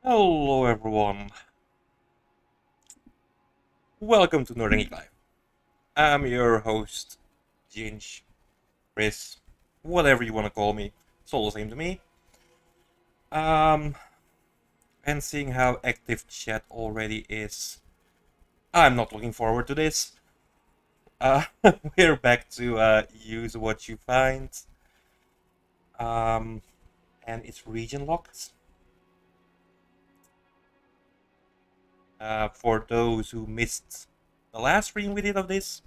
Hello everyone, welcome to Northern Live. I'm your host, Ginge, Chris, whatever you want to call me, it's all the same to me. Um, and seeing how active chat already is, I'm not looking forward to this. Uh, we're back to use what you find. Um, and it's region locked. For those who missed the last stream we did of this,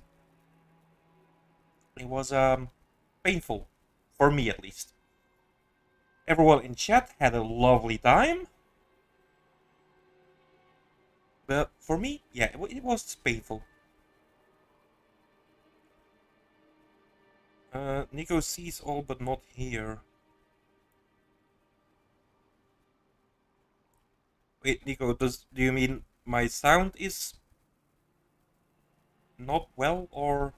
it was painful, for me at least. Everyone in chat had a lovely time. But for me, yeah, it was painful. Nico sees all but not here. Wait, Nico, do you mean my sound is not well, or...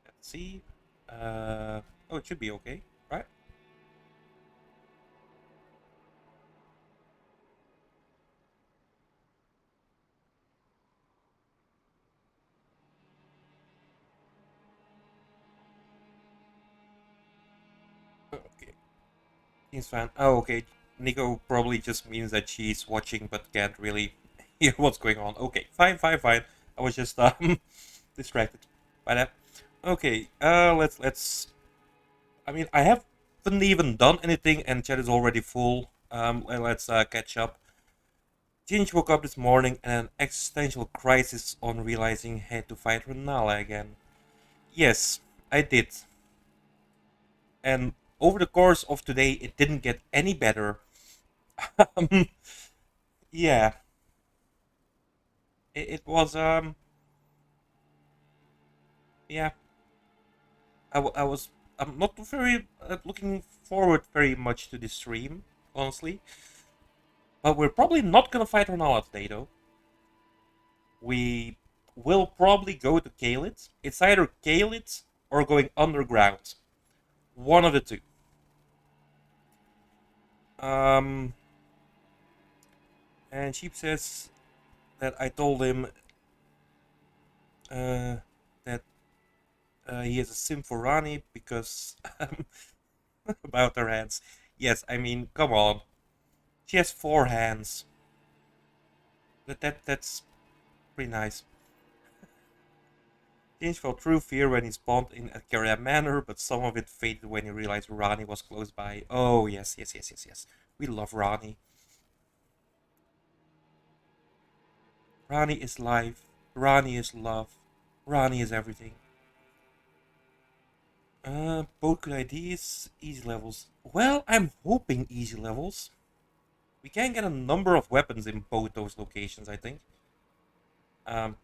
Let's see. Oh, it should be okay, right? Okay. He's fine. Oh, okay. Nico probably just means that she's watching but can't really hear what's going on. Okay, fine, fine, fine. I was just distracted by that. Okay, let's. I mean, I haven't even done anything, and chat is already full. Let's catch up. Ginge woke up this morning and an existential crisis on realizing he had to fight Renala again. Yes, I did. And over the course of today, it didn't get any better. Um, yeah, it was yeah. I was I'm not very looking forward very much to this stream, honestly. But we're probably not gonna fight Renala today, though. We will probably go to Kalit. It's either Kalit or going underground. One of the two. Um, and Sheep says that I told him that he has a sim for Rani because about her hands. Yes, I mean, come on. She has 4 hands. That's pretty nice. James felt true fear when he spawned in Akaria Manor, but some of it faded when he realized Rani was close by. Oh, yes, yes, yes, yes, yes. We love Rani. Rani is life. Rani is love. Rani is everything. Both good ideas, easy levels. Well, I'm hoping easy levels. We can get a number of weapons in both those locations, I think. Um,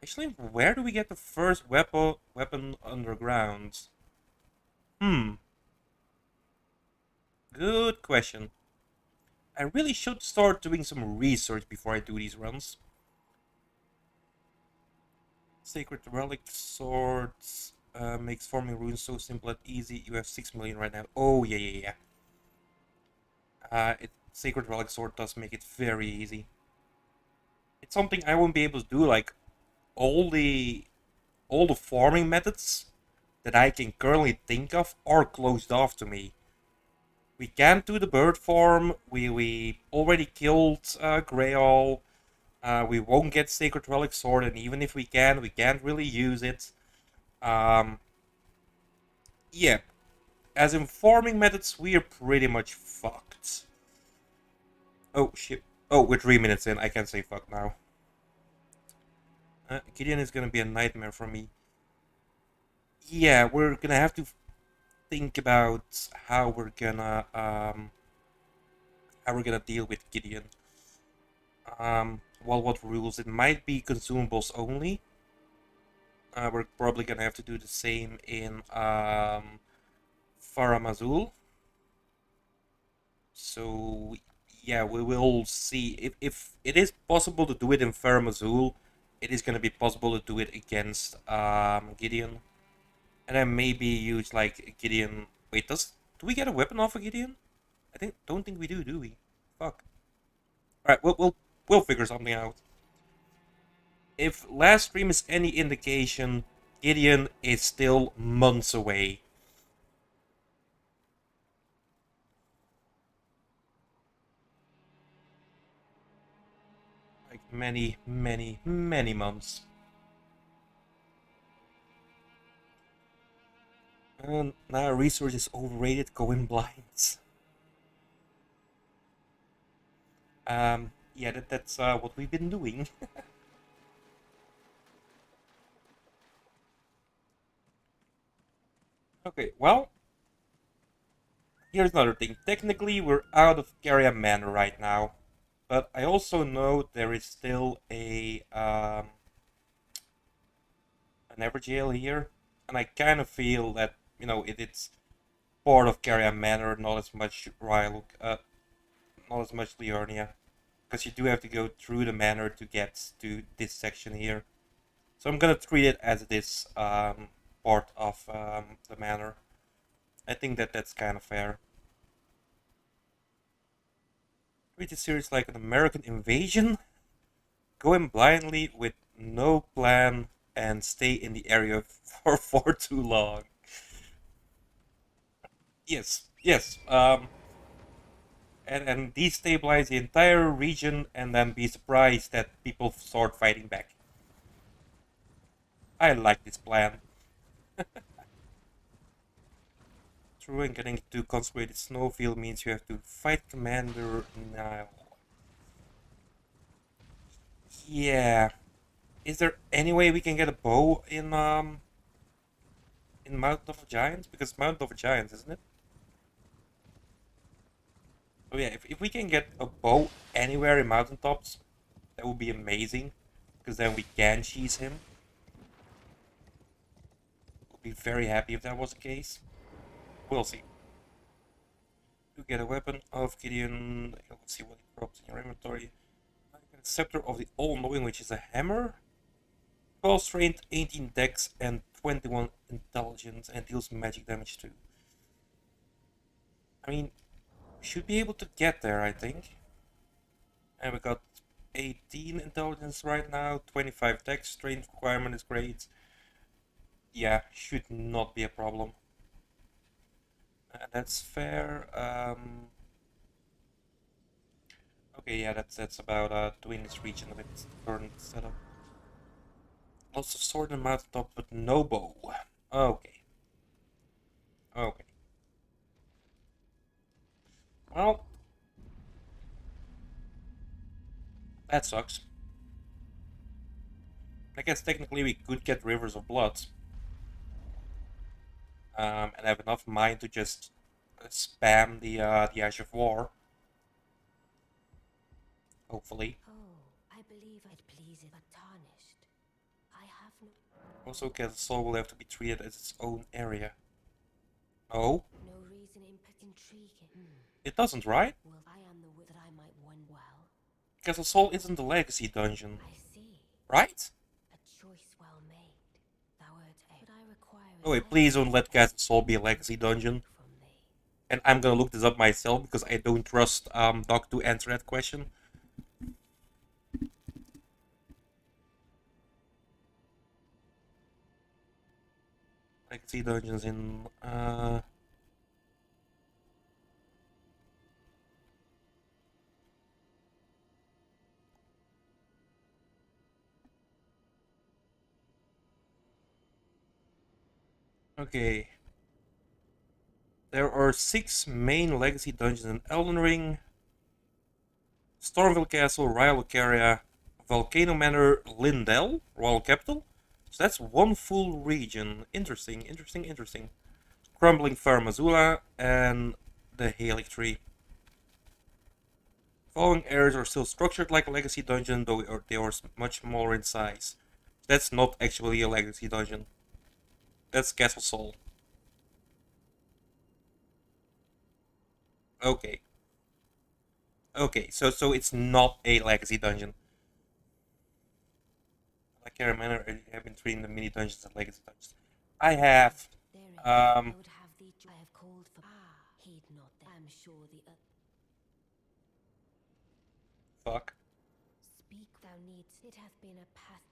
Actually, where do we get the first weapon underground? Hmm, good question. I really should start doing some research before I do these runs. Sacred Relic Swords makes forming runes so simple and easy. You have 6 million right now. Oh, yeah, yeah, yeah. Sacred Relic Sword does make it very easy. It's something I won't be able to do, like, all the farming methods that I can currently think of are closed off to me. We can't do the bird farm. We already killed Grail. We won't get Sacred Relic Sword, and even if we can, we can't really use it. Um, yeah, as in farming methods, we are pretty much fucked. Oh shit. Oh, we're 3 minutes in. I can't say fuck now. Gideon is gonna be a nightmare for me. Yeah, we're gonna have to think about how we're gonna deal with Gideon. Well, what rules? It might be consumables only. We're probably gonna have to do the same in Faramazul. So yeah, we will see if it is possible to do it in Faramazul. it is gonna be possible to do it against Gideon. And then maybe use like Gideon. Wait, do we get a weapon off of Gideon? Don't think we do we? Fuck. Alright, we'll figure something out. If last stream is any indication, Gideon is still months away. Like many months. And now research is overrated, going blind. Yeah, that's what we've been doing. Okay, well, here's another thing. Technically, we're out of Caria Manor right now, but I also know there is still an Everjail here, and I kind of feel that it's part of Caria Manor, not as much not as much Liurnia, because you do have to go through the manor to get to this section here. So I'm gonna treat it as this part of the manor. I think that's kind of fair. Treat this series like an American invasion. Go in blindly with no plan and stay in the area for too long. Yes. And destabilize the entire region and then be surprised that people start fighting back. I like this plan. True, and getting to consecrated snowfield means you have to fight Commander Nile. Yeah. Is there any way we can get a bow in Mountain of Giants? Because Mountain of Giants, isn't it? So yeah, if we can get a bow anywhere in mountaintops, that would be amazing. Because then we can cheese him. We'll be very happy if that was the case. We'll see. You get a weapon of Gideon. Let's see what it drops in your inventory. I get a scepter of the All-Knowing, which is a hammer. 12 strength, 18 dex, and 21 intelligence, and deals magic damage too. I mean, we should be able to get there, I think. And we got 18 intelligence right now, 25 dex, strength requirement is great. Yeah, should not be a problem. That's fair. Okay, yeah, that's about doing this region of its current setup. Lots of sword and mountaintop, but no bow. Okay. Okay. Well, that sucks. I guess technically we could get Rivers of Blood. And have enough mind to just spam the Ash of War. Hopefully. Oh, I believe it pleases but tarnished. I have no... Also, Castle Soul will have to be treated as its own area. Oh? No reason intriguing. It doesn't, right? Well, I am the wit that I might won well. Castle Soul isn't the legacy dungeon. I see. Right? A choice well made. Thou art a... But I require... Oh wait, please don't let Castle Soul be a legacy dungeon. And I'm gonna look this up myself because I don't trust Doc to answer that question. Legacy dungeons in okay. There are 6 main legacy dungeons in Elden Ring. Stormville Castle, Royal Lucaria, Volcano Manor, Lindell, Royal Capital. So that's one full region. Interesting. Crumbling Fair Missoula and the Halig Tree. Following areas are still structured like a legacy dungeon, though they are much smaller in size. That's not actually a legacy dungeon. That's Castle Soul. Okay. Okay, so it's not a legacy dungeon. I can't remember. I have been treating the mini dungeons and legacy dungeons. I have. Therein, I Um, would have thee. I have called for. Heed not. I'm sure the. fuck. Speak. Thou needs. It hath been a path.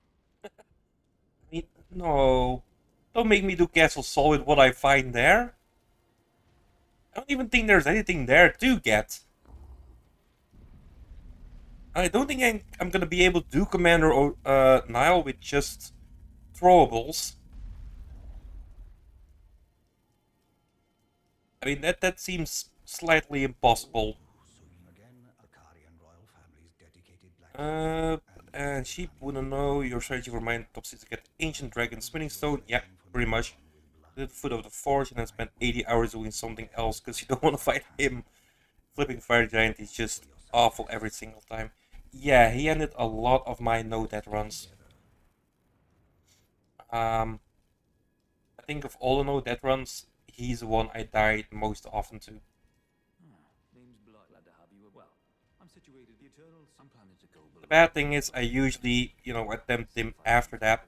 I mean, no. Don't make me do Castle Sol with what I find there. I don't even think there's anything there to get. I don't think I'm gonna be able to do Commander Nile with just throwables. I mean, that seems slightly impossible. Uh, and sheep wouldn't know. You're searching for mine top to get ancient dragon spinning stone. Yeah, pretty much. The foot of the forge and then spend 80 hours doing something else because you don't want to fight him. Flipping fire giant is just awful every single time. Yeah, he ended a lot of my no death runs. I think of all the no death runs, he's the one I died most often to. The bad thing is I usually, attempt him after that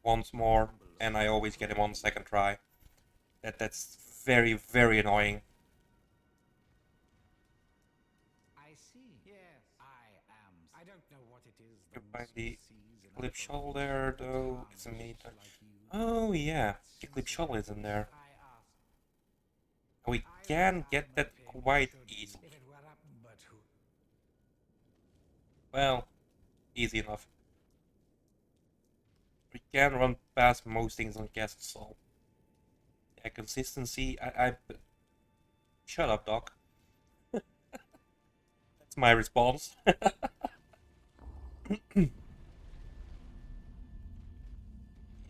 once more, and I always get him on the second try. That's very, very annoying. I see. Yes, I am. I don't know what it is. You find the Eclipse Shuttle there, though. It's a neat. Oh yeah, Eclipse Shuttle is in there. We can get that quite easily. Well, easy enough. We can run past most things on Castle Sol. Yeah, consistency. I shut up, Doc. That's my response.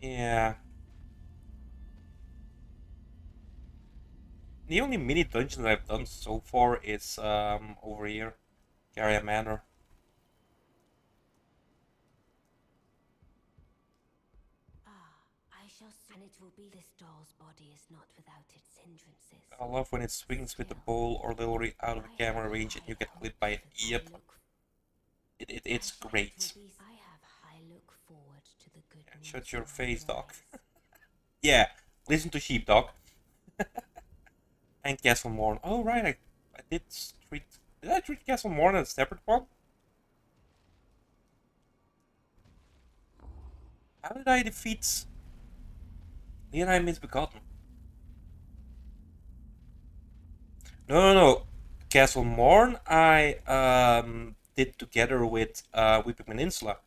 Yeah. The only mini dungeon I've done so far is over here, Carrier Manor. I shall. And it will be. This doll's body is not without its hindrances. I love when it swings with the bowl or literally out of the camera range and you get clipped by it. Yep. It's great. I have high look forward to the good. Yeah, shut your face, Doc. Yeah, listen to Sheepdog. And Castle Morn. Oh right, I did treat. Did I treat Castle Morn as a separate one? How did I defeat Leonine Misbegotten? No. Castle Morn I did together with Weeping Peninsula.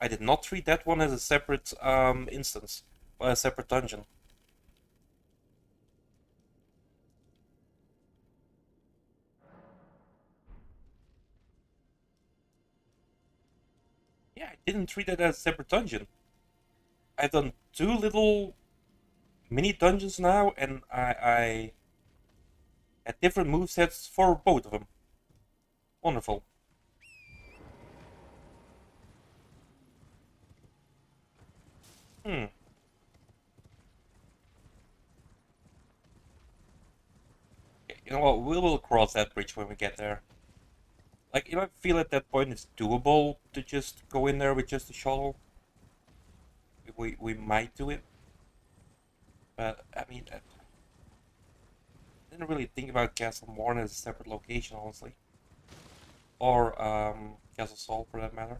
I did not treat that one as a separate instance, or a separate dungeon. Yeah, I didn't treat it as a separate dungeon. I've done 2 little mini dungeons now, and I had different movesets for both of them. Wonderful. Hmm. You know what? We will cross that bridge when we get there. Like, I feel at that point it's doable to just go in there with just a shuttle. We might do it. But, I mean, I didn't really think about Castle Morn as a separate location, honestly. Or Castle Sol, for that matter.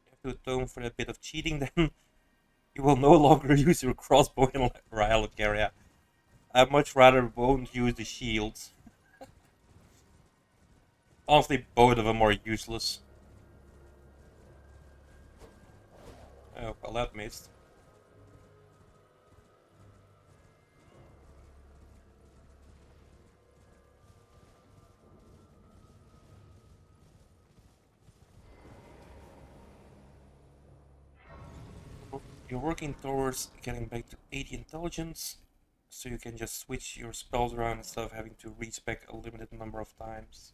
You have to atone for that bit of cheating, then you will no longer use your crossbow in Rhyholic area. I much rather won't use the shields. Honestly, both of them are useless. Oh, well that missed. You're working towards getting back to 80 intelligence, so you can just switch your spells around instead of having to respec a limited number of times.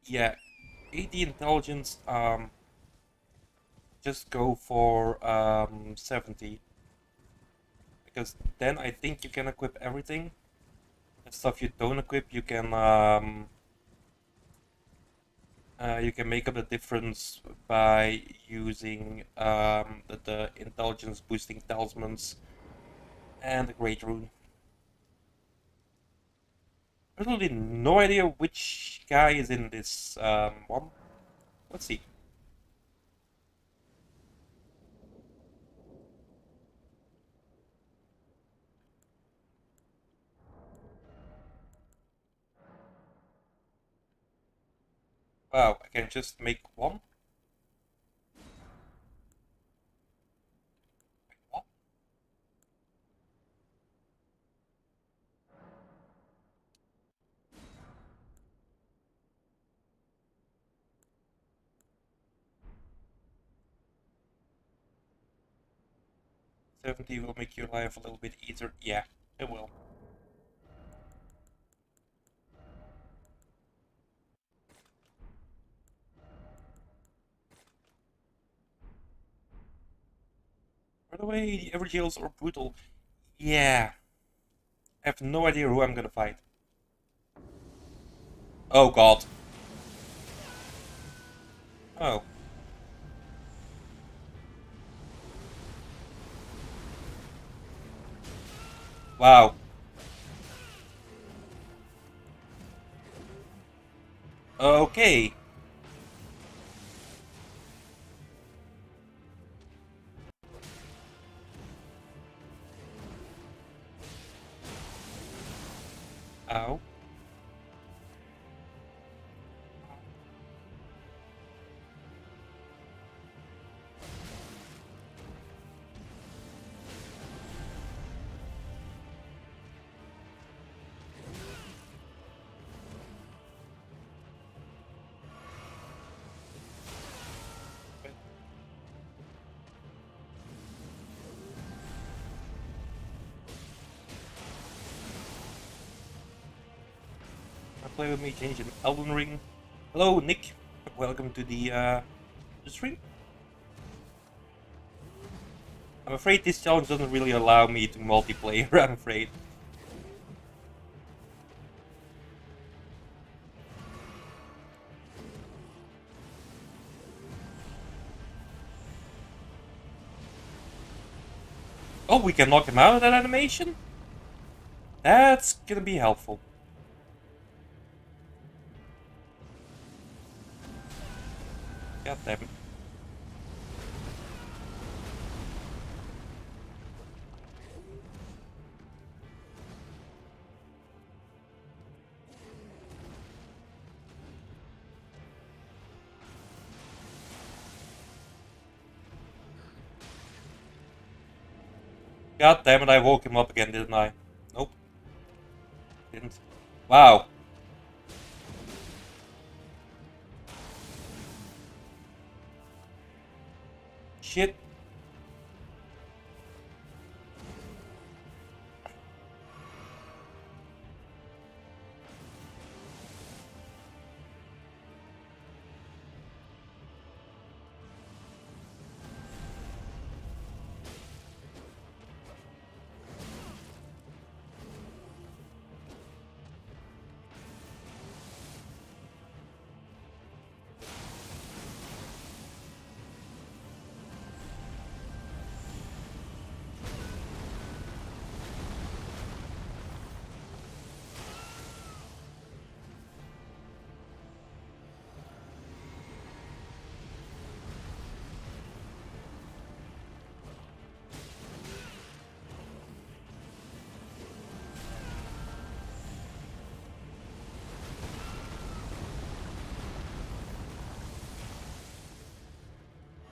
Yeah, 80 intelligence, just go for 70. Because then I think you can equip everything. And stuff you don't equip, you can You can make up the difference by using the intelligence boosting talismans and the Great Rune. Literally no idea which guy is in this one. Let's see. Wow, I can just make one? What? 70 will make your life a little bit easier. Yeah, it will. By the way, the average heals are brutal. Yeah, I have no idea who I'm gonna fight. Oh god. Oh. Wow. Okay. Ow. Play with me, change an Elden Ring. Hello, Nick. Welcome to the stream. I'm afraid this challenge doesn't really allow me to multiplayer, I'm afraid. Oh, we can knock him out of that animation? That's gonna be helpful. God damn it. God damn it, I woke him up again, didn't I? Nope. Didn't. Wow. Shit.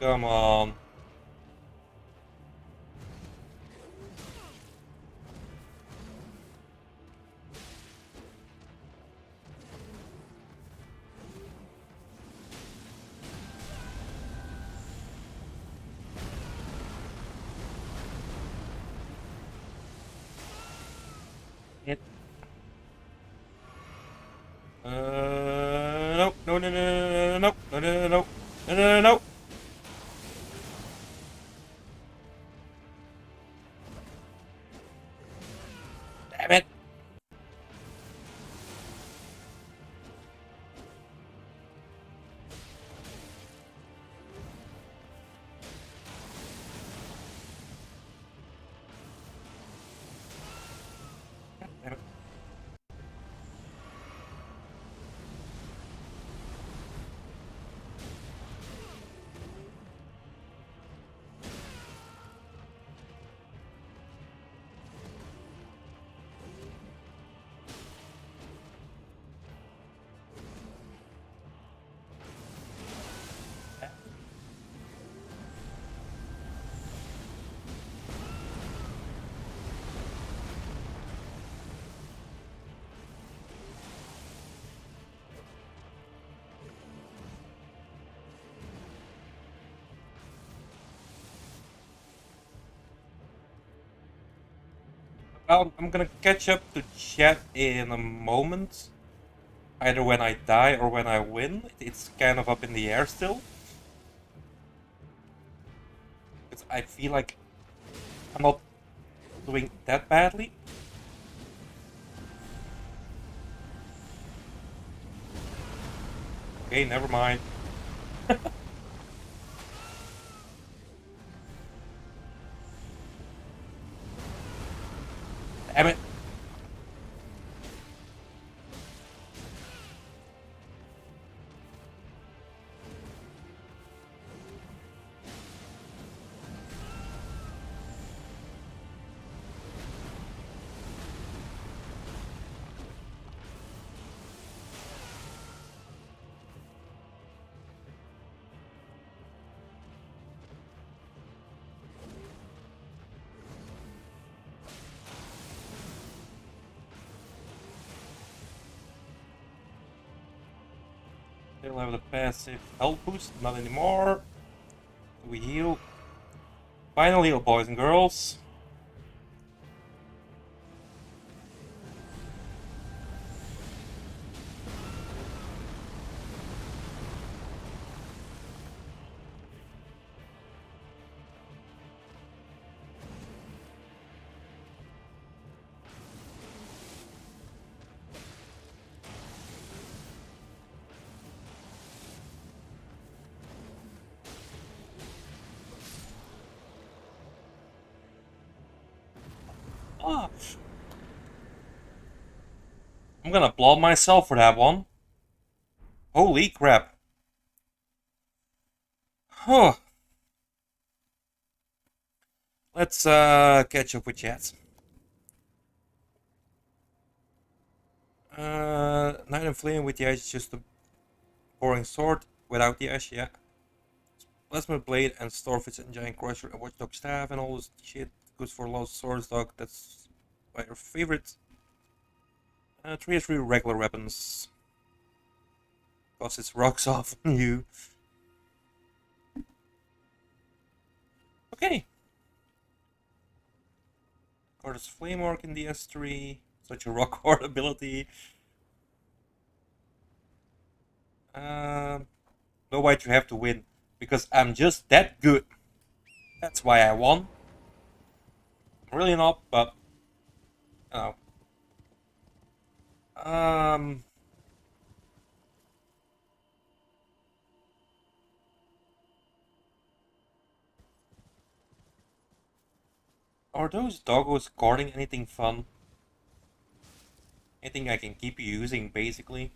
Come on. It. No, no, no, no, no, no, no, no, no, no, no, no, no. Damn it. Well, I'm gonna catch up to chat in a moment. Either when I die or when I win. It's kind of up in the air still. Because I feel like I'm not doing that badly. Okay, never mind. Damn it. Still have the passive health boost, not anymore. We heal. Final heal, boys and girls. Ah, I'm gonna applaud myself for that one. Holy crap. Huh. Let's catch up with chat. Knight and Flame with the Ice is just a boring sword without the Ash, yeah. Plasma Blade and Starfish and Giant Crusher and Watchdog Staff and all this shit. Good for Lost Swords Dog, that's my favorite. 3 regular weapons. Cause it rocks off on you. Okay. Goddess Flame Arc in the S3. Such a rock hard ability. No, why'd you have to win? Because I'm just that good. That's why I won. I'm really not, but you know. Um, are those doggos guarding anything fun? Anything I can keep using, basically?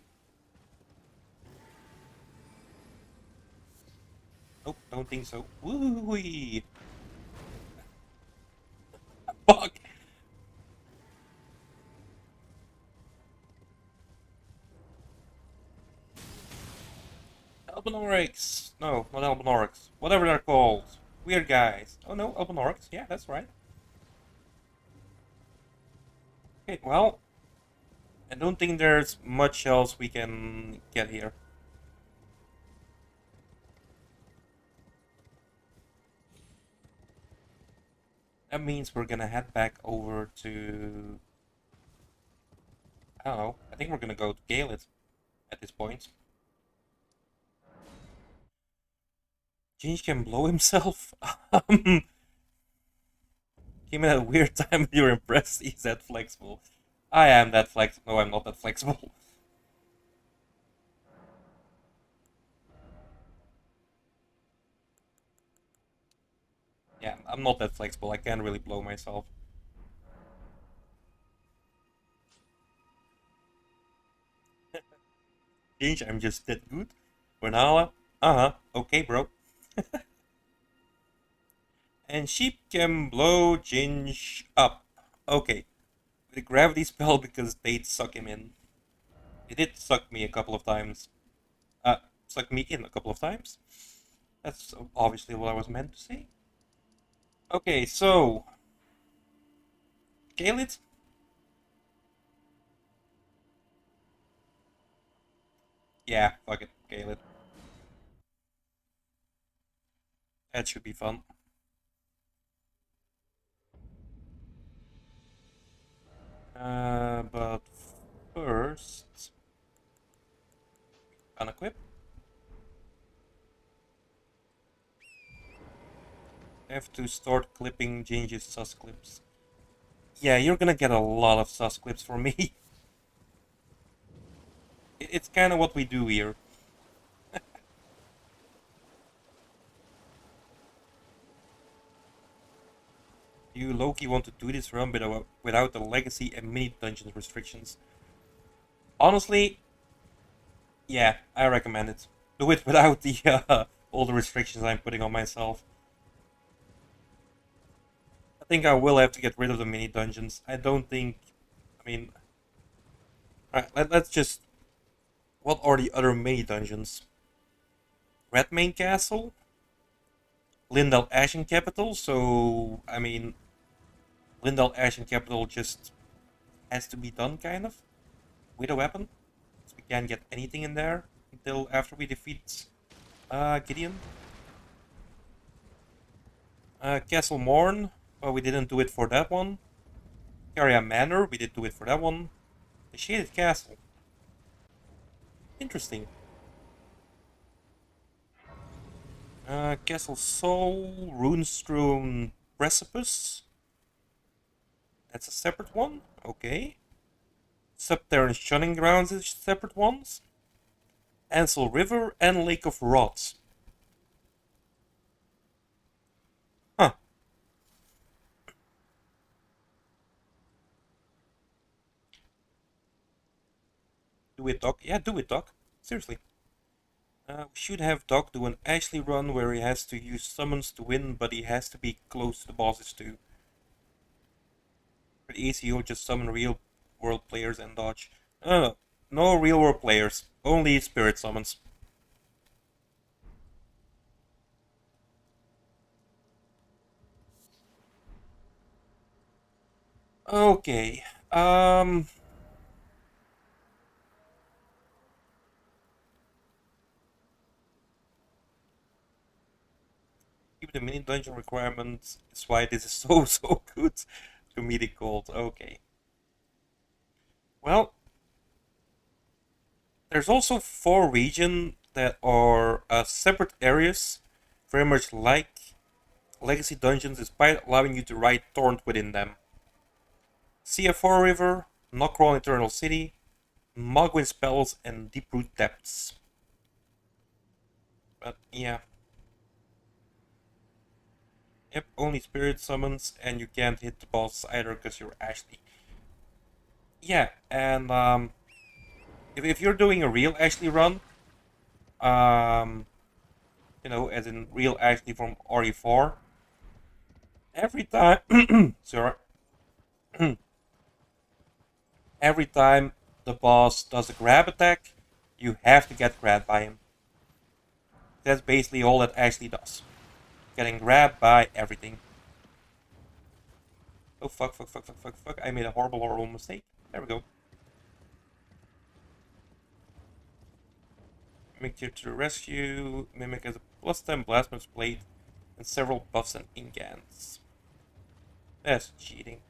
Nope, don't think so. Woo-wee! Fuck! Albinorics! No, not Albinorics. Whatever they're called. Weird guys. Oh no, Albinorics. Yeah, that's right. Okay, well, I don't think there's much else we can get here. That means we're gonna head back over to... I don't know. I think we're gonna go to Gaelid at this point. Ginge can blow himself? Came in at a weird time. You're impressed. He's that flexible. I am that flexible. No, I'm not that flexible. Yeah, I'm not that flexible. I can't really blow myself. Ginge, I'm just that good. Renala? Uh-huh. Okay, bro. And sheep can blow Ginge up. Okay. With a gravity spell because they'd suck him in. It did suck me a couple of times. Uh, Suck me in a couple of times. That's obviously what I was meant to say. Okay, so... Gaelid? Yeah, fuck it. Gaelid. That should be fun. Unequip. I have to start clipping Gingy's sus clips. Yeah, you're gonna get a lot of sus clips from me. It's kind of what we do here. You Loki want to do this run without the legacy and mini dungeons restrictions. Honestly, yeah, I recommend it. Do it without the all the restrictions I'm putting on myself. I think I will have to get rid of the mini dungeons. I don't think. I mean, alright, let's just. What are the other mini dungeons? Red Main Castle, Lindell Ashen Capital. So I mean, Lindell Ashen Capital just has to be done, kind of, with a weapon. So we can't get anything in there until after we defeat Gideon. Castle Morn. Well, we didn't do it for that one. Caria Manor. We did do it for that one. The Shaded Castle. Interesting. Castle Soul. Runestrewn Precipice. That's a separate one. Okay. Subterran Shunning Grounds is separate ones. Ansel River and Lake of Rods. Huh. Do it, Doc. Yeah, do it, Doc. Seriously. We should have Doc do an Ashley run where he has to use summons to win, but he has to be close to the bosses too. For the ACO, just summon real world players and dodge. No, no real world players. Only spirit summons. Okay. Keep the mini dungeon requirements. That's why this is so good. Comedic gold. Okay. Well, there's also 4 regions that are separate areas, very much like Legacy Dungeons, despite allowing you to ride Torrent within them. CF4 River, Nokron Eternal City, Mogwin Spells, and Deeproot Depths. But yeah. Yep, only spirit summons, and you can't hit the boss either because you're Ashley. Yeah, and if you're doing a real Ashley run, you know, as in real Ashley from RE4, every time, sorry, every time the boss does a grab attack, you have to get grabbed by him. That's basically all that Ashley does. Getting grabbed by everything. Oh fuck, fuck, fuck, fuck, fuck, fuck. I made a horrible mistake. There we go. Mimic here to the rescue. Mimic has a +10 Blasphemous Blade and several buffs and incants. That's cheating.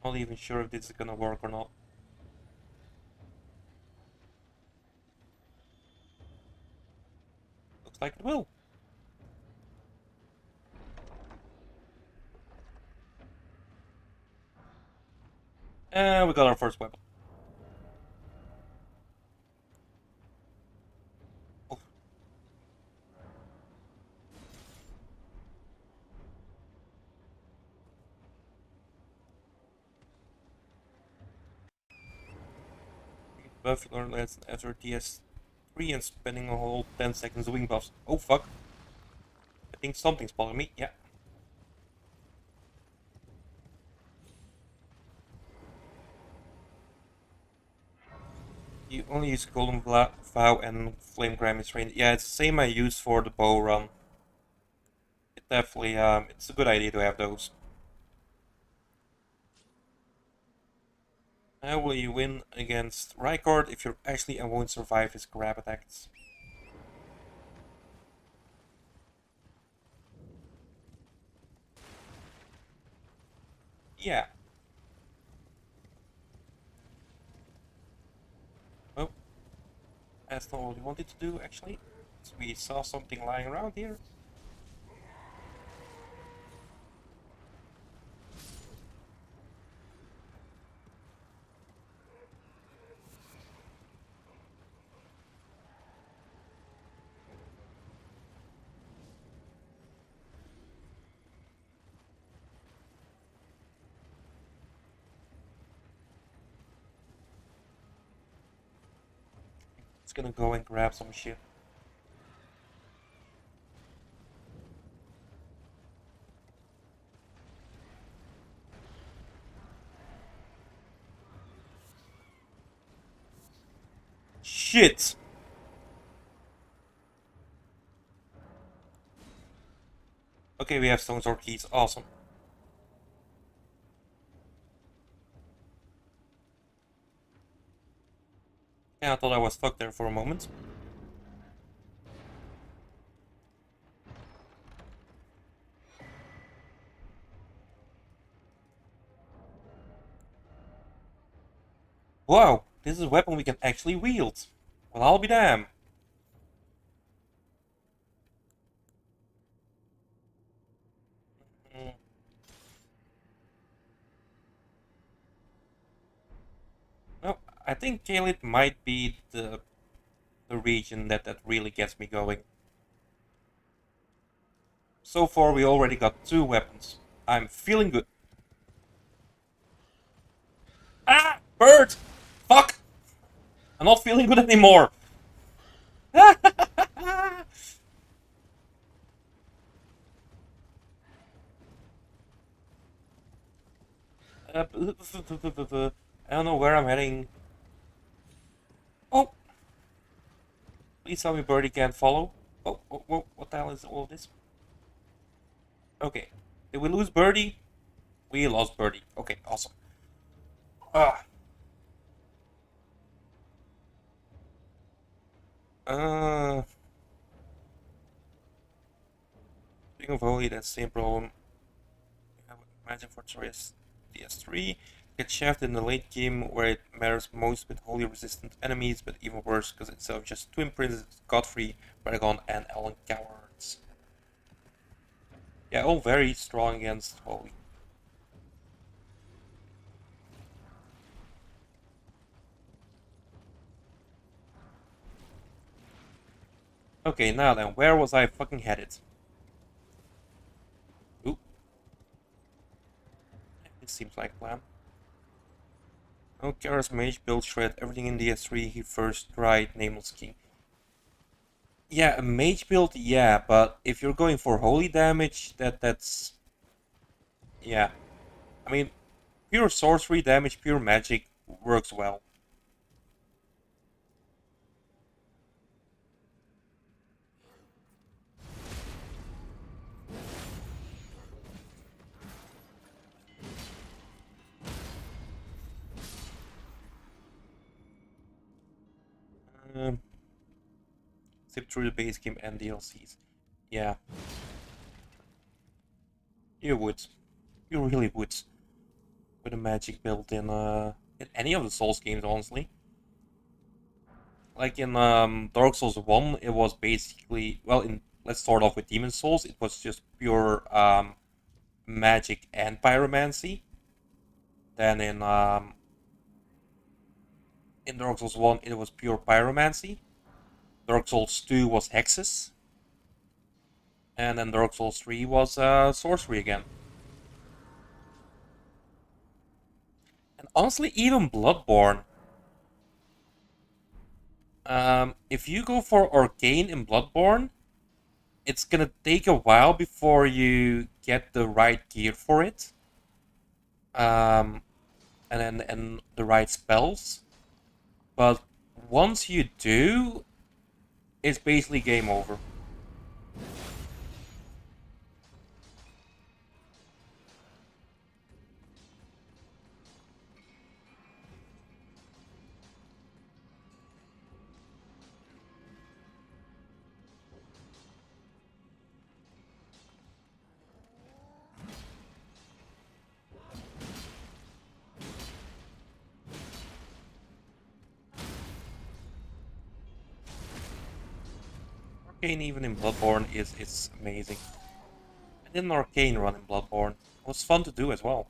Not even sure if this is gonna work or not. Looks like it will. And we got our first weapon. Oh. Buff learn less after TS3 and spending a whole 10 seconds doing buffs. Oh fuck. I think something's following me. Yeah. You only use Golden Vow and Flame Grammys range. Yeah, it's the same I used for the bow run. It definitely, it's a good idea to have those. How will you win against Rykard if you're Ashley and won't survive his grab attacks? Yeah. Oh, that's not what we wanted to do, actually. So we saw something lying around here. It's gonna go and grab some shit. Shit! Okay, we have stone sword keys. Awesome. Yeah, I thought I was fucked there for a moment. Wow, this is a weapon we can actually wield. Well, I'll be damned. Mm. No, I think Kalit might be the region that really gets me going. So far, we already got 2 weapons. I'm feeling good. Ah! Bird! Fuck! I'm not feeling good anymore! I don't know where I'm heading. Oh! Please tell me Birdie can't follow. Oh, what the hell is all this? Okay. Did we lose Birdie? We lost Birdie. Okay, awesome. Ah. Uh, Speaking of Holy, that's the same problem. Imagine for DS3. Get shafted in the late game where it matters most with wholly resistant enemies, but even worse because instead of just Twin Princes, Godfrey, Radagon, and Alan cowards. Yeah, all very strong against Holy. Okay, now then, where was I fucking headed? Ooh, this seems like a plan. Oh, Kara's mage build shred everything in DS3 he first tried, Nameless King. Yeah, a mage build, yeah, but if you're going for holy damage, that's yeah. I mean, pure sorcery damage, pure magic works well. Um, Zip through the base game and DLCs. Yeah, you would. You really would. With a magic build in any of the Souls games, honestly. Like in Dark Souls 1, it was basically well in let's start off with Demon Souls, it was just pure magic and pyromancy. Then in Dark Souls 1 it was pure pyromancy. Dark Souls 2 was hexes. And then Dark Souls 3 was sorcery again. And honestly, even Bloodborne. If you go for Arcane in Bloodborne, it's gonna take a while before you get the right gear for it. Um, and the right spells. But once you do, it's basically game over. Arcane even in Bloodborne is amazing. I did an Arcane run in Bloodborne. It was fun to do as well.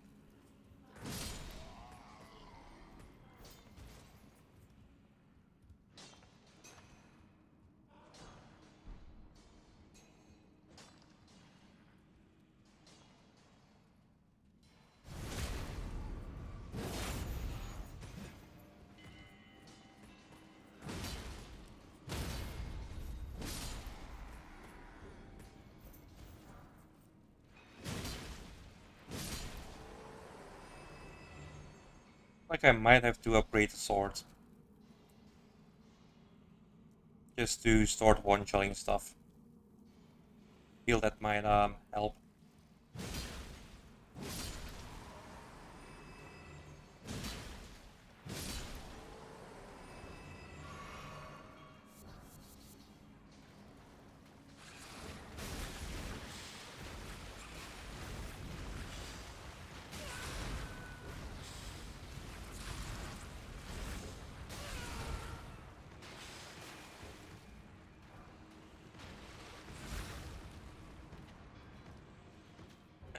Like I might have to upgrade the sword. Just to start one-shotting stuff. Feel that might help.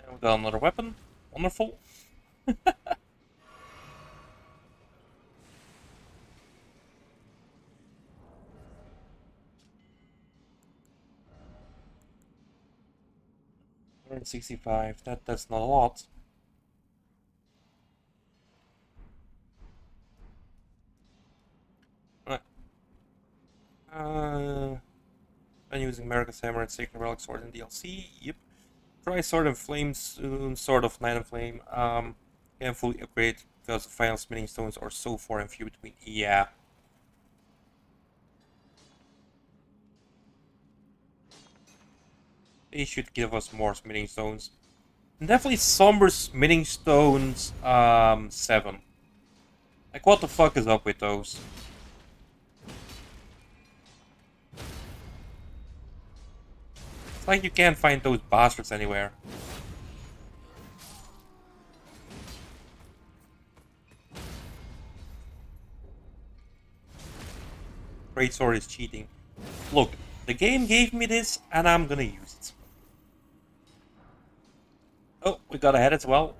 And we got another weapon. Wonderful. 165. That's not a lot. Right. I'm using America's Hammer and Sacred Relic Sword in DLC. Yep. Try Sword and Flame soon. Sword of Night and Flame. Can't fully upgrade because the final smithing stones are so far and few between. Yeah. They should give us more smithing stones. And definitely Somber Smithing Stones 7. Like, what the fuck is up with those? It's like you can't find those bastards anywhere. Great Sword is cheating. Look, the game gave me this, and I'm gonna use it. Oh, we got a head as well.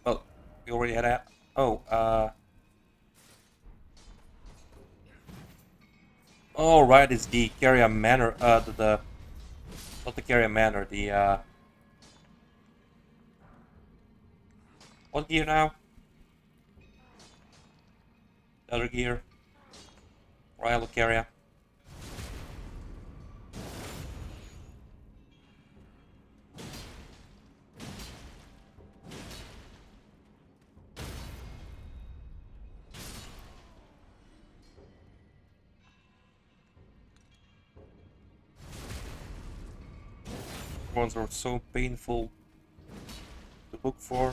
Oh, we already had a... Oh, oh, right, it's the Carrier Manor, not the Carrier Manor, the, what gear now? The other gear. Royal Carrier. Ones are so painful to look for.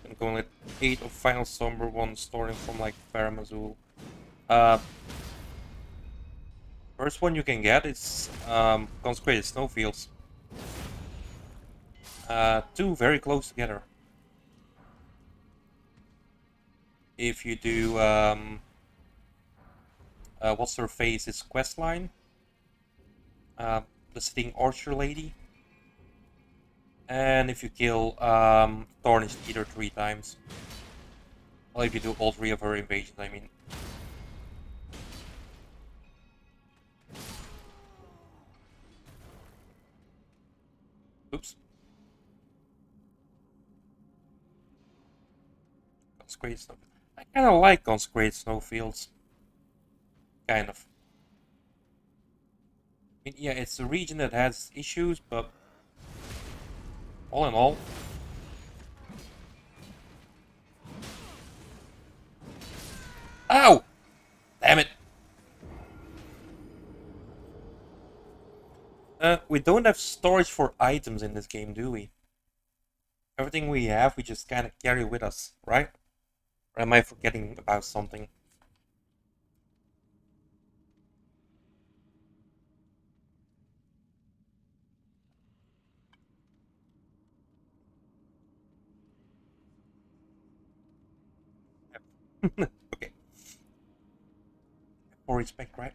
I'm going with 8 of Final Somber ones starting from like Paramazul. First one you can get is Consecrated Snowfields. Two very close together. If you do what's her face's questline? The Sitting Archer Lady. And if you kill Tarnished Eater 3 times. Well, if you do all 3 of her invasions, I mean. Oops. Consecrated Snowfields. I kind of like Consecrated Snowfields. Kind of. I mean, yeah, it's a region that has issues, but all in all, ow! Damn it! We don't have storage for items in this game, do we? Everything we have, we just kind of carry with us, right? Or am I forgetting about something? Okay. For respect, right?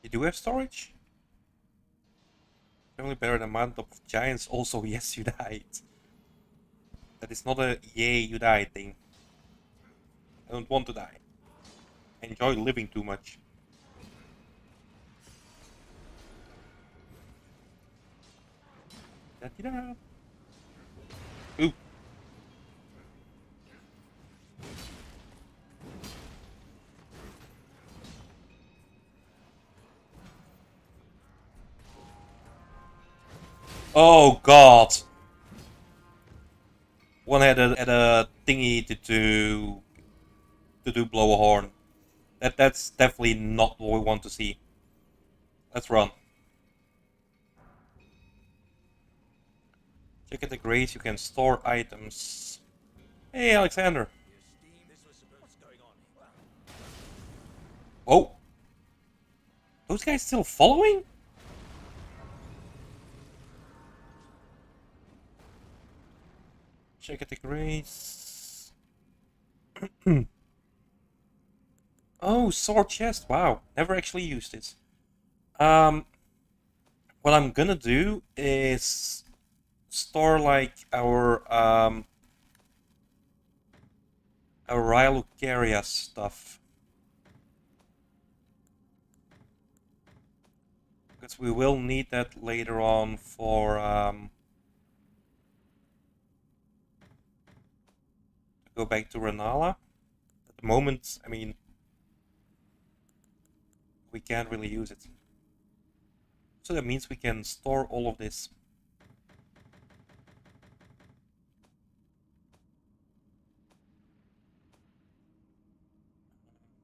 They do have storage? Definitely better than Mountain of Giants. Also, yes, you died. That is not a yay, you died thing. I don't want to die. I enjoy living too much. Da-da-da. Ooh. Oh god! One had a thingy to do blow a horn. That's definitely not what we want to see. Let's run. Check at the grades, you can store items. Hey Alexander. Oh! Those guys still following? Check at the grades. Oh, sword chest. Wow, never actually used it. What I'm gonna do is store like our Rhylucaria stuff. Because we will need that later on for to go back to Renala. At the moment, I mean, we can't really use it. So that means we can store all of this.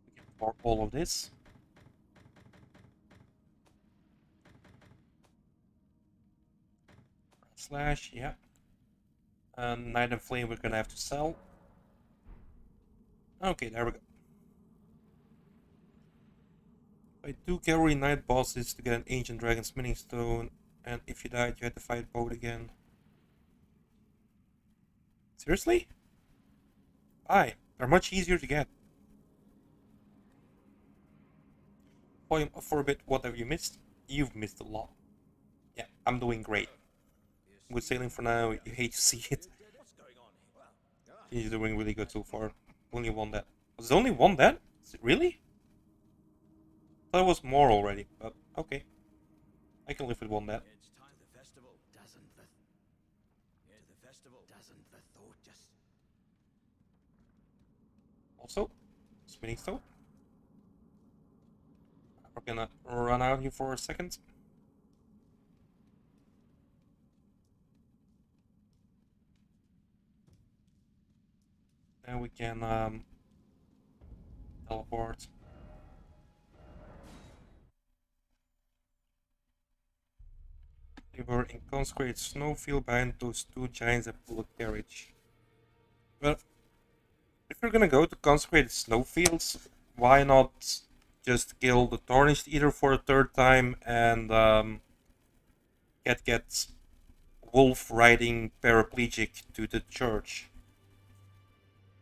We can store all of this. Slash, yeah. And Night and Flame we're gonna have to sell. Okay, there we go. By 2 cavalry night bosses to get an ancient dragon smithing stone, and if you died you had to fight both again. Seriously? Why? They're much easier to get. Volume up for a bit, what have you missed? You've missed a lot. Yeah, I'm doing great. Good sailing for now, you hate to see it. He's doing really good so far. Only one dead. Was there only one dead? Is it really? I thought it was more already, but okay. I can live with one dead. Also, spinning stone. We're gonna run out here for a second. Then we can teleport. They were in consecrated snowfield behind those two giants that pull a carriage. Well, if you're gonna go to consecrated snowfields, why not just kill the Tarnished Eater for a third time and get wolf riding paraplegic to the church?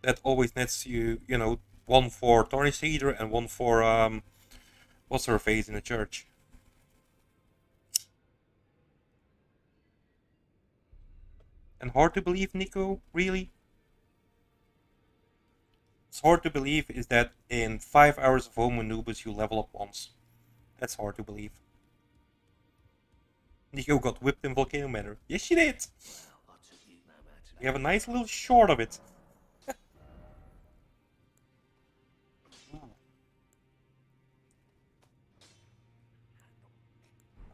That always nets you, you know, one for Tarnished Eater and one for what's her face in the church. And hard to believe, Nico? Really? It's hard to believe is that in 5 hours of Homo Anubis you level up once. That's hard to believe. Nico got whipped in Volcano Manor. Yes, she did! We have a nice little short of it.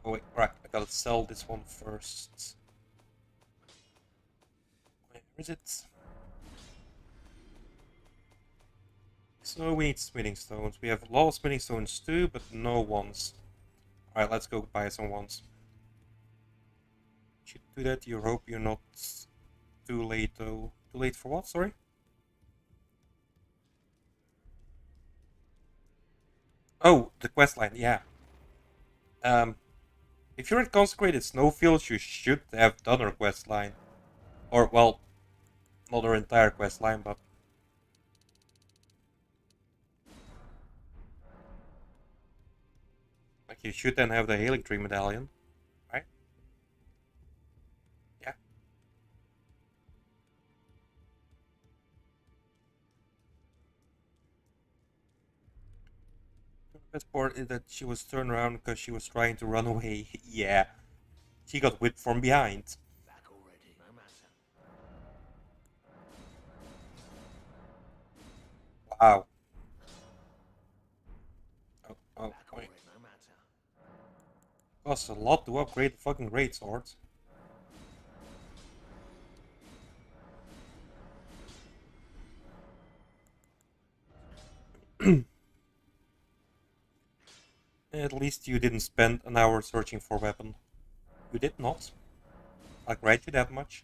Oh wait, right, I gotta sell this one first. Where is it? So we need smithing stones. We have a lot of smithing stones too, but no ones. Alright, let's go buy some ones. Should do that, you hope you're not too late though. Too late for what, sorry? Oh, the quest line, yeah. If you're in Consecrated Snowfields, you should have done her quest line. Or, well, not her entire quest line, but... Like, Like, you should then have the Healing Tree Medallion, right? Yeah. The best part is that she was turned around because she was trying to run away. Yeah. She got whipped from behind. Back already, no matter. Wow. Oh, Back wait. already, no matter. Costs a lot to upgrade the fucking great sword. At least you didn't spend an hour searching for a weapon. You did not. I'll grant you that much.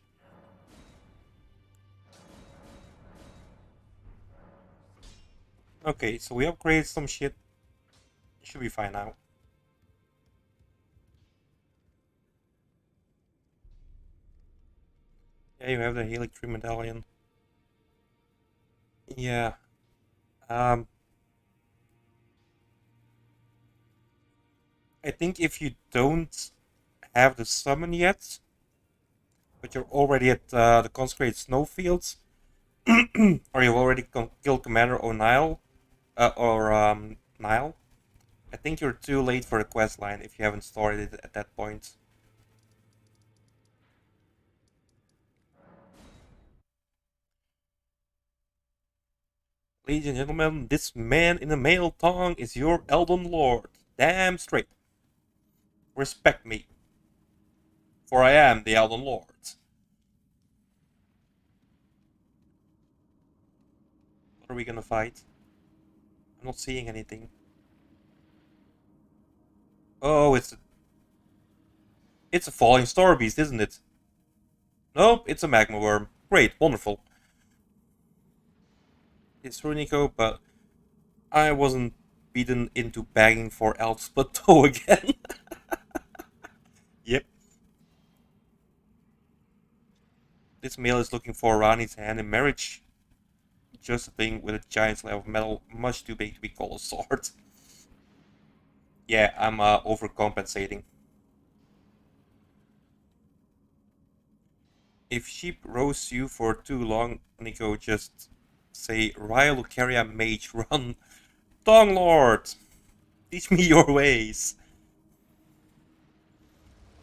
Okay, so we upgraded some shit. Should be fine now. Yeah, you have the Healing Tree Medallion. Yeah. Um, I think if you don't have the summon yet, but you're already at the Consecrated Snowfields, or you've already killed Commander O'Neill, or Nile, I think you're too late for the quest line if you haven't started it at that point. Ladies and gentlemen, this man in the mail tongue is your Elden Lord. Damn straight. Respect me, for I am the Elden Lord. What are we gonna fight? I'm not seeing anything. Oh, it's a falling star beast, isn't it? Nope, it's a magma worm. Great, wonderful. It's Runico, but I wasn't beaten into begging for Elf's Plateau again. Yep. This male is looking for Rani's hand in marriage. Just a thing with a giant slab of metal, much too big to be called a sword. Yeah, I'm overcompensating. If sheep roast you for too long, Nico, just say Ryle Lucaria Mage Run. Tongue Lord! Teach me your ways.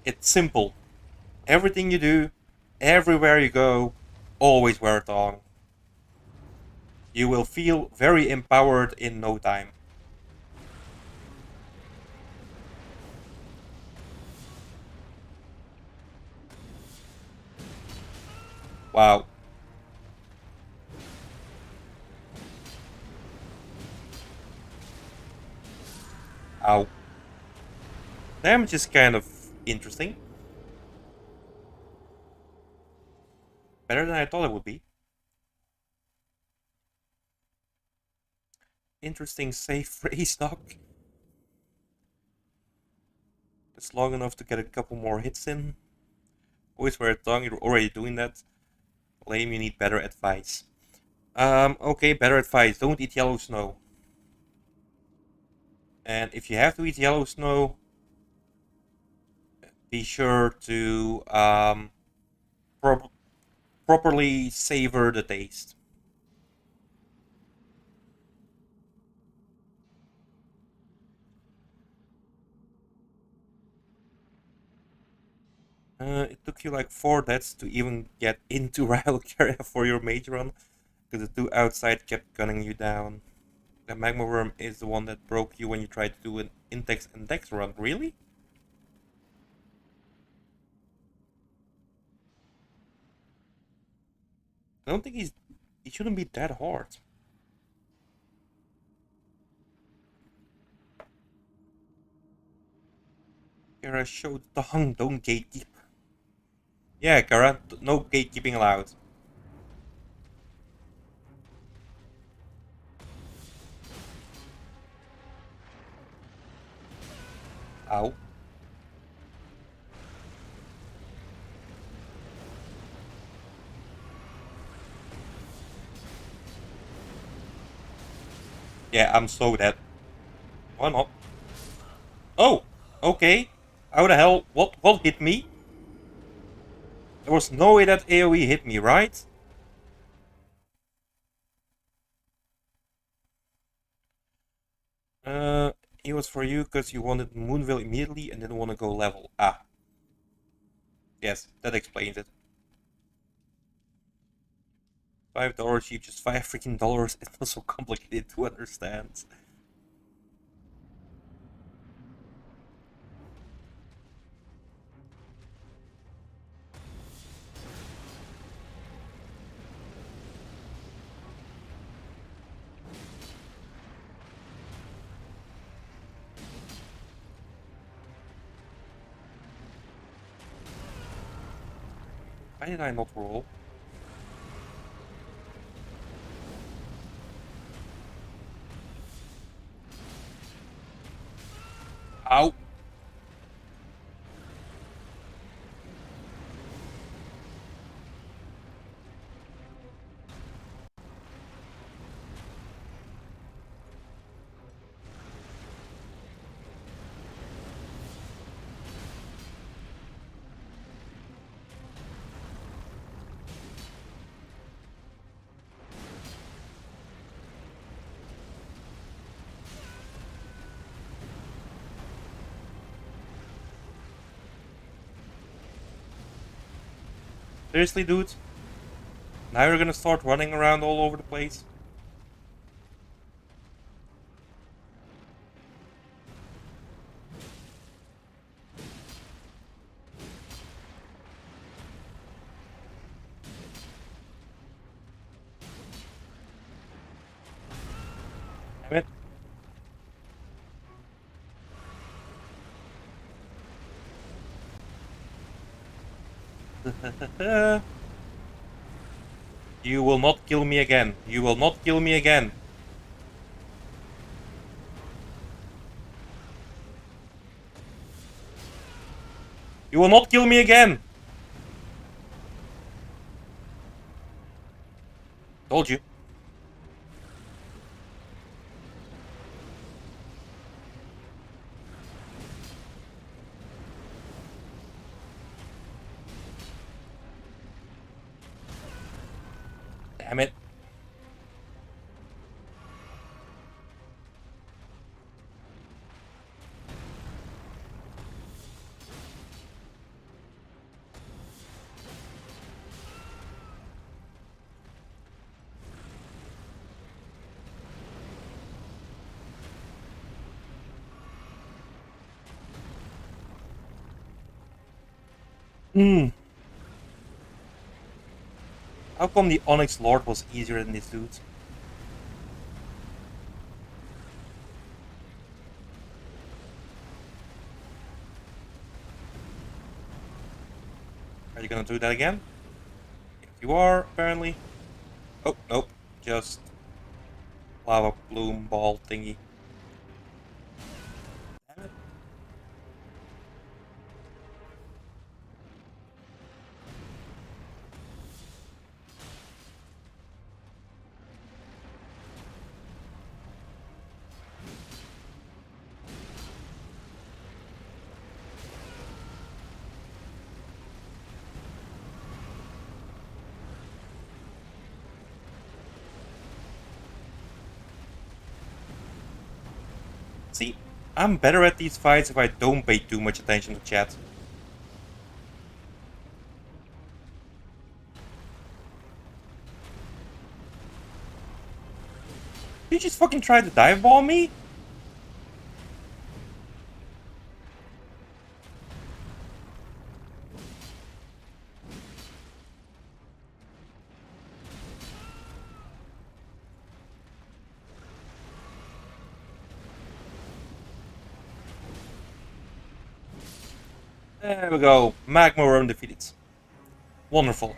It's simple. Everything you do, everywhere you go, always wear a tongue. You will feel very empowered in no time. Wow. Ow. Damage is kind of interesting. Better than I thought it would be. Interesting safe phrase, Doc. That's long enough to get a couple more hits in. Always wear a tongue, you're already doing that. Lame, you need better advice. Okay, better advice. Don't eat yellow snow. And if you have to eat yellow snow, be sure to properly savor the taste. It took you like 4 deaths to even get into Rhylocaria for your mage run, because the two outside kept gunning you down. The magma worm is the one that broke you when you tried to do an Intex and Dex run. Really? I don't think he shouldn't be that hard. Kara, show the tongue, don't gatekeep. Yeah, Kara, no gatekeeping allowed. Ow. Yeah, I'm so dead. Why not? Oh, okay. How the hell? What hit me? There was no way that AoE hit me, right? It was for you because you wanted Moonville immediately and didn't want to go level. Ah. Yes, that explains it. $5 cheap, just $5 freaking. It's not so complicated to understand. Why did I not roll? Ow! Seriously, dude? Now you're gonna start running around all over the place? Damn it. You will not kill me again. You will not kill me again. You will not kill me again. Told you. Damn it. Hmm. How come the Onyx Lord was easier than this dude? Are you gonna do that again? Yes, you are, apparently. Oh, nope. Just lava bloom ball thingy. Damn it. See, I'm better at these fights if I don't pay too much attention to chat. You just fucking tried to dive bomb me? There we go. Magma Worm defeated. Wonderful.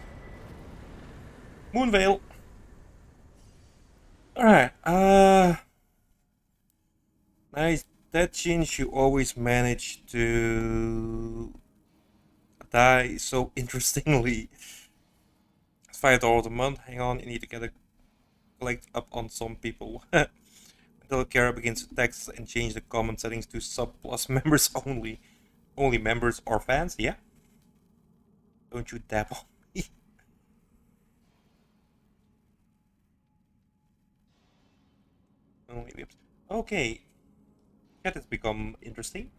Moonveil. Alright, nice. That Shinch you always manage to die so interestingly. It's $5 a month. Hang on, you need to get a collect up on some people. Until Kara begins to text and change the comment settings to sub plus members only. Only members or fans, yeah? Don't you dab on me. Only whips. Okay. That has become interesting.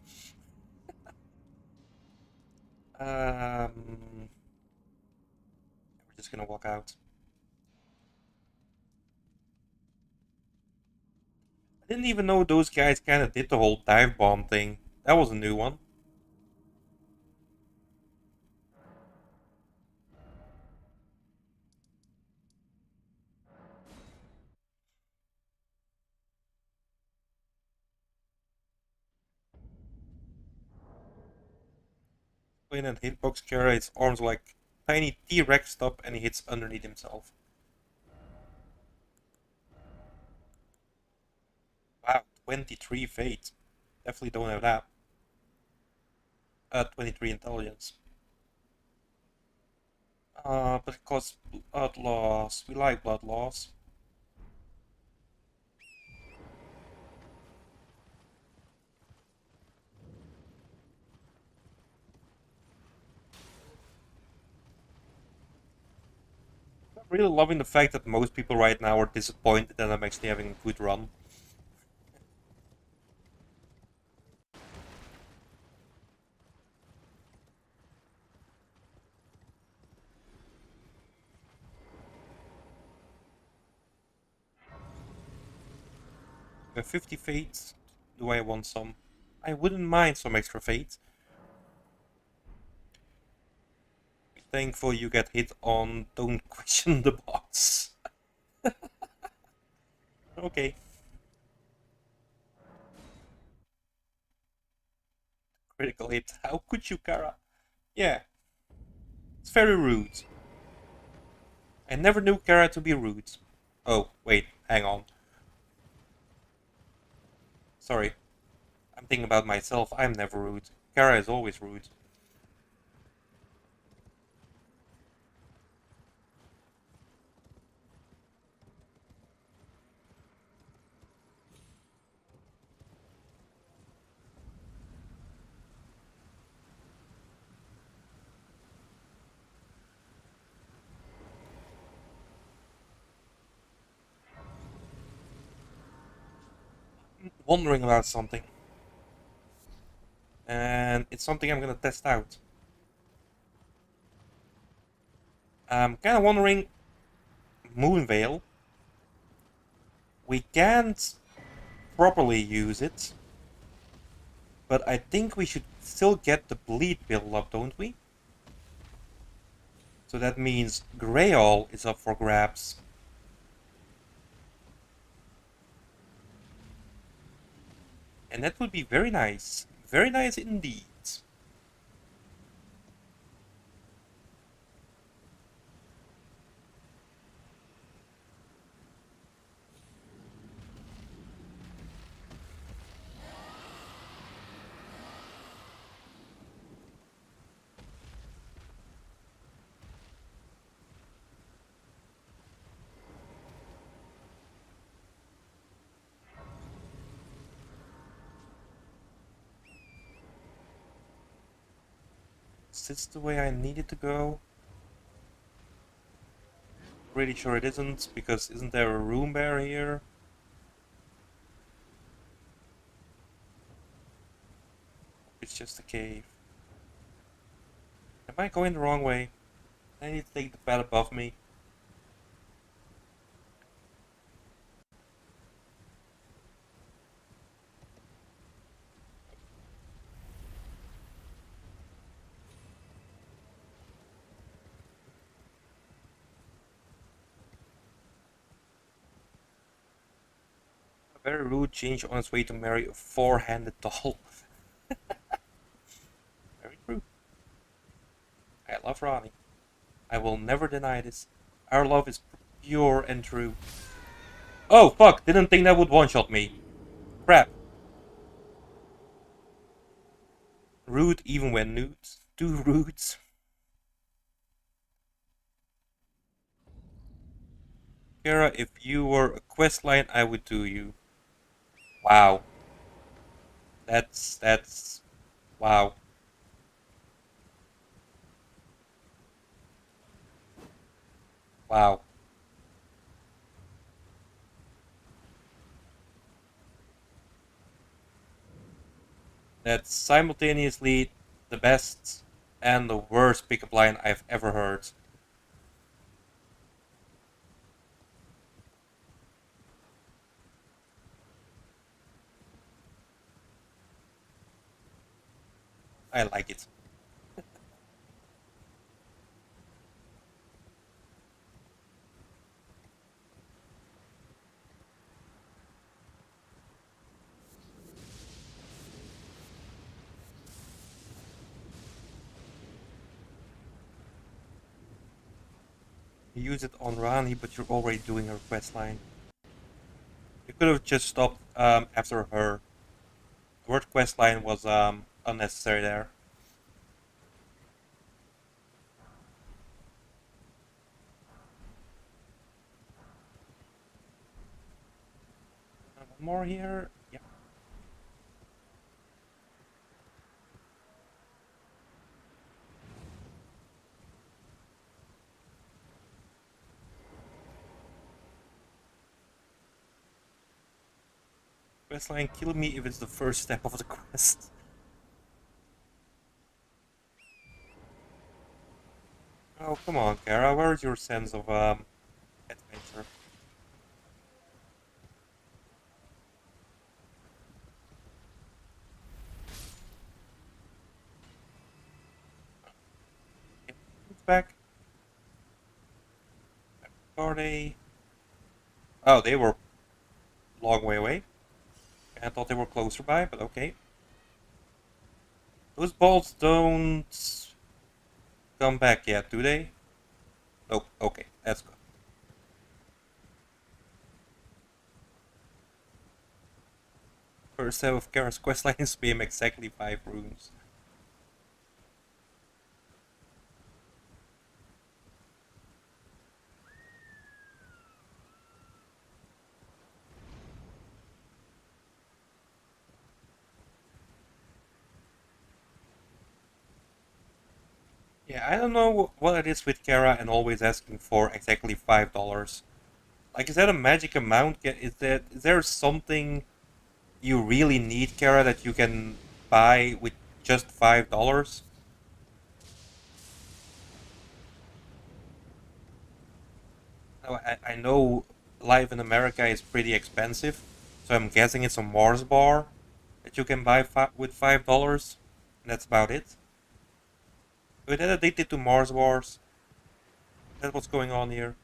We're just gonna walk out. I didn't even know those guys kind of did the whole dive bomb thing. That was a new one. When a hitbox Kara, his arms like tiny T-Rex stop and he hits underneath himself. Wow, 23 fate. Definitely don't have that. 23 intelligence. But it costs blood loss. We like blood loss. I'm really loving the fact that most people right now are disappointed that I'm actually having a good run. I have 50 fate. Do I want some? I wouldn't mind some extra fate. Be thankful you get hit on. Don't question the bots. Okay. Critical hit. How could you, Kara? Yeah, it's very rude. I never knew Kara to be rude. Oh, wait, hang on. Sorry. I'm thinking about myself. I'm never rude. Kara is always rude. Wondering about something. And it's something I'm gonna test out. I'm kinda wondering, Moonveil. We can't properly use it. But I think we should still get the bleed build up, don't we? So that means Greyall is up for grabs. And that would be very nice. Very nice indeed. Is this the way I need it to go? Pretty sure it isn't, because isn't there a room bear here? It's just a cave. Am I going the wrong way? I need to take the path above me. A very rude change on its way to marry a four-handed doll. Very true. I love Ronnie. I will never deny this. Our love is pure and true. Oh, fuck! Didn't think that would one-shot me. Crap. Rude even when nude. Too rude. Kara, if you were a quest line, I would do you. Wow. That's wow. Wow. That's simultaneously the best and the worst pickup line I've ever heard. I like it. You use it on Rani, but you're already doing her quest line. You could have just stopped after her. The word quest line was unnecessary there. One more here. Yeah. Quest line, kill me if it's the first step of the quest. Oh, come on, Kara. Where's your sense of adventure? Okay, it's back. Are they? Oh, they were a long way away. I thought they were closer by, but okay. Those balls don't come back yet, do they? Nope. Okay, that's good. First step of Kara's questline is spam exactly 5 runes. Yeah, I don't know what it is with Kara and always asking for exactly $5. Like, is that a magic amount? Is there something you really need, Kara, that you can buy with just $5? Now, I know life in America is pretty expensive, so I'm guessing it's a Mars bar that you can buy with $5. And that's about it. Are that addicted to Mars bars? That's what's going on here.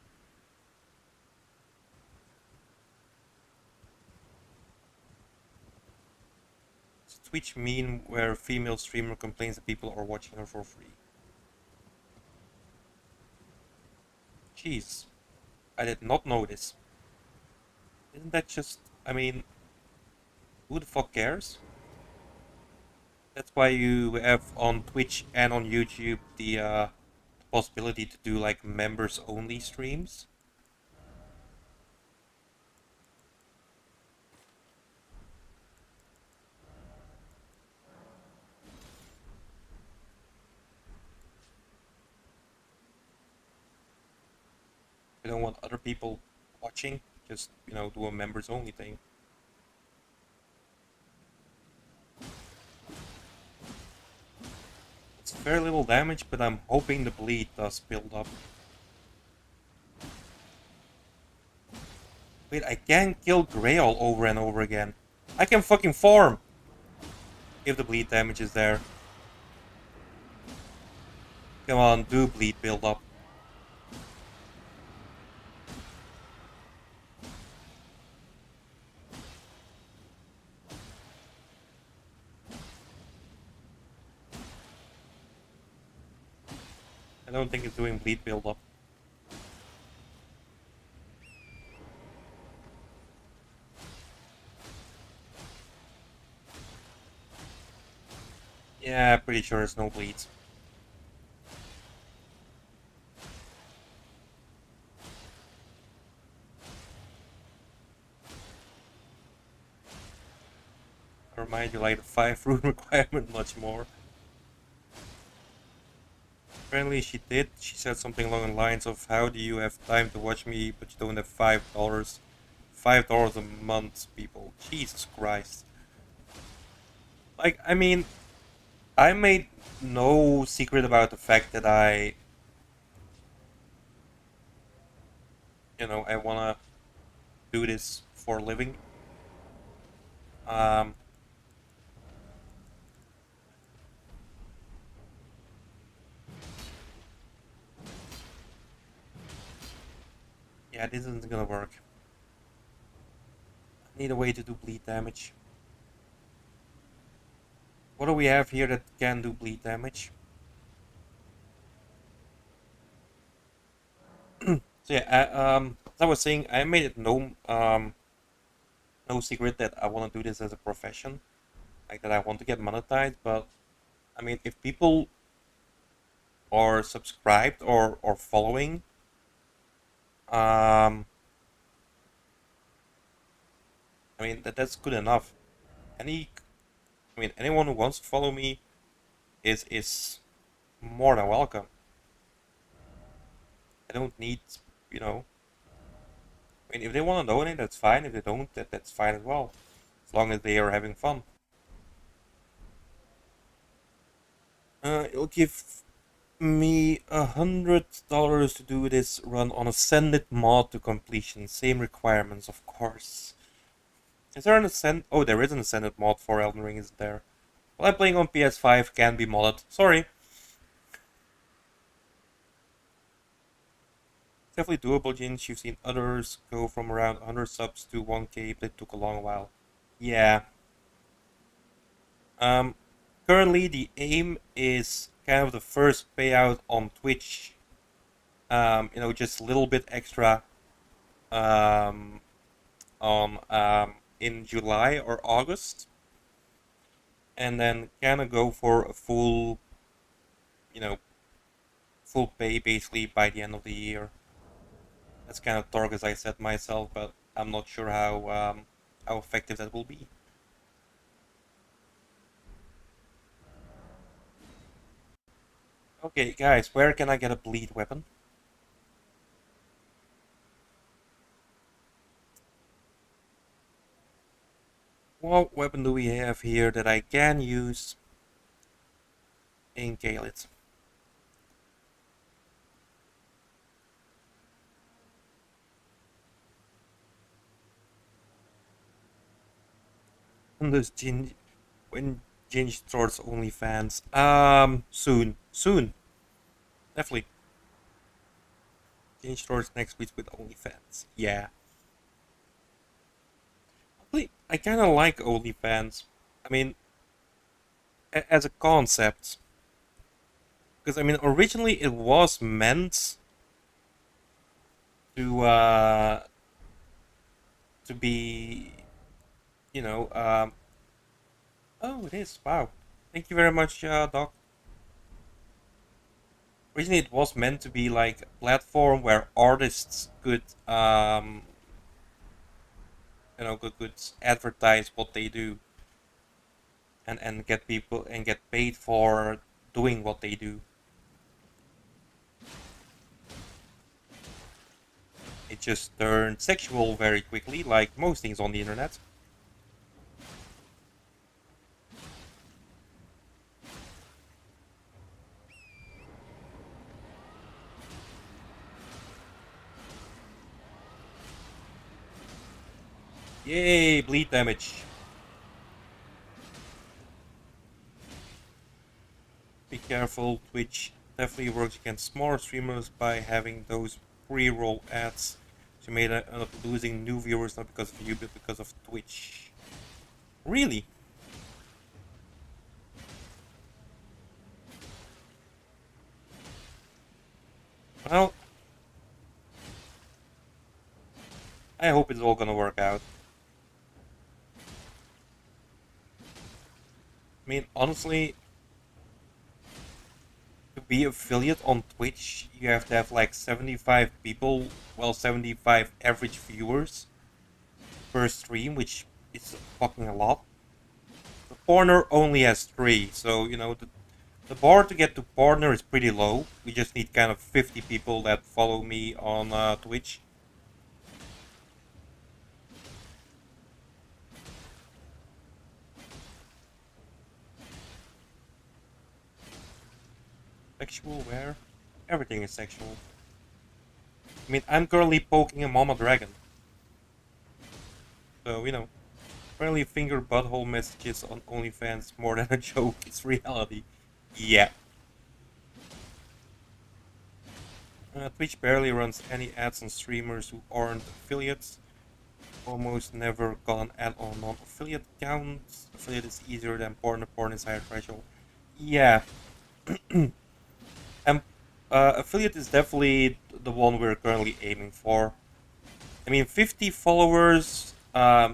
It's a Twitch meme where a female streamer complains that people are watching her for free. Jeez, I did not know this. Isn't that just? I mean, who the fuck cares? That's why you have on Twitch and on YouTube the possibility to do like members only streams. I don't want other people watching. Just do a members only thing. It's very little damage, but I'm hoping the bleed does build up. Wait, I can't kill Grail over and over again. I can fucking farm if the bleed damage is there. Come on, do bleed build up. I don't think it's doing bleed build up. Yeah, pretty sure it's no bleeds. I remind you, like, the 5 rune requirement much more. Apparently she did. She said something along the lines of, how do you have time to watch me, but you don't have $5? $5 a month, people. Jesus Christ. Like, I mean, I made no secret about the fact that I wanna do this for a living. Um, yeah, this isn't gonna work. I need a way to do bleed damage. What do we have here that can do bleed damage? So yeah, as I was saying, I made it no secret that I want to do this as a profession, like that I want to get monetized. But I mean, if people are subscribed or following, um, I mean that's good enough. Anyone who wants to follow me is more than welcome. I don't need, you know. If they want to donate, that's fine. If they don't, that's fine as well, as long as they are having fun. It'll give me $100 to do this run on ascended mod to completion. Same requirements, of course. Is there an ascend? Oh, there is an ascended mod for Elden Ring, isn't there? Well, I'm playing on PS5, can be modded. Sorry. Definitely doable, Jinx. You've seen others go from around 100 subs to 1K, but it took a long while. Yeah. Um, Currently the aim is kind of the first payout on Twitch. Just a little bit extra. Um, on in July or August, and then kind of go for a you know, full pay basically by the end of the year. That's kind of targets I set myself, but I'm not sure how effective that will be. Okay, guys, where can I get a bleed weapon? What weapon do we have here that I can use in Galit? And this when Ginge starts OnlyFans. Soon, definitely. Ginge starts next week with OnlyFans. Yeah. I kind of like OnlyFans. I mean, as a concept, because I mean, originally it was meant to be, you know, oh, it is. Wow. Thank you very much, Doc. Originally, it was meant to be like a platform where artists could, could advertise what they do and get people and get paid for doing what they do. It just turned sexual very quickly, like most things on the internet. Yay, bleed damage. Be careful, Twitch definitely works against smaller streamers by having those pre-roll ads. So you may end up losing new viewers not because of you, but because of Twitch. Really? Well, I hope it's all gonna work out. I mean, honestly, to be affiliate on Twitch, you have to have like 75 people, well, 75 average viewers per stream, which is fucking a lot. partner only has 3, so you know the bar to get to partner is pretty low. We just need kind of 50 people that follow me on Twitch. Sexual where? Everything is sexual. I mean, I'm currently poking a mama dragon. So, you know, apparently finger butthole messages on OnlyFans more than a joke. It's reality. Yeah. Twitch barely runs any ads on streamers who aren't affiliates. Almost never got an ad on non-affiliate accounts. Affiliate is easier than porn. Porn is higher threshold. Yeah. And affiliate is definitely the one we're currently aiming for. I mean, 50 followers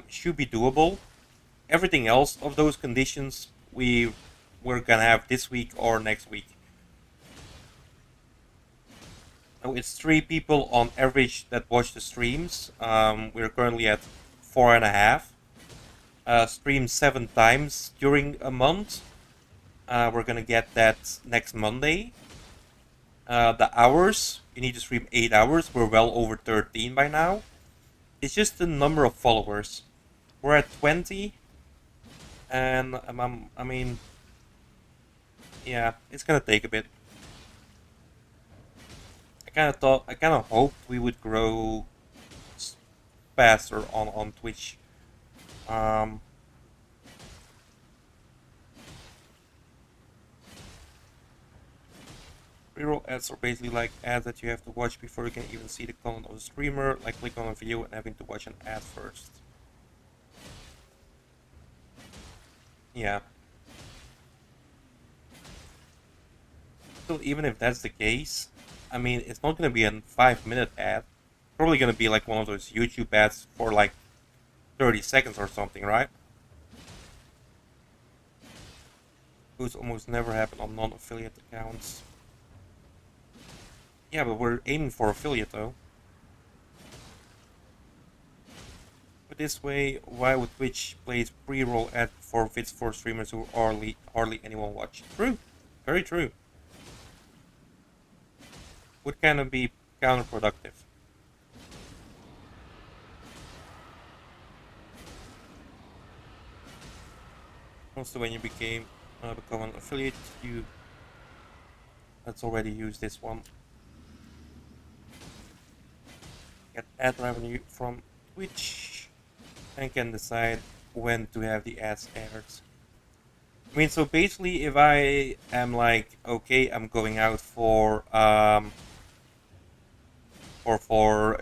should be doable. Everything else of those conditions we're gonna have this week or next week. So it's 3 people on average that watch the streams. We're currently at 4.5. Stream 7 times during a month. We're gonna get that next Monday. The hours, you need to stream 8 hours. We're well over 13 by now. It's just the number of followers. We're at 20. And I mean, yeah, it's gonna take a bit. I kind of hoped we would grow faster on Twitch. Reroll ads are basically like ads that you have to watch before you can even see the content of the streamer, like clicking on a video and having to watch an ad first. Yeah. Still, even if that's the case, I mean, it's not gonna be a 5-minute ad. Probably gonna be like one of those YouTube ads for like 30 seconds or something, right? Those almost never happen on non-affiliate accounts. Yeah, but we're aiming for affiliate though. But this way, why would Twitch place pre-roll ad for vids for streamers who hardly anyone watch? True. Very true. Would kind of be counterproductive. Also, when you become an affiliate, you let's already use this one. Get ad revenue from Twitch and can decide when to have the ads aired. I mean, so basically, if I am like, okay, I'm going out for a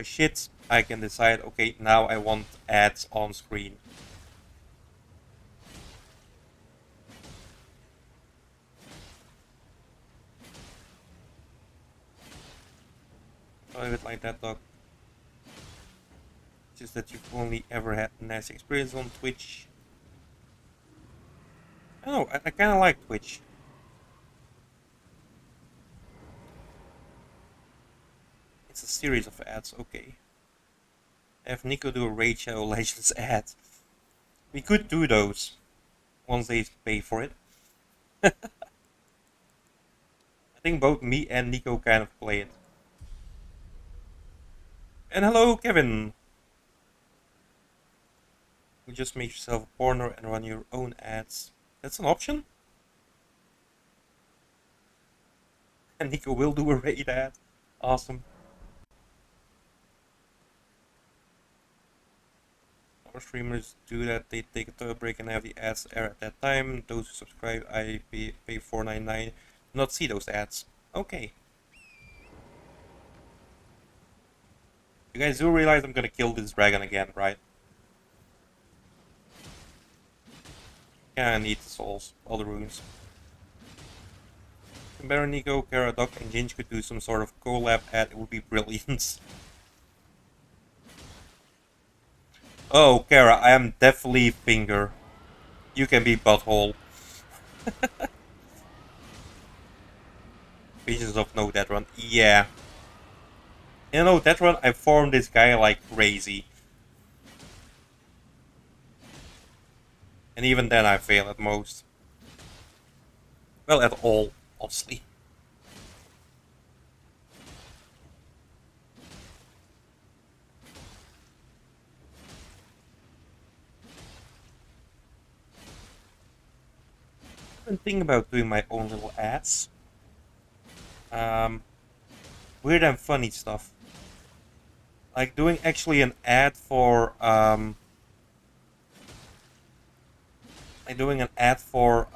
shit, I can decide, okay, now I want ads on screen. Leave it like that, dog. Just that you've only ever had a nice experience on Twitch. I don't know, I kind of like Twitch. It's a series of ads, okay. Have Nico do a Raid Shadow Legends ad. We could do those once they pay for it. I think both me and Nico kind of play it. And hello, Kevin! You just make yourself a partner and run your own ads. That's an option? And Nico will do a raid ad. Awesome. Our streamers do that, they take a toilet break and have the ads air at that time. Those who subscribe, I pay $4.99. Do not see those ads. Okay. You guys do realize I'm gonna kill this dragon again, right? Yeah, I need the souls, all the runes. Baron, Nico, Kara, Doc, and Ginge could do some sort of collab ad, it would be brilliant. Oh, Kara, I am definitely finger. You can be butthole. Visions of No Death Run, yeah. You know, Death Run, I farmed this guy like crazy. And even then I fail at most. Well, at all, honestly. I've been thinking about doing my own little ads. Um, Weird and funny stuff. Like doing actually an ad for like doing an ad for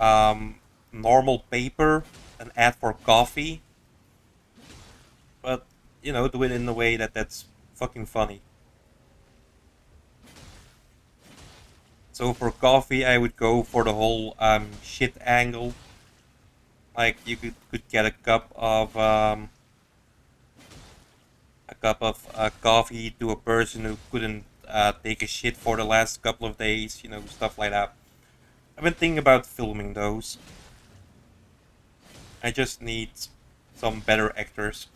normal paper, an ad for coffee, but you know, do it in a way that's fucking funny. So for coffee, I would go for the whole shit angle. Like you could get a cup of coffee to a person who couldn't take a shit for the last couple of days, you know, stuff like that. I've been thinking about filming those. I just need some better actors.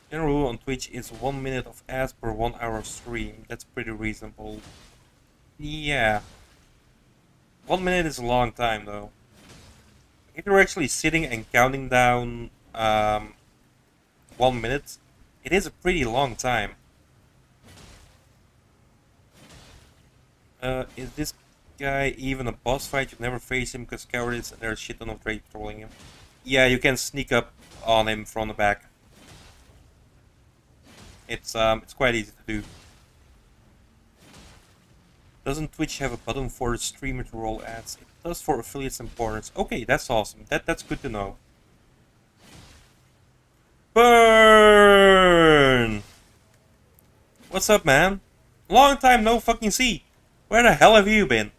General rule on Twitch is 1 minute of ads per 1 hour stream. That's pretty reasonable. Yeah. 1 minute is a long time though. If you're actually sitting and counting down 1 minute, it is a pretty long time. Is this guy even a boss fight? You never face him because cowardice and there's a shit ton of Drake trolling him. Yeah, you can sneak up on him from the back. It's quite easy to do. Doesn't Twitch have a button for the streamer to roll ads? It does for affiliates and partners. Okay, that's awesome. That's good to know. Burn! What's up, man? Long time no fucking see. Where the hell have you been?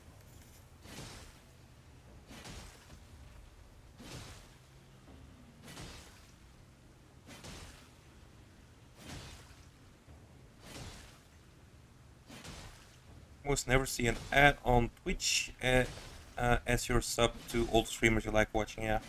Almost never see an ad on Twitch as your sub to old streamers you like watching, yeah.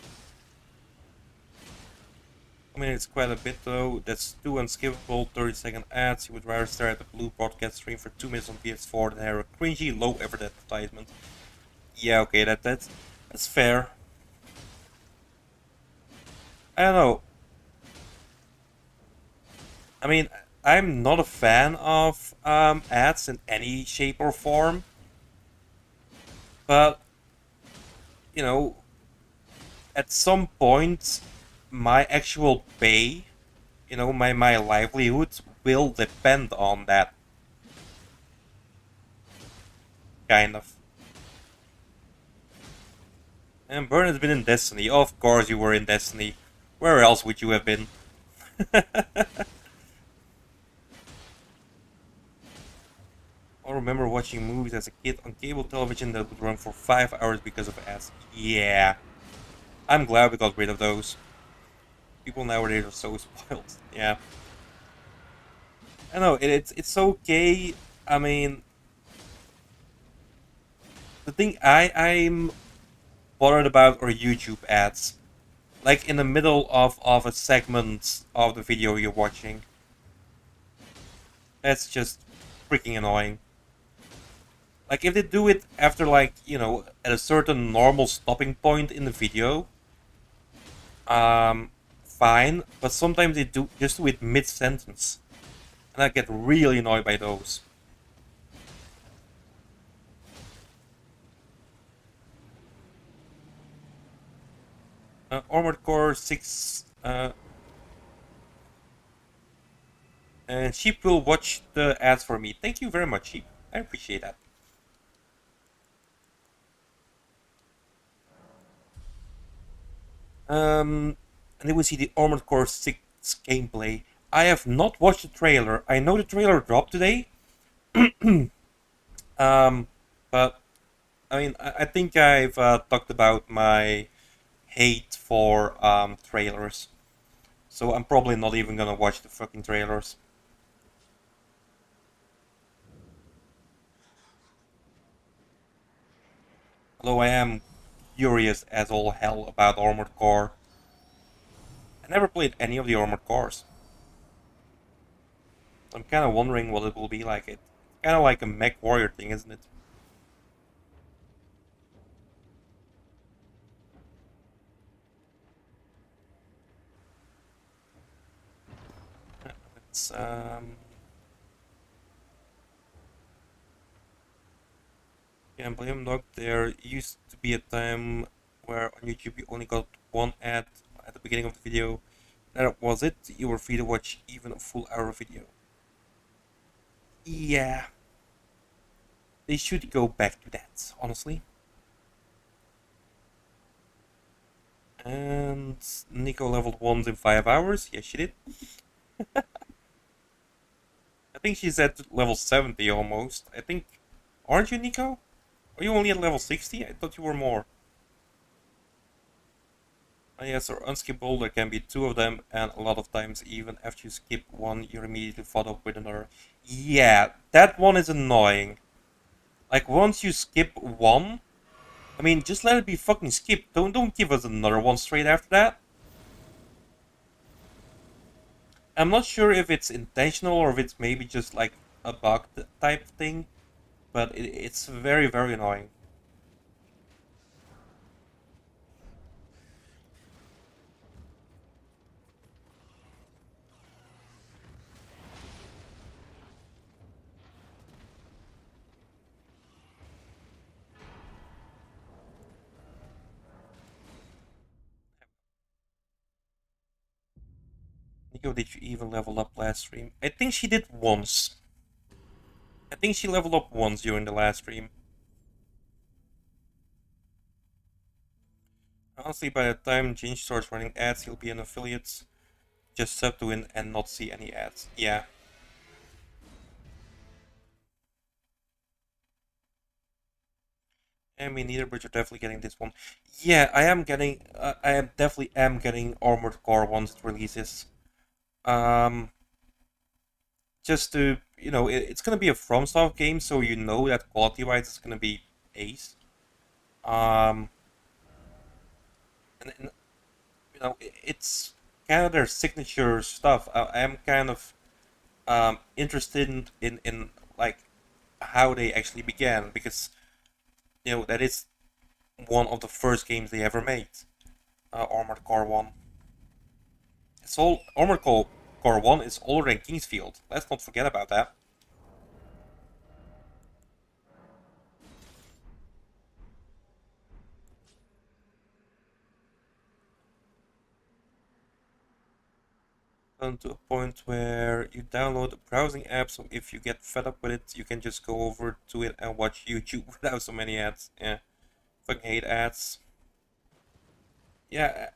I mean, it's quite a bit though. That's 2 unskippable 30-second ads. You would rather stare at the blue broadcast stream for 2 minutes on PS4 than hear a cringy, low effort advertisement. Yeah, okay, that's fair. I don't know. I mean, I'm not a fan of ads in any shape or form, but you know, at some point, my actual pay, you know, my livelihood will depend on that. Kind of. And Burn has been in Destiny. Of course you were in Destiny. Where else would you have been? I remember watching movies as a kid on cable television that would run for 5 hours because of ads. Yeah. I'm glad we got rid of those. People nowadays are so spoiled. Yeah. I know, it's okay. I mean, the thing I'm bothered about are YouTube ads. Like in the middle of a segment of the video you're watching. That's just freaking annoying. Like if they do it after like, you know, at a certain normal stopping point in the video, fine, but sometimes they just do it mid-sentence. And I get really annoyed by those. Armored Core 6 and Sheep will watch the ads for me. Thank you very much, Sheep. I appreciate that. And then we see the Armored Core 6 gameplay. I have not watched the trailer. I know the trailer dropped today. But I mean, I think I've talked about my hate for trailers. So I'm probably not even gonna watch the fucking trailers. Although I am curious as all hell about Armored Core. I never played any of the Armored Cores. I'm kind of wondering what it will be like. It Kind of like a mech warrior thing, isn't it? Let's can't blame Doc. There used to be a time where on YouTube you only got one ad at the beginning of the video. That was it. You were free to watch even a full hour video. Yeah, they should go back to that, honestly. And Nico leveled once in 5 hours. Yes, she did. I think she's at level 70 almost. I think. Aren't you, Nico? Are you only at level 60? I thought you were more. Yes, or unskippable, there can be two of them, and a lot of times, even after you skip one, you're immediately followed up with another. Yeah, that one is annoying. Like, once you skip one, I mean, just let it be fucking skipped. Don't give us another one straight after that. I'm not sure if it's intentional or if it's maybe just like a bug type thing, but it's very, very annoying. Nico, did you even level up last stream? I think she did once. I think she leveled up once during the last stream. Honestly, by the time Ginge starts running ads, he'll be an affiliate. Just sub to win and not see any ads. Yeah. I mean, neither, but you're definitely getting this one. Yeah, I am getting. I am definitely am getting Armored Core once it releases. Um, just to it's gonna be a FromSoft game, so you know that quality-wise it's gonna be ace. Um, and it's kind of their signature stuff. I am kind of interested in like how they actually began, because that is one of the first games they ever made. Armored Core 1. It's all Core 1 is older than Kingsfield. Let's not forget about that. Down to a point where you download a browsing app, so if you get fed up with it, you can just go over to it and watch YouTube without so many ads. Yeah. Fucking hate ads. Yeah.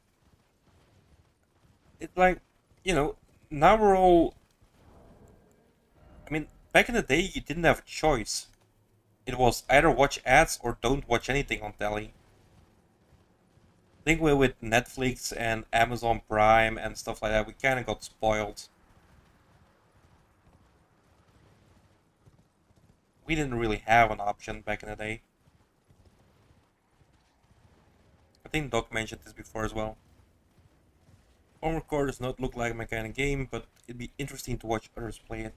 It's like, now we're all. I mean, back in the day, you didn't have a choice. It was either watch ads or don't watch anything on telly. I think with Netflix and Amazon Prime and stuff like that, we kind of got spoiled. We didn't really have an option back in the day. I think Doc mentioned this before as well. Armored Core does not look like my kind of game, but it'd be interesting to watch others play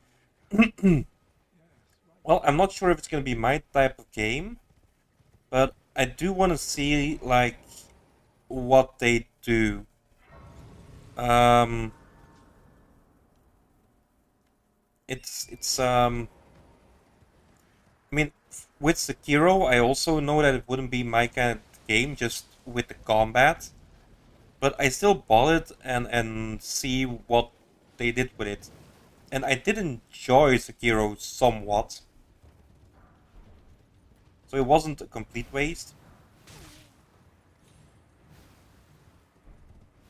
it. Well, I'm not sure if it's gonna be my type of game, but I do want to see like what they do. Um, it's. I mean, with Sekiro, I also know that it wouldn't be my kind of game, just with the combat. But I still bought it and see what they did with it. And I did enjoy Sekiro somewhat. So it wasn't a complete waste.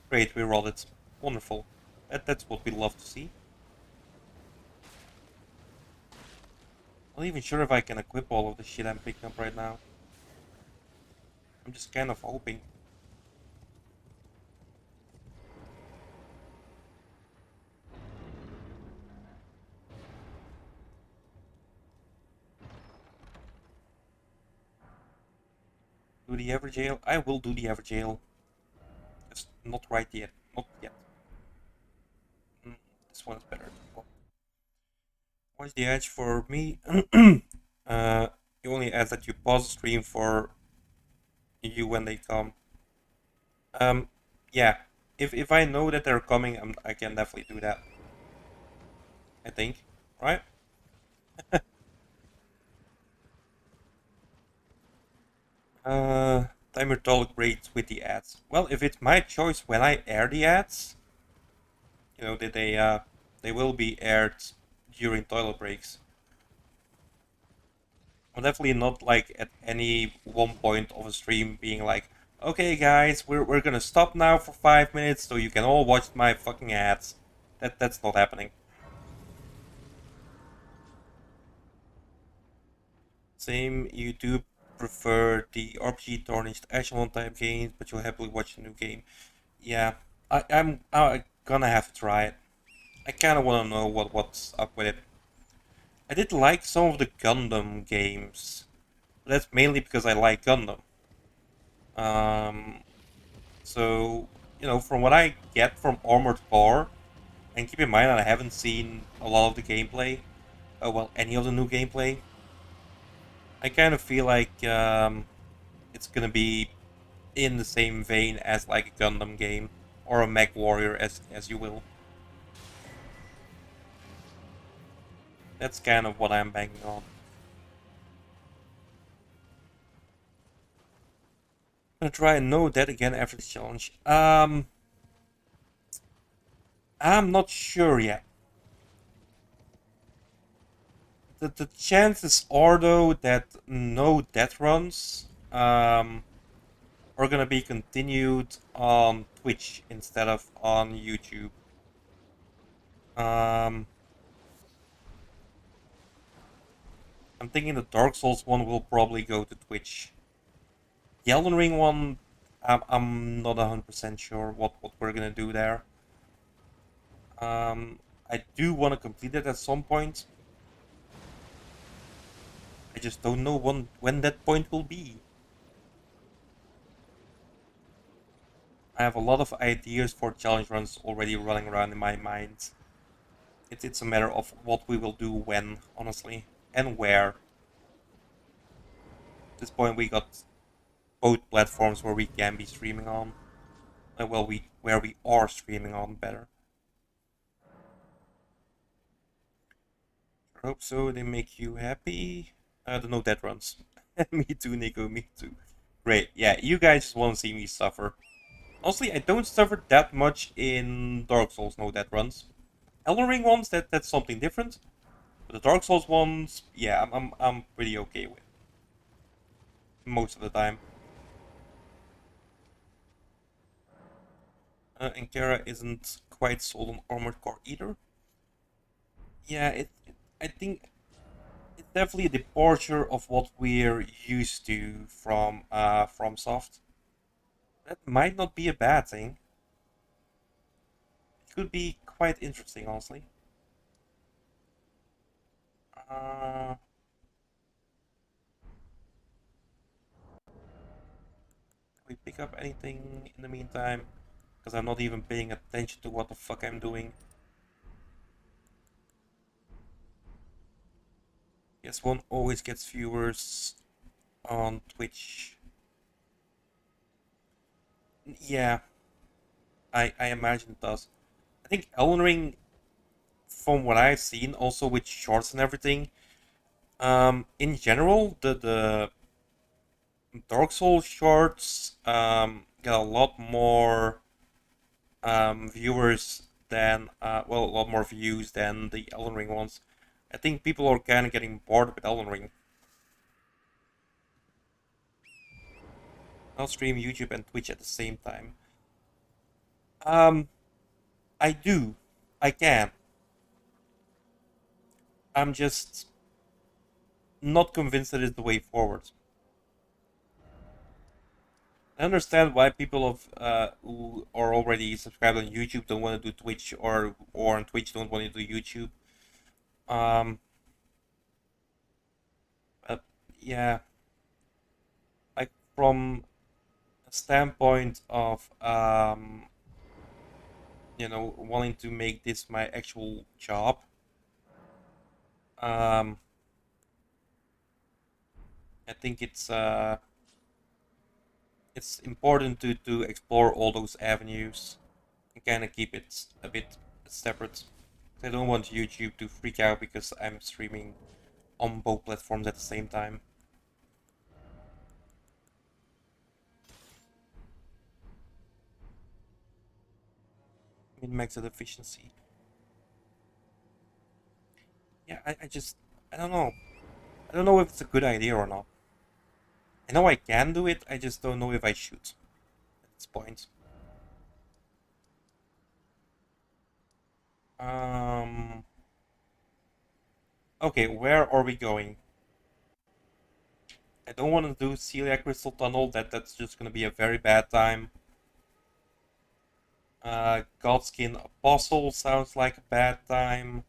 Great, we rolled it. Wonderful. That's what we love to see. I'm not even sure if I can equip all of the shit I'm picking up right now. I'm just kind of hoping. Do the average jail? I will do the average jail. It's not right yet. Not yet. This one is better. What's the edge for me? It only adds that you pause the stream for you when they come. Um, yeah. If I know that they're coming, I can definitely do that. I think, right? Time your toilet breaks with the ads. Well, if it's my choice when I air the ads, that they will be aired during toilet breaks. I'm definitely not like at any one point of a stream being like, okay guys, we're gonna stop now for 5 minutes so you can all watch my fucking ads. That's not happening. Same, YouTube prefer the RPG tarnished echelon type games, but you'll happily watch the new game. Yeah, I'm gonna have to try it. I kinda wanna know what's up with it. I did like some of the Gundam games. But that's mainly because I like Gundam. Um, so from what I get from Armored Core, and keep in mind that I haven't seen a lot of the gameplay, well, any of the new gameplay. I kind of feel like it's gonna be in the same vein as like a Gundam game or a Mech Warrior, as you will. That's kind of what I'm banking on. I'm gonna try and know that again after the challenge. I'm not sure yet. The chances are though that no death runs are gonna be continued on Twitch instead of on YouTube. Um, I'm thinking the Dark Souls one will probably go to Twitch. The Elden Ring one, I'm not 100% sure what we're gonna do there. I do want to complete it at some point. I just don't know when that point will be. I have a lot of ideas for challenge runs already running around in my mind. It's a matter of what we will do when, honestly, and where. At this point, we got both platforms where we can be streaming on. Well, where we are streaming on better. I hope so. They make you happy. I don't know that runs. Me too, Nico. Me too. Great. Yeah, you guys just want to see me suffer. Honestly, I don't suffer that much in Dark Souls. No, that runs. Elden Ring ones, that's something different. But the Dark Souls ones, yeah, I'm pretty okay with most of the time. And Kara isn't quite sold on Armored Core either. Yeah, I think it's definitely a departure of what we're used to from Soft. That might not be a bad thing. It could be quite interesting, honestly. Uh, we pick up anything in the meantime? Because I'm not even paying attention to what the fuck I'm doing. Yes, one always gets viewers on Twitch. Yeah, I imagine it does. I think Elden Ring, from what I've seen, also with shorts and everything, in general, the Dark Souls shorts get a lot more viewers than well, a lot more views than the Elden Ring ones. I think people are kind of getting bored with Elden Ring. I'll stream YouTube and Twitch at the same time. Um, I do. I can. I'm just not convinced that it's the way forward. I understand why people who are already subscribed on YouTube don't want to do Twitch, or on Twitch don't want to do YouTube. Um, but yeah, like from a standpoint of wanting to make this my actual job, I think it's important to explore all those avenues and kind of keep it a bit separate. I don't want YouTube to freak out because I'm streaming on both platforms at the same time. Min-max efficiency. Yeah, I don't know. I don't know if it's a good idea or not. I know I can do it, I just don't know if I should at this point. Um, okay, where are we going? I don't want to do Celia Crystal Tunnel, that's just gonna be a very bad time. Godskin Apostle sounds like a bad time.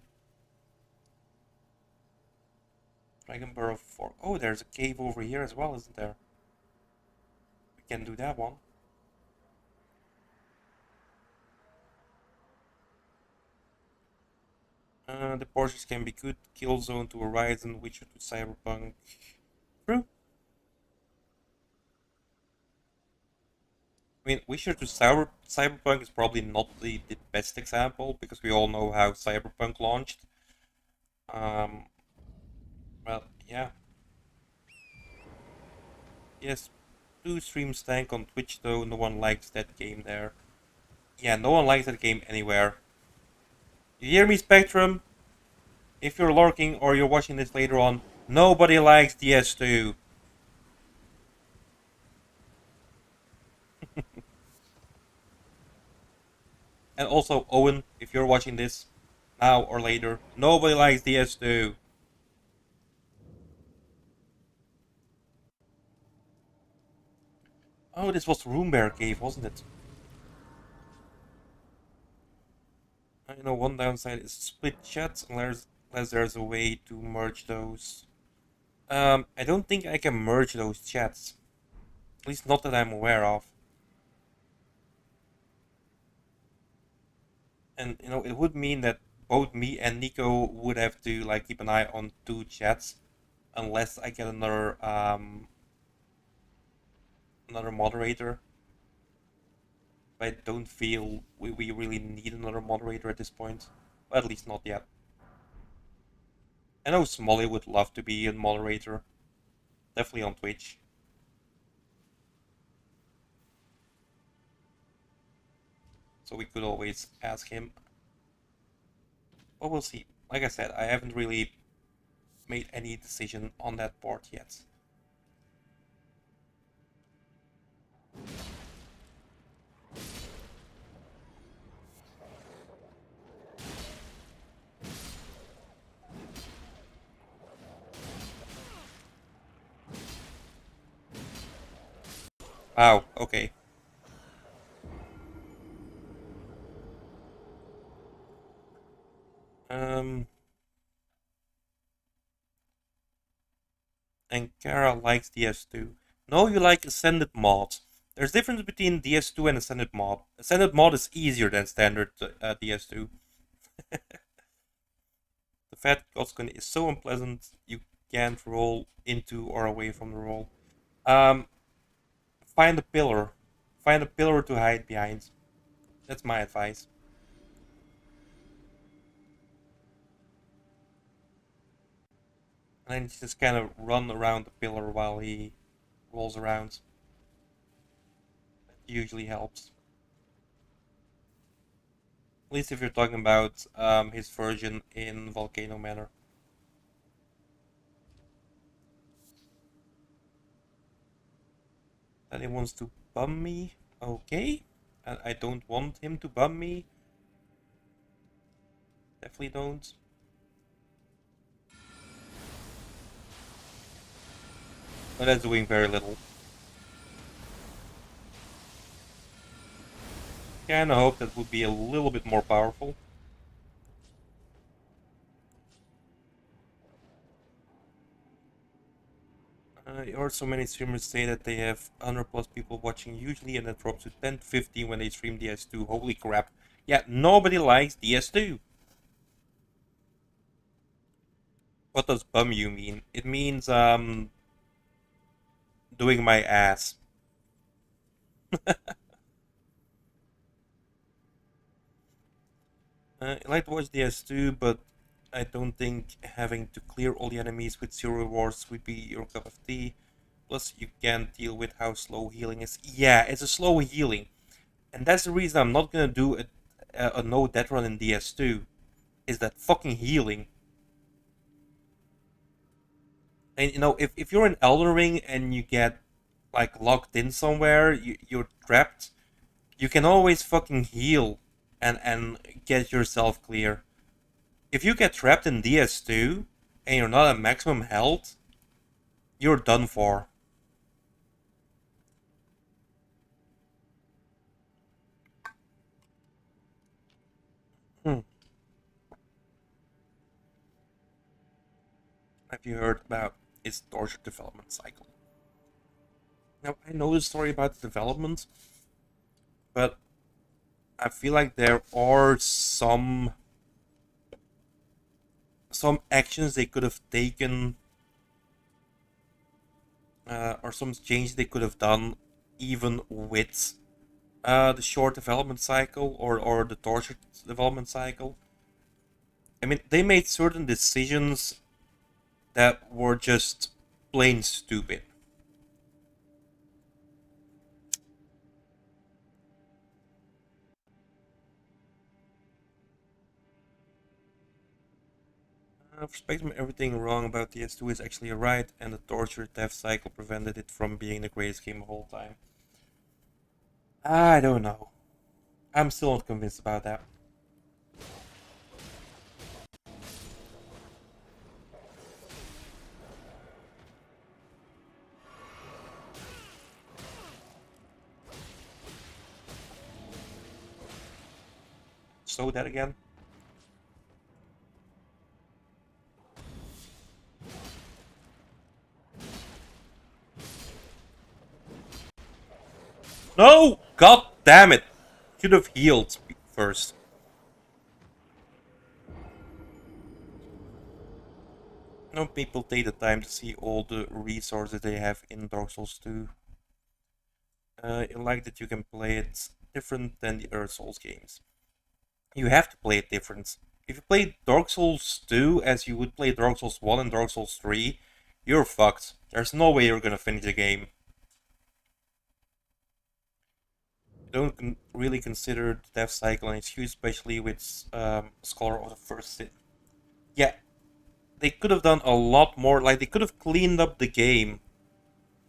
Dragon Burrow 4. Oh, there's a cave over here as well, isn't there? We can do that one. The Porsches can be good. Killzone to Horizon, Witcher to Cyberpunk. True. I mean, Witcher to Cyberpunk is probably not the best example because we all know how Cyberpunk launched. Um, well, yeah. Yes, two streams tank on Twitch though. No one likes that game there. Yeah, no one likes that game anywhere. You hear me, Spectrum? If you're lurking or you're watching this later on, nobody likes DS2. And also, Owen, if you're watching this now or later, nobody likes DS2. Oh, this was Roombear Cave, wasn't it? I know one downside is split chat unless there's a way to merge those. I don't think I can merge those chats. At least not that I'm aware of. And it would mean that both me and Nico would have to like keep an eye on two chats, unless I get another moderator. I don't feel we really need another moderator at this point, at least not yet. I know Smolly would love to be a moderator, definitely on Twitch. So we could always ask him. But we'll see. Like I said, I haven't really made any decision on that part yet. Wow, okay. And Kara likes DS2. No, you like Ascended mod. There's difference between DS2 and Ascended mod. Ascended mod is easier than standard DS2. The fat Godskin is so unpleasant you can't roll into or away from the roll. Um, find a pillar. Find a pillar to hide behind. That's my advice. And then just kind of run around the pillar while he rolls around. That usually helps. At least if you're talking about his version in Volcano Manor. That he wants to bum me. Okay. And I don't want him to bum me. Definitely don't. But that's doing very little. Kinda hope that would be a little bit more powerful. I heard so many streamers say that they have 100 plus people watching usually and that drops to 10 to 15 when they stream DS2. Holy crap. Yeah, nobody likes DS2. What does bum you mean? It means doing my ass. I like to watch DS2, but I don't think having to clear all the enemies with zero rewards would be your cup of tea. Plus, you can't deal with how slow healing is. Yeah, it's a slow healing. And that's the reason I'm not gonna do a no death run in DS2. Is that fucking healing. And if you're in Elden Ring and you get like locked in somewhere, you're trapped, you can always fucking heal and get yourself clear. If you get trapped in DS2 and you're not at maximum health, you're done for. Hmm. Have you heard about its torture development cycle? Now, I know the story about the development, but I feel like there are some actions they could have taken, or some changes they could have done, even with the short development cycle or the torture development cycle. I mean, they made certain decisions that were just plain stupid. For Spectrum, everything wrong about DS2 is actually right, and the torture death cycle prevented it from being the greatest game of all time. I don't know. I'm still not convinced about that. So that again? No! God damn it! Should have healed first. No people take the time to see all the resources they have in Dark Souls 2. I like that you can play it different than the other Souls games. You have to play it different. If you play Dark Souls 2 as you would play Dark Souls 1 and Dark Souls 3, you're fucked. There's no way you're gonna finish the game. You don't really consider the death cycle and it's huge, especially with Scholar of the First Sin. Yeah, they could have done a lot more. Like, they could have cleaned up the game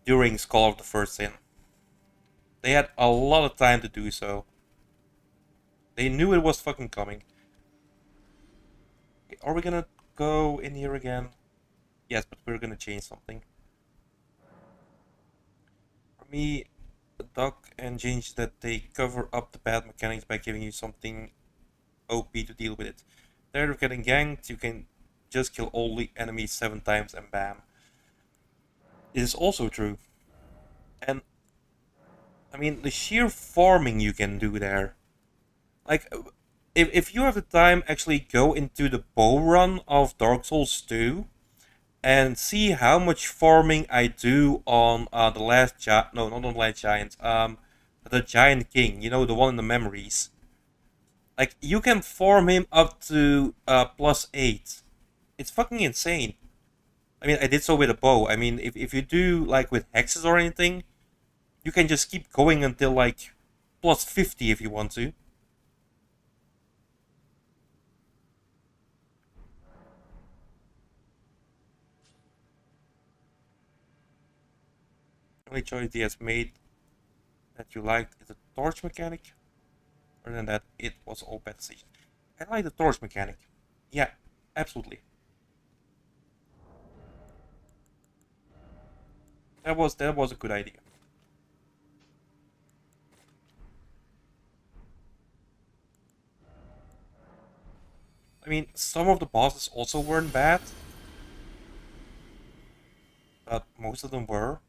during Scholar of the First Sin. They had a lot of time to do so. They knew it was fucking coming. Okay, are we gonna go in here again? Yes, but we're gonna change something. For me, the duck and change that they cover up the bad mechanics by giving you something OP to deal with it. Tired of getting ganked, you can just kill all the enemies 7 times and bam. It is also true. And I mean, the sheer farming you can do there. Like, if you have the time, actually go into the bow run of Dark Souls 2 and see how much farming I do on the last giant. No, not on the last giant. The Giant King. You know, the one in the memories. Like, you can farm him up to +8. It's fucking insane. I mean, I did so with a bow. I mean, if you do like with hexes or anything, you can just keep going until like +50 if you want to. Only choice he has made that you liked is the torch mechanic. Other than that, it was all bad decisions. I like the torch mechanic. Yeah, absolutely. That was a good idea. I mean, some of the bosses also weren't bad, but most of them were.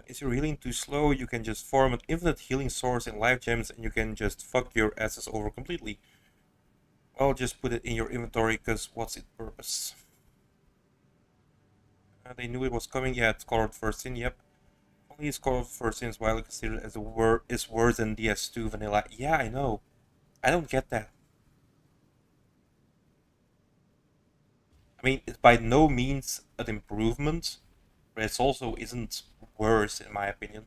Is your healing too slow? You can just farm an infinite healing source in life gems and you can just fuck your asses over completely. Well, just put it in your inventory, because what's its purpose? They knew it was coming. Yeah, it's colored first in. Yep. Only is colored first in is widely considered as is worse than DS2 vanilla. Yeah, I know. I don't get that. I mean, it's by no means an improvement, but it also isn't worse in my opinion.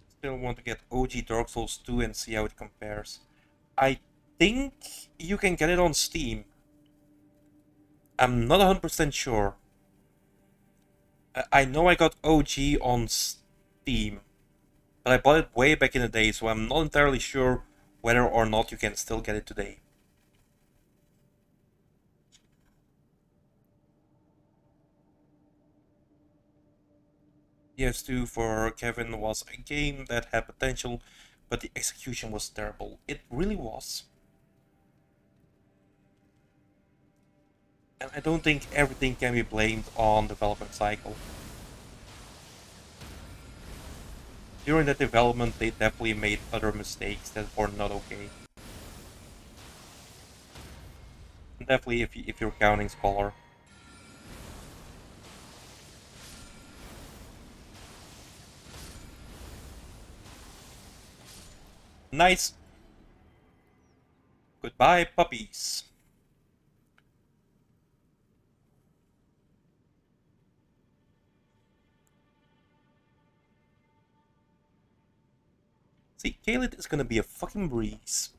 Still want to get OG Dark Souls 2 and see how it compares. I think you can get it on Steam. I'm not 100% sure. I know I got OG on Steam, but I bought it way back in the day, so I'm not entirely sure whether or not you can still get it today. DS2 for Kevin was a game that had potential, but the execution was terrible. It really was. And I don't think everything can be blamed on development cycle. During the development, they definitely made other mistakes that were not okay. Definitely if you're counting Scholar. Nice. Goodbye, puppies. See, Khaled is gonna be a fucking breeze.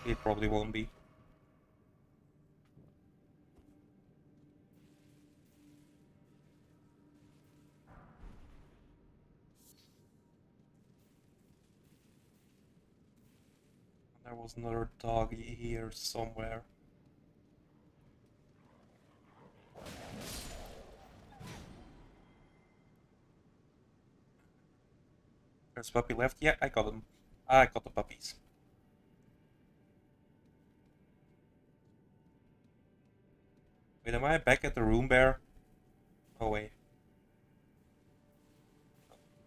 It probably won't be. There was another doggy here somewhere. There's a puppy left. Yeah, I got him. I got the puppies. Wait, am I back at the room bear? Oh, wait.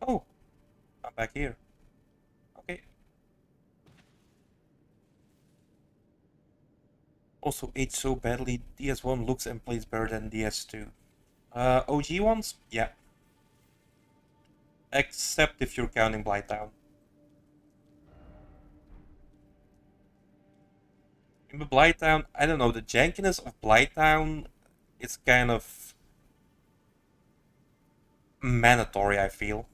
Oh, I'm back here. Okay. Also aged so badly, DS1 looks and plays better than DS2. OG ones? Yeah. Except if you're counting Blighttown. In Blighttown, I don't know, the jankiness of Blighttown is kind of mandatory, I feel.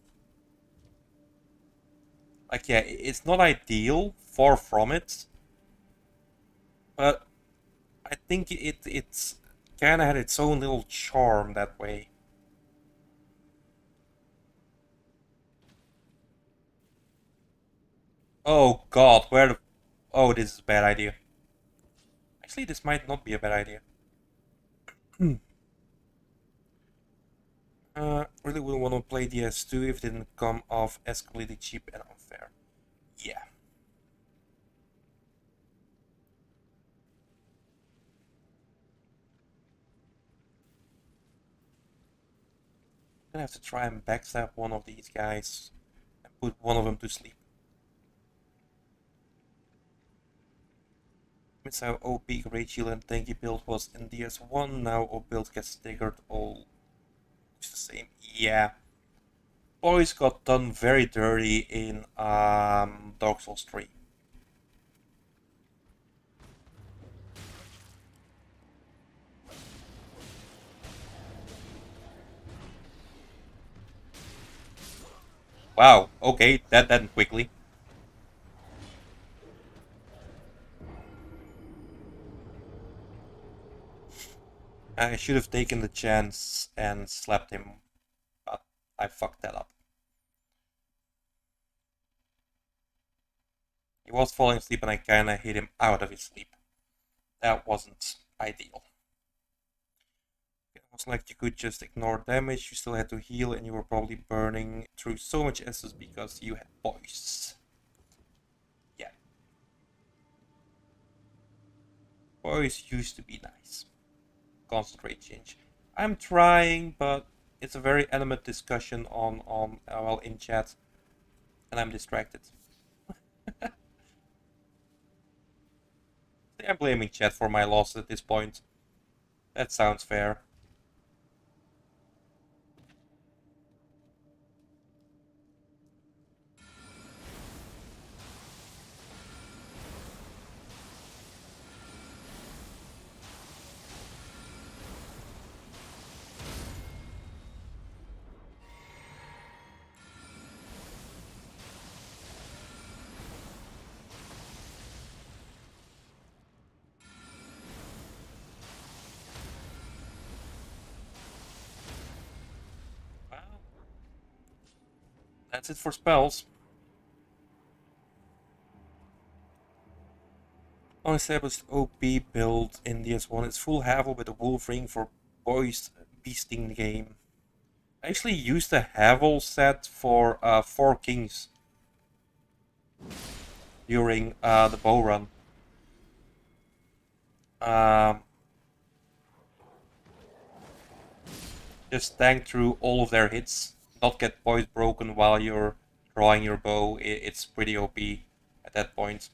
Like, yeah, it's not ideal, far from it, but I think it's kind of had its own little charm that way. Oh god, where the... Oh, this is a bad idea. Actually, this might not be a bad idea. Really wouldn't want to play DS2 if it didn't come off as completely cheap and unfair. Yeah. I'm gonna have to try and backstab one of these guys and put one of them to sleep. Miss how OP Great Shield and Tanky build was in DS1, now all builds get staggered all it's the same. Yeah. Boys got done very dirty in Dark Souls 3. Wow, okay, that ended quickly. I should have taken the chance and slapped him, but I fucked that up. He was falling asleep and I kinda hit him out of his sleep. That wasn't ideal. was like you could just ignore damage, you still had to heal, and you were probably burning through so much essence because you had poise. Yeah. Poise used to be nice. Concentrate change. I'm trying, but it's a very animate discussion on well, in chat, and I'm distracted. I'm blaming chat for my loss at this point. That sounds fair. Well, that's it for spells. Unestablished OP build in DS1. It's full Havel with a wolf ring for boys beasting the game. I actually used the Havel set for 4 Kings during the bow run. Um, just tank through all of their hits, not get poise broken while you're drawing your bow. It's pretty OP at that point.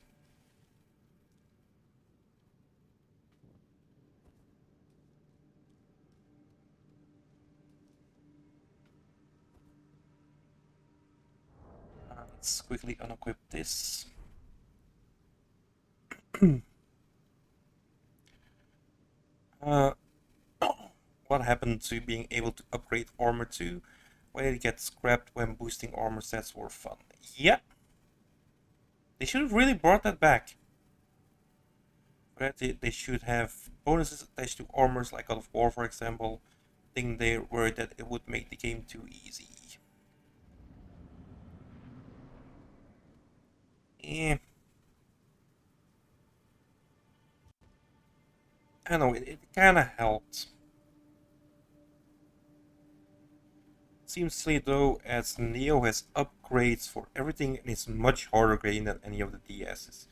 Let's quickly unequip this. uh, what happened to being able to upgrade armor too? Why did it get scrapped when boosting armor sets were fun? Yeah, they should have really brought that back. They should have bonuses attached to armors like God of War, for example. I think they were worried that it would make the game too easy. Eh, I don't know, it kind of helped. Seems silly though, as Neo has upgrades for everything and is much harder grading than any of the DSs.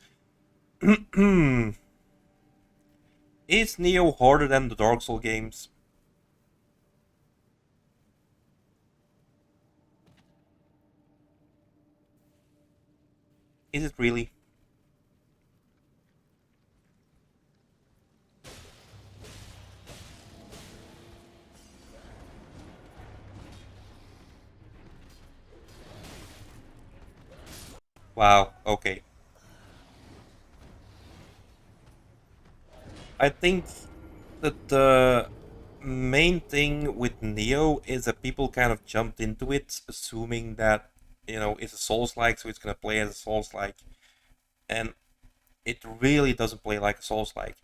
Is Neo harder than the Dark Souls games? Is it really? Wow, okay. I think that the main thing with Neo is that people kind of jumped into it assuming that, it's a Souls-like, so it's gonna play as a Souls-like. And it really doesn't play like a Souls-like.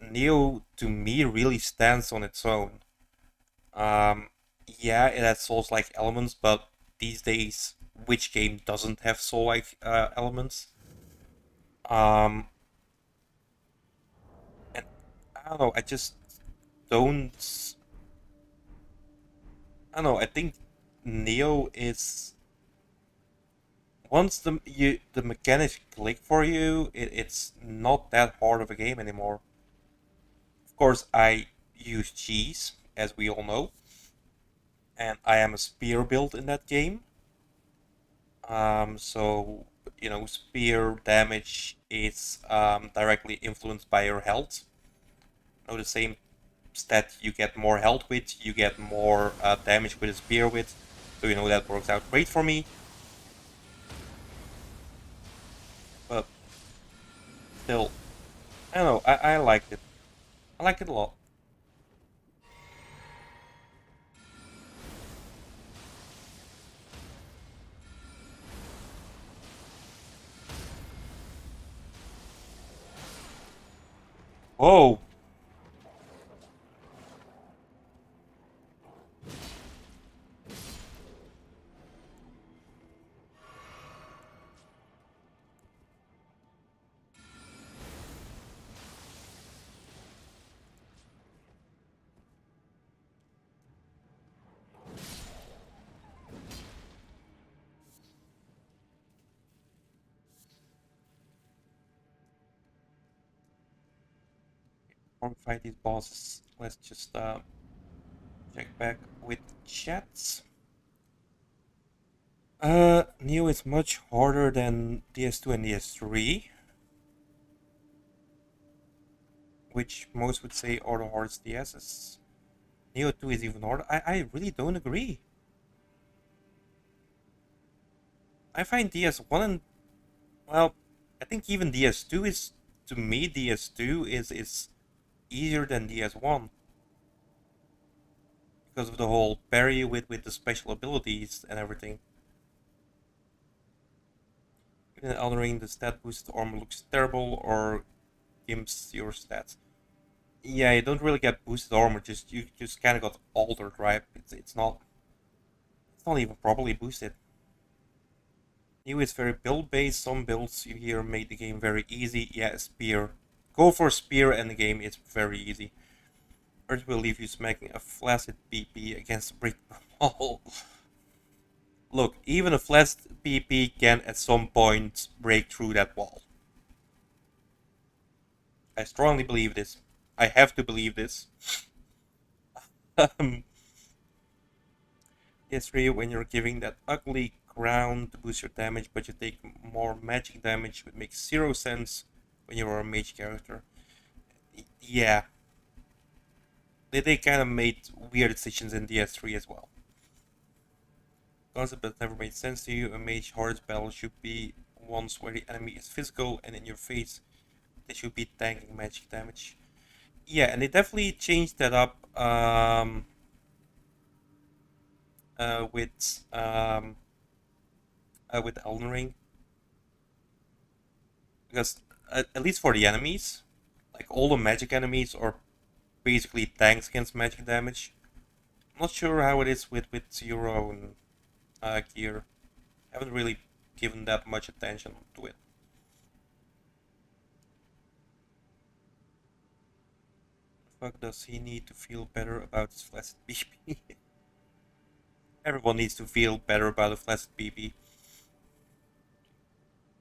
Neo, to me, really stands on its own. Um, yeah, it has Souls-like elements, but these days, which game doesn't have Soul-like elements? Um, and I don't know, don't. I don't know. I think Neo is once the mechanics click for you, it's not that hard of a game anymore. Of course, I use cheese, as we all know, and I am a spear build in that game. So spear damage is directly influenced by your health. The same stat you get more health with, you get more damage with a spear with. So that works out great for me. But still, I don't know. I liked it. I like it a lot. Whoa! Before we fight these bosses, let's just check back with chats. Neo is much harder than DS2 and DS3, which most would say are the hardest DSs. Neo 2 is even harder. I really don't agree. I find DS1 and, well, I think even DS2 is, to me, DS2 is easier than DS1 because of the whole parry with the special abilities and everything. Even in Elden Ring, the stat boosted armor looks terrible or gimps your stats. Yeah, you don't really get boosted armor. Just you just kind of got altered, right? It's not even properly boosted. New is very build based. Some builds you hear make the game very easy. Yeah, spear. Go for spear and the game is very easy. Earth will leave you smacking a flaccid PP against a brick wall. Look, even a flaccid PP can at some point break through that wall. I strongly believe this. I have to believe this. Yes, Ryu, when you're giving that ugly crown to boost your damage, but you take more magic damage, which makes zero sense when you're a mage character. Yeah, they kind of made weird decisions in DS3 as well. Concept that never made sense to you. A mage hardest battle should be ones where the enemy is physical and in your face. They should be tanking magic damage. Yeah, and they definitely changed that up uh, with um, with Elden Ring, because at least for the enemies, like all the magic enemies are basically tanks against magic damage. I'm not sure how it is with your own gear. Haven't really given that much attention to it. Fuck does he need to feel better about his flaccid BP? Everyone needs to feel better about a flaccid BP.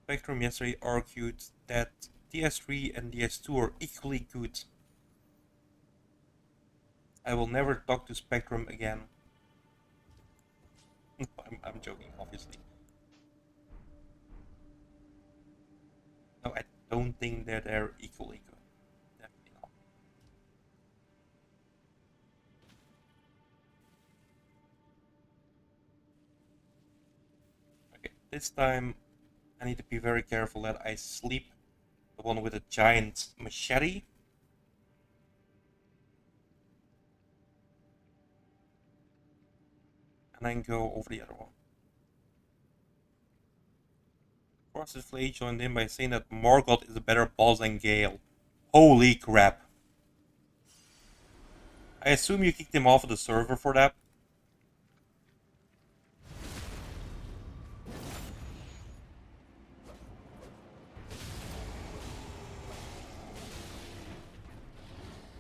Spectrum yesterday argued that DS3 and DS2 are equally good. I will never talk to Spectrum again. I'm joking, obviously. No, I don't think that they're equally good. Definitely not. Okay, this time I need to be very careful that I sleep the one with a giant machete. And then go over the other one. Frosted Flake joined in by saying that Morgoth is a better boss than Gale. Holy crap. I assume you kicked him off of the server for that.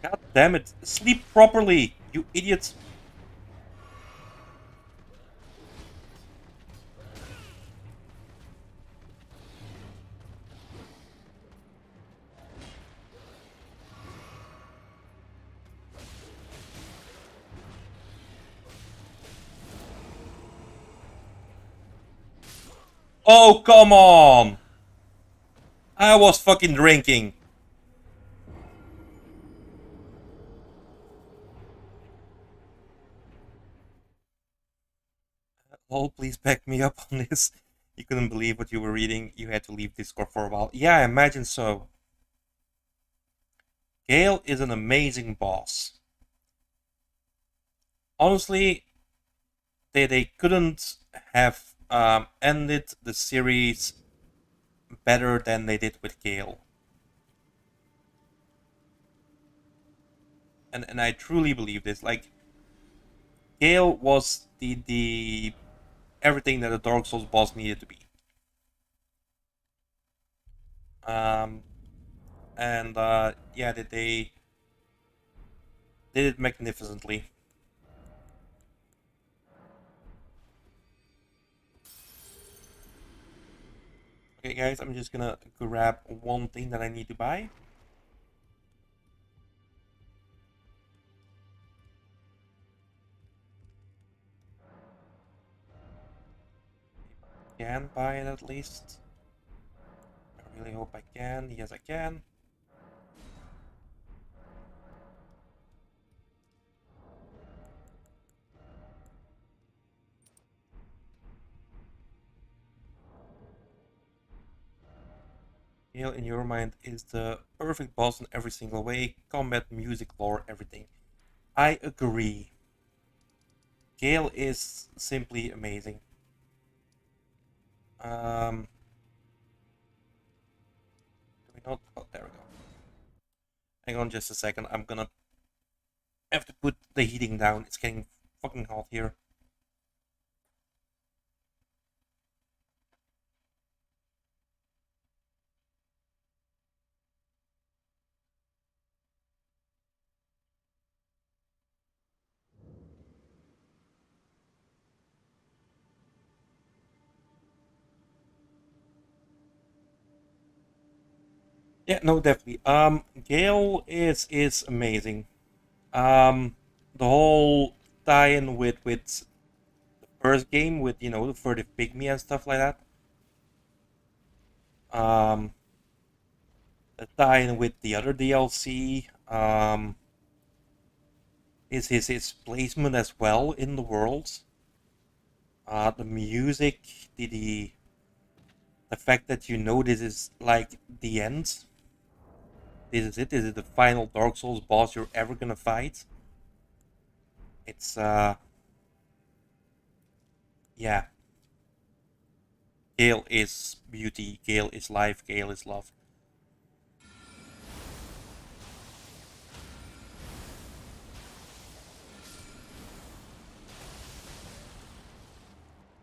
God damn it. Sleep properly, you idiot. Oh, come on. I was fucking drinking. Oh, please back me up on this. You couldn't believe what you were reading. You had to leave Discord for a while. Yeah, I imagine so. Gale is an amazing boss. Honestly, they couldn't have ended the series better than they did with Gale. And I truly believe this. Like, Gale was the everything that a Dark Souls boss needed to be. Um, and yeah, they did it magnificently. Okay, guys, I'm just gonna grab one thing that I need to buy. can buy it at least. I really hope I can. Yes, I can. Gale, in your mind, is the perfect boss in every single way. Combat, music, lore, everything. I agree. Gale is simply amazing. Do we not? Oh, there we go. Hang on just a second. I'm gonna have to put the heating down. It's getting fucking hot here. Yeah, no, definitely. Gale is amazing. Um, the whole tie-in with the first game with the furtive pygmy and stuff like that. Um, the tie-in with the other DLC. Is his placement as well in the world. The music, the fact that this is like the end. This is it. This is the final Dark Souls boss you're ever gonna fight. It's yeah. Gale is beauty. Gale is life. Gale is love.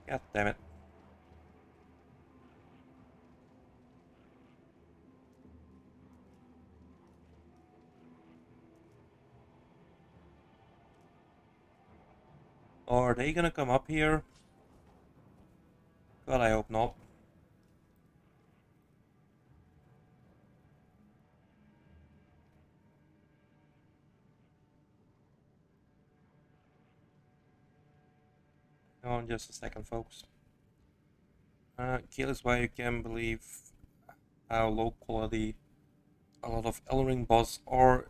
God damn it. Are they gonna come up here? God, I hope not. Hang on just a second, folks. Gale is why you can believe how low quality a lot of Elden Ring boss are.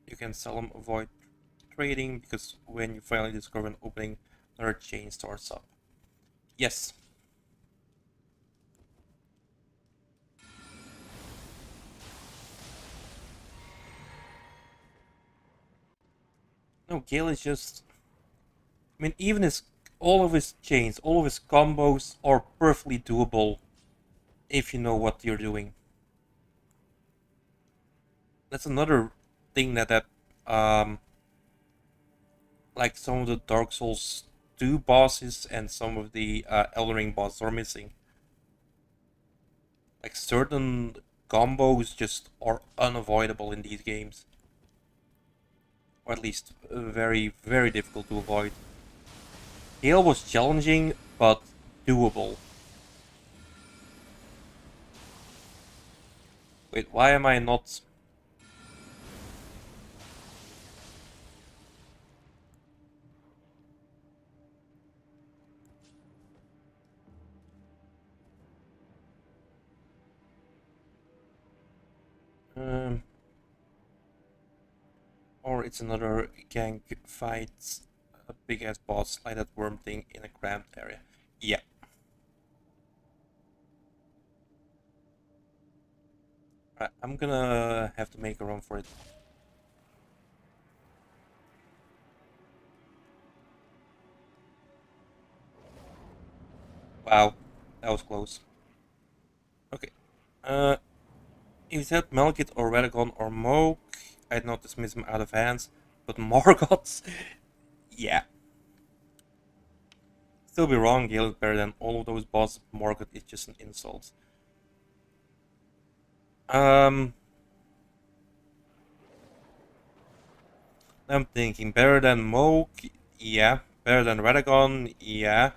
You can seldom avoid trading because when you finally discover an opening, another chain starts up. Yes. No, Gale is just. I mean, even all of his chains, all of his combos are perfectly doable if you know what you're doing. That's another thing that um like some of the Dark Souls 2 bosses and some of the Elden Ring bosses are missing. Like certain combos just are unavoidable in these games, or at least very very difficult to avoid. Gale was challenging but doable. Wait, why am I not? Um, or it's another gang fight a big ass boss like that worm thing in a cramped area. Yeah. Right, I'm gonna have to make a run for it. Wow, that was close. Okay. Uh, if you said Malekith or Radagon or Moog, I'd not dismiss him out of hands. But Morgoth, yeah. Still be wrong, Gale is better than all of those bosses. Morgoth is just an insult. Um, I'm thinking better than Moog, yeah. Better than Radagon, yeah.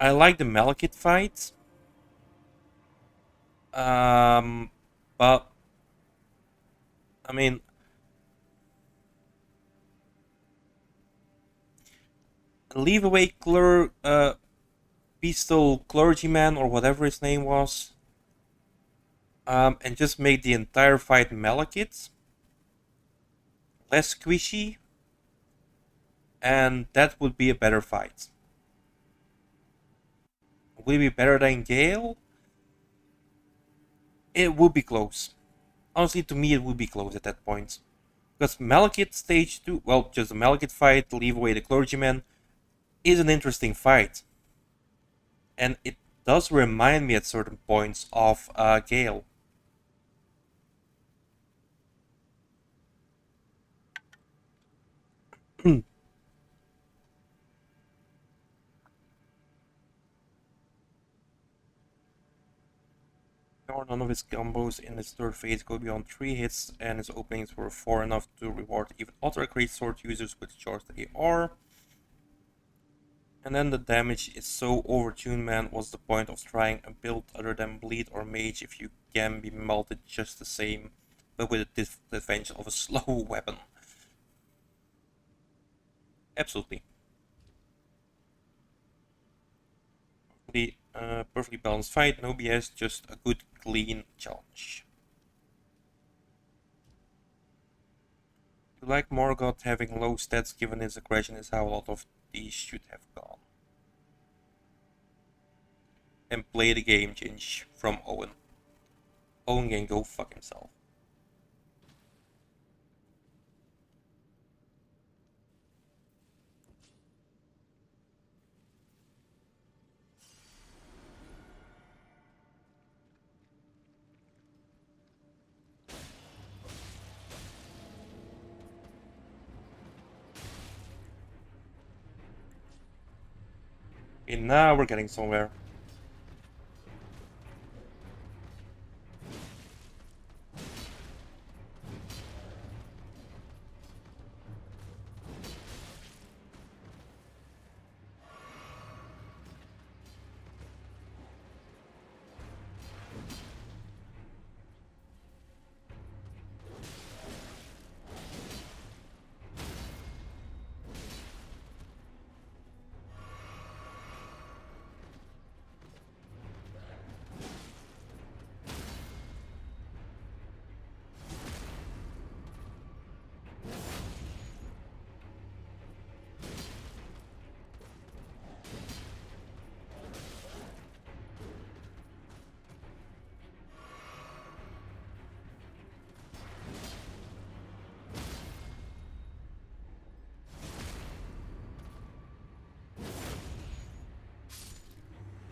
I like the Malekith fight. Um, but I mean, Leave Away Clear Pistol Clergyman or whatever his name was, and just make the entire fight Malekith, less squishy, and that would be a better fight. Would it be better than Gale? It would be close. Honestly, to me, it would be close at that point. Because Malekith Stage 2, well, just a Malekith fight, leave away the Clergyman, is an interesting fight. And it does remind me at certain points of Gale. None of his combos in his third phase go beyond 3 hits, and his openings were 4 enough to reward even other great sword users with charged AR. And then the damage is so overtuned, man. What's the point of trying a build other than bleed or mage if you can be melted just the same, but with the disadvantage of a slow weapon? Absolutely. Perfectly balanced fight, no BS, just a good, clean challenge. You like Morgoth having low stats given his aggression is how a lot of these should have gone. And play the game, Ginge, from Owen. Owen can go fuck himself. And now we're getting somewhere.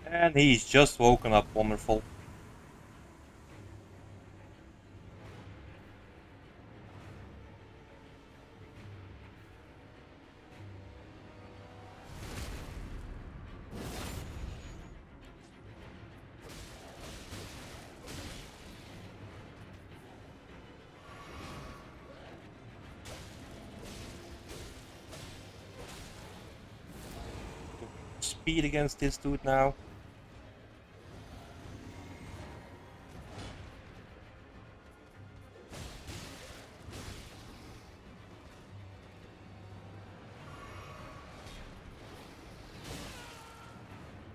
And he's just woken up, wonderful. Speed against this dude now.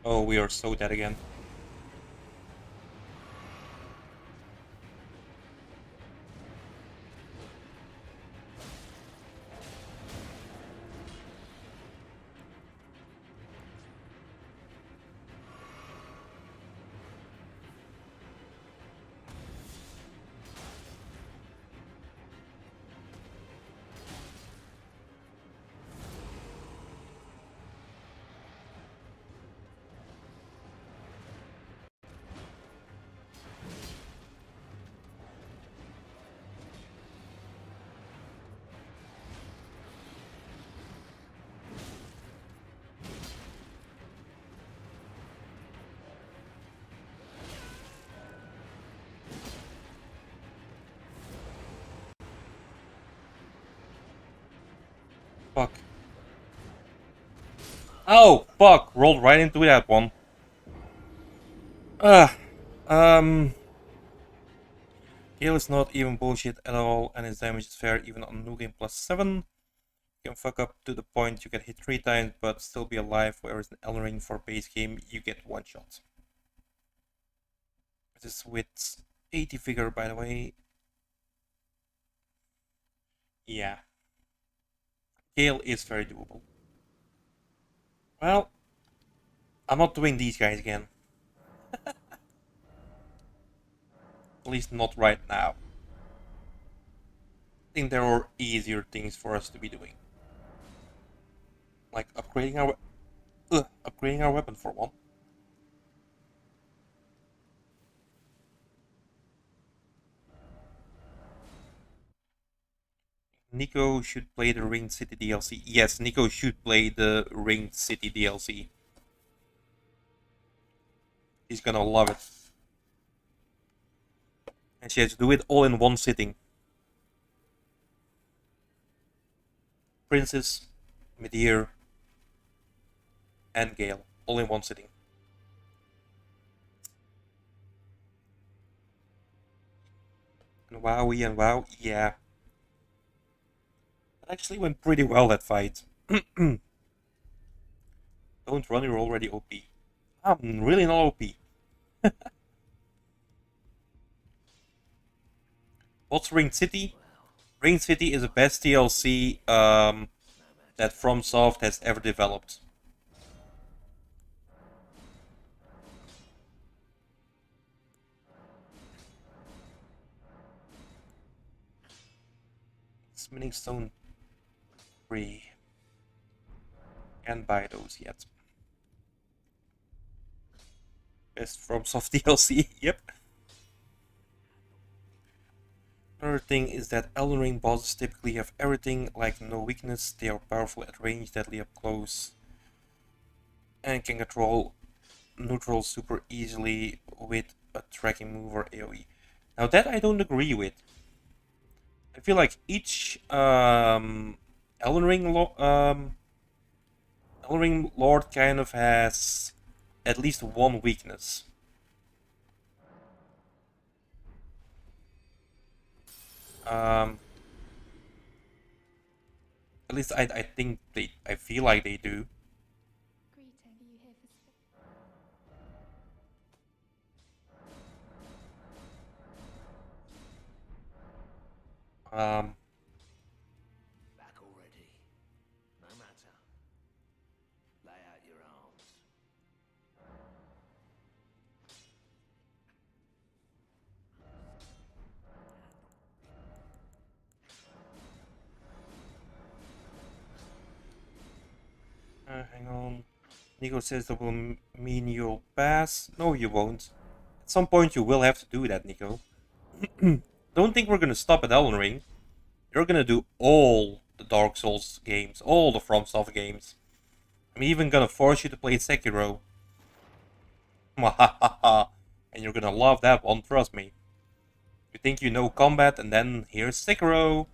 Oh, we are so dead again. Fuck. Oh, fuck! Rolled right into that one. Um... Gale is not even bullshit at all, and his damage is fair even on New Game +7. You can fuck up to the point you get hit 3 times but still be alive, whereas in Elden Ring for base game you get 1 shot. This is with 80 figure, by the way. Yeah. Gale is very doable. Well, I'm not doing these guys again. At least not right now. I think there are easier things for us to be doing. Like upgrading our weapon for one. Nico should play the Ringed City DLC. Yes, Nico should play the Ringed City DLC. He's gonna love it. And she has to do it all in one sitting. Princess, Midir, and Gale, all in one sitting. And Wowie and Wow, yeah. That actually went pretty well, that fight. Don't run, you're already OP. I'm really not OP. What's Ringed City? Ringed City is the best DLC that FromSoft has ever developed. Smithing Stone 3. Can't buy those yet. Best FromSoft DLC, yep. Another thing is that Elden Ring bosses typically have everything like no weakness, they are powerful at range, deadly up close, and can control neutral super easily with a tracking move or AoE. Now that I don't agree with. I feel like each Elden Ring Lord kind of has at least one weakness. At least I think I feel like they do. Um, Back already. No matter. Lay out your arms. hang on. Nico says that will mean you'll pass. No, you won't. At some point you will have to do that, Nico. Don't think we're gonna stop at Elden Ring. You're gonna do all the Dark Souls games, all the FromSoft games. I'm even gonna force you to play Sekiro. And you're gonna love that one, trust me. You think you know combat, and then here's Sekiro.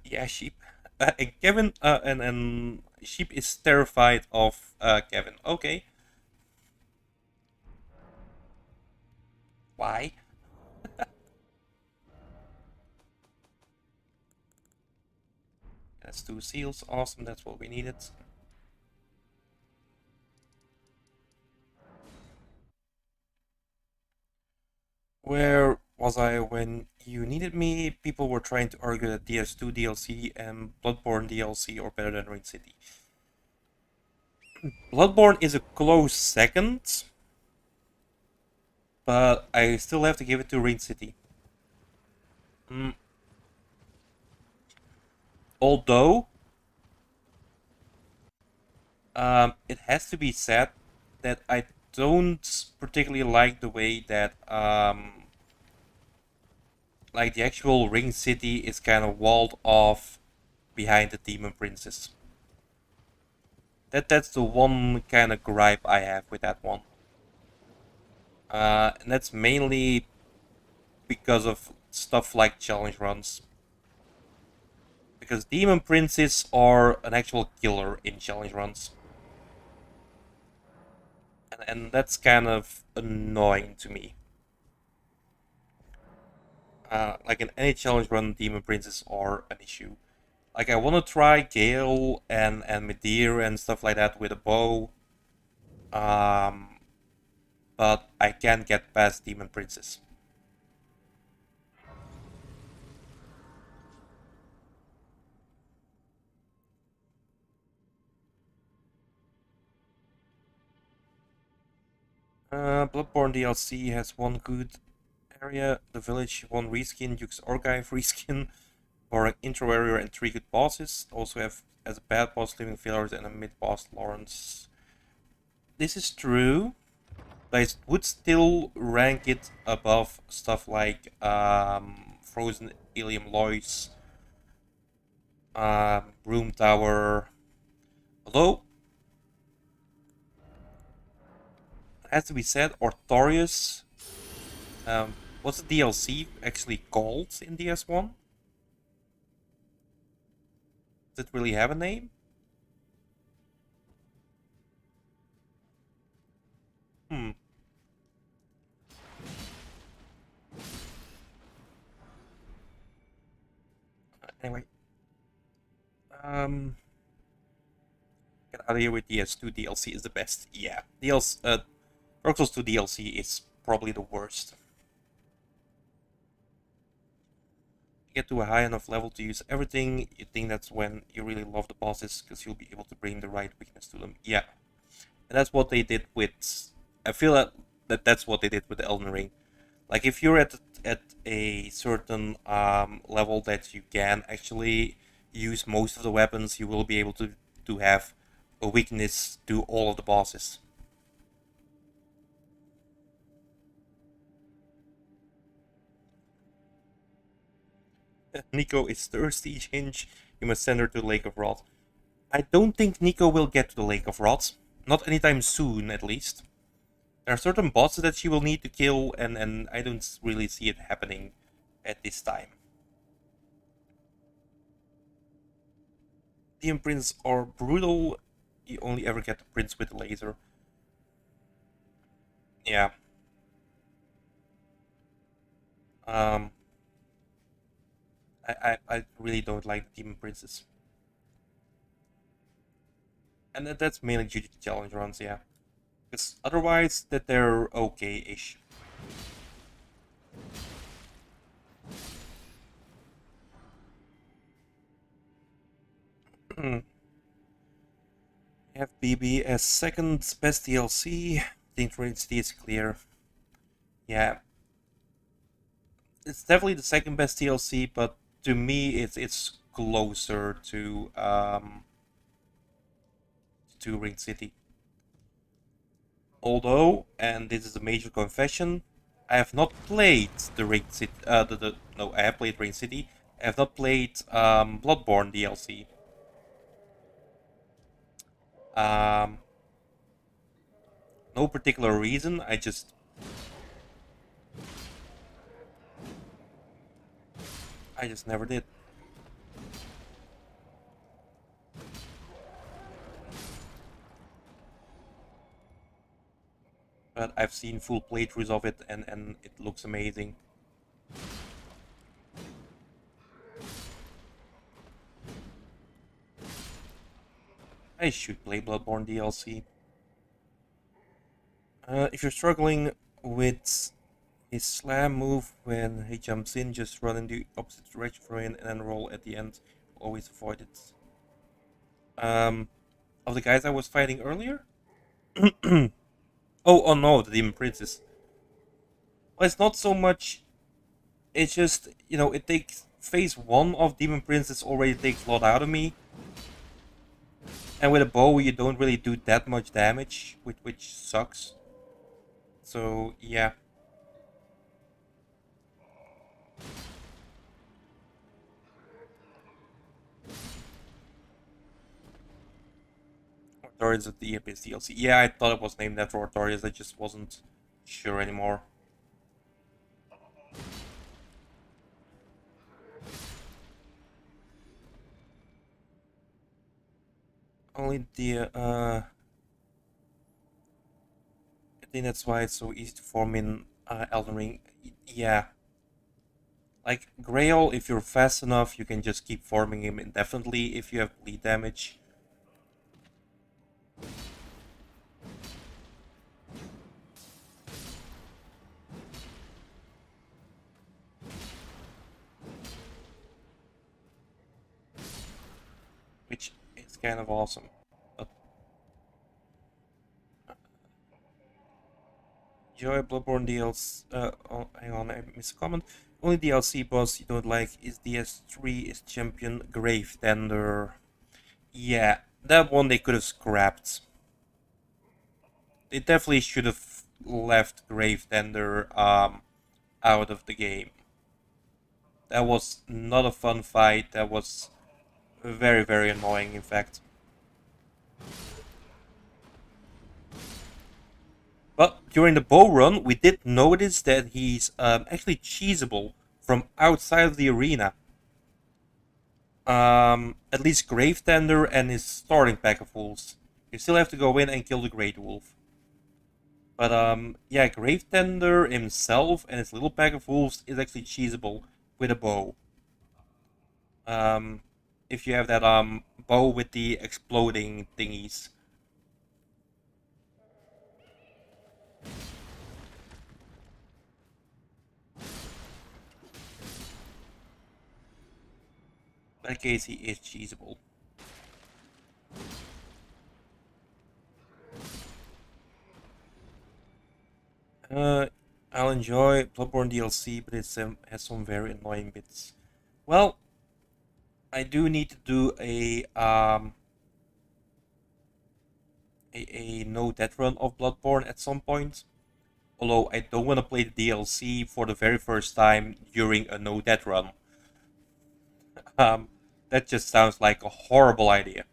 Yeah, Sheep. And Kevin, and Sheep is terrified of Kevin. Okay. Why? That's 2 seals. Awesome, that's what we needed. Where was I when you needed me? People were trying to argue that DS2 DLC and Bloodborne DLC are better than Ring City. Bloodborne is a close second, but I still have to give it to Ring City. Although, it has to be said that I don't particularly like the way that like the actual Ring City is kind of walled off behind the Demon Princess. That's the one kind of gripe I have with that one. And that's mainly because of stuff like challenge runs. Because Demon Princes are an actual killer in challenge runs. And that's kind of annoying to me. Like in any challenge run, demon princes are an issue. Like I want to try Gale and Medir and stuff like that with a bow, um, but I can't get past demon princes. Bloodborne DLC has one good area, the village, one reskin, Duke's Archive reskin, or an intro area and three good bosses. Also have as a bad boss Living Failures and a mid boss Lawrence. This is true, but I would still rank it above stuff like Frozen Ilium Lois, Room Tower. Although, it has to be said, Artorias. What's the DLC actually called in DS1? Does it really have a name? Hmm. Anyway. Get out of here with DS2 DLC is the best. Yeah. DLC, Dark Souls 2 DLC is probably the worst. Get to a high enough level to use everything, you think that's when you really love the bosses, because you'll be able to bring the right weakness to them. Yeah. And that's what they did with... I feel that's what they did with the Elden Ring. Like, if you're at a certain level that you can actually use most of the weapons, you will be able to have a weakness to all of the bosses. Nico is thirsty, Hinge. You must send her to the Lake of Rot. I don't think Nico will get to the Lake of Rot. Not anytime soon, at least. There are certain bosses that she will need to kill, and I don't really see it happening at this time. The imprints are brutal. You only ever get the prints with the laser. Yeah. Um, I really don't like the demon princes. And that's mainly due to challenge runs, yeah. Because otherwise, that they're okay-ish. Have BB as second best DLC. The Intensity is clear. Yeah. It's definitely the second best DLC, but to me it's closer to Ring City. Although, and this is a major confession, I have not played the Ring City. No, I have played Ring City. I have not played Bloodborne DLC. Um, no particular reason. I just never did. But I've seen full playthroughs of it, and it looks amazing. I should play Bloodborne DLC. If you're struggling with his slam move when he jumps in, just run in the opposite direction from him and then roll at the end. Always avoid it. Of the guys I was fighting earlier? Oh no, the Demon Princess. Well, it's not so much. It's just, it takes phase one of Demon Princess already takes a lot out of me. And with a bow, you don't really do that much damage, which sucks. So, yeah. Artorias of the Abyss DLC. Yeah, I thought it was named after Artorias, I just wasn't sure anymore. Only I think that's why it's so easy to form in Elden Ring. Yeah. Like, Grail, if you're fast enough, you can just keep farming him indefinitely if you have bleed damage. Which is kind of awesome. But Joy Bloodborne DLC. Oh, hang on, I missed a comment. Only DLC boss you don't like is DS3 is Champion Grave Tender. Yeah, that one they could have scrapped. They definitely should have left Grave Tender out of the game. That was not a fun fight. That was very, very annoying, in fact. But during the bow run, we did notice that he's actually cheesable from outside of the arena. At least Grave Tender and his starting pack of wolves. You still have to go in and kill the Great Wolf. But yeah, Grave Tender himself and his little pack of wolves is actually cheesable with a bow. Um, if you have that bow with the exploding thingies. In that case, he is cheesable. I'll enjoy Bloodborne DLC, but it has some very annoying bits. Well, I do need to do a no death run of Bloodborne at some point. Although I don't want to play the DLC for the very first time during a no death run. Um, that just sounds like a horrible idea.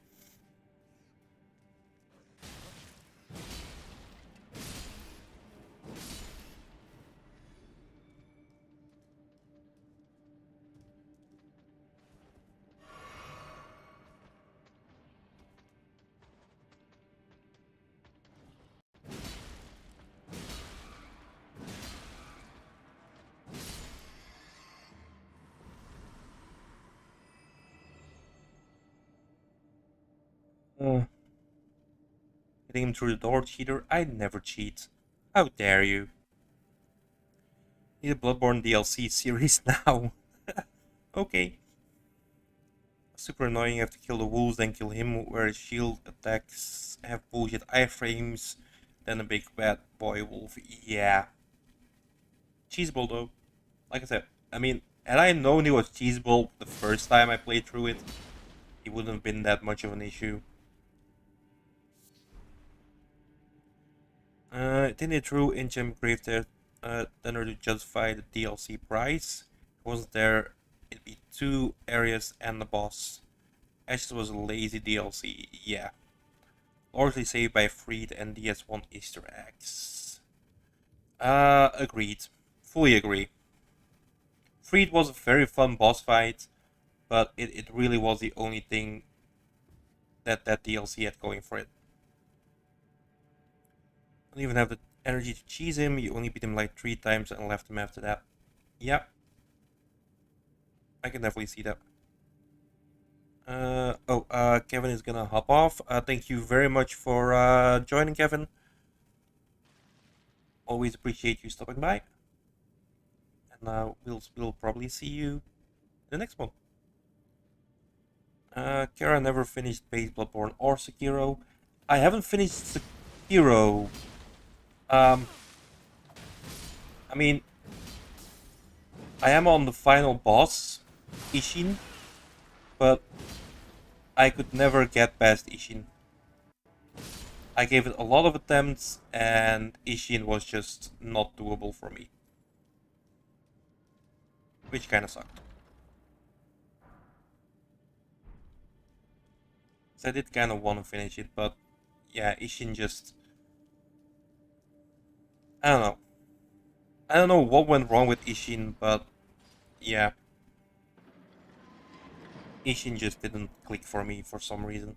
Uh, Getting him through the door, cheater. I never cheat. How dare you? Need a Bloodborne DLC series now. Okay. Super annoying, you have to kill the wolves, then kill him, where his shield attacks have bullshit iframes, then a big bad boy wolf. Yeah. Cheesable though. Like I said, I mean, had I known he was cheesable the first time I played through it, it wouldn't have been that much of an issue. Then they threw in Gem Grave there, Tender to justify the DLC price. If it wasn't there, it'd be 2 areas and the boss. Ashes was a lazy DLC, yeah. Largely saved by Freed and DS1 Easter eggs. Agreed. Fully agree. Freed was a very fun boss fight, but it really was the only thing that DLC had going for it. Don't even have the energy to cheese him, you only beat him like 3 times and left him after that. Yeah. I can definitely see that. Kevin is gonna hop off. Thank you very much for joining, Kevin. Always appreciate you stopping by. And we'll probably see you in the next one. Kara never finished base Bloodborne or Sekiro. I haven't finished Sekiro. I mean, I am on the final boss, Ishin, but I could never get past Ishin. I gave it a lot of attempts, and Ishin was just not doable for me. Which kinda sucked. So I did kinda want to finish it, but yeah, Ishin just... I don't know. I don't know what went wrong with Ishin, but yeah. Ishin just didn't click for me for some reason.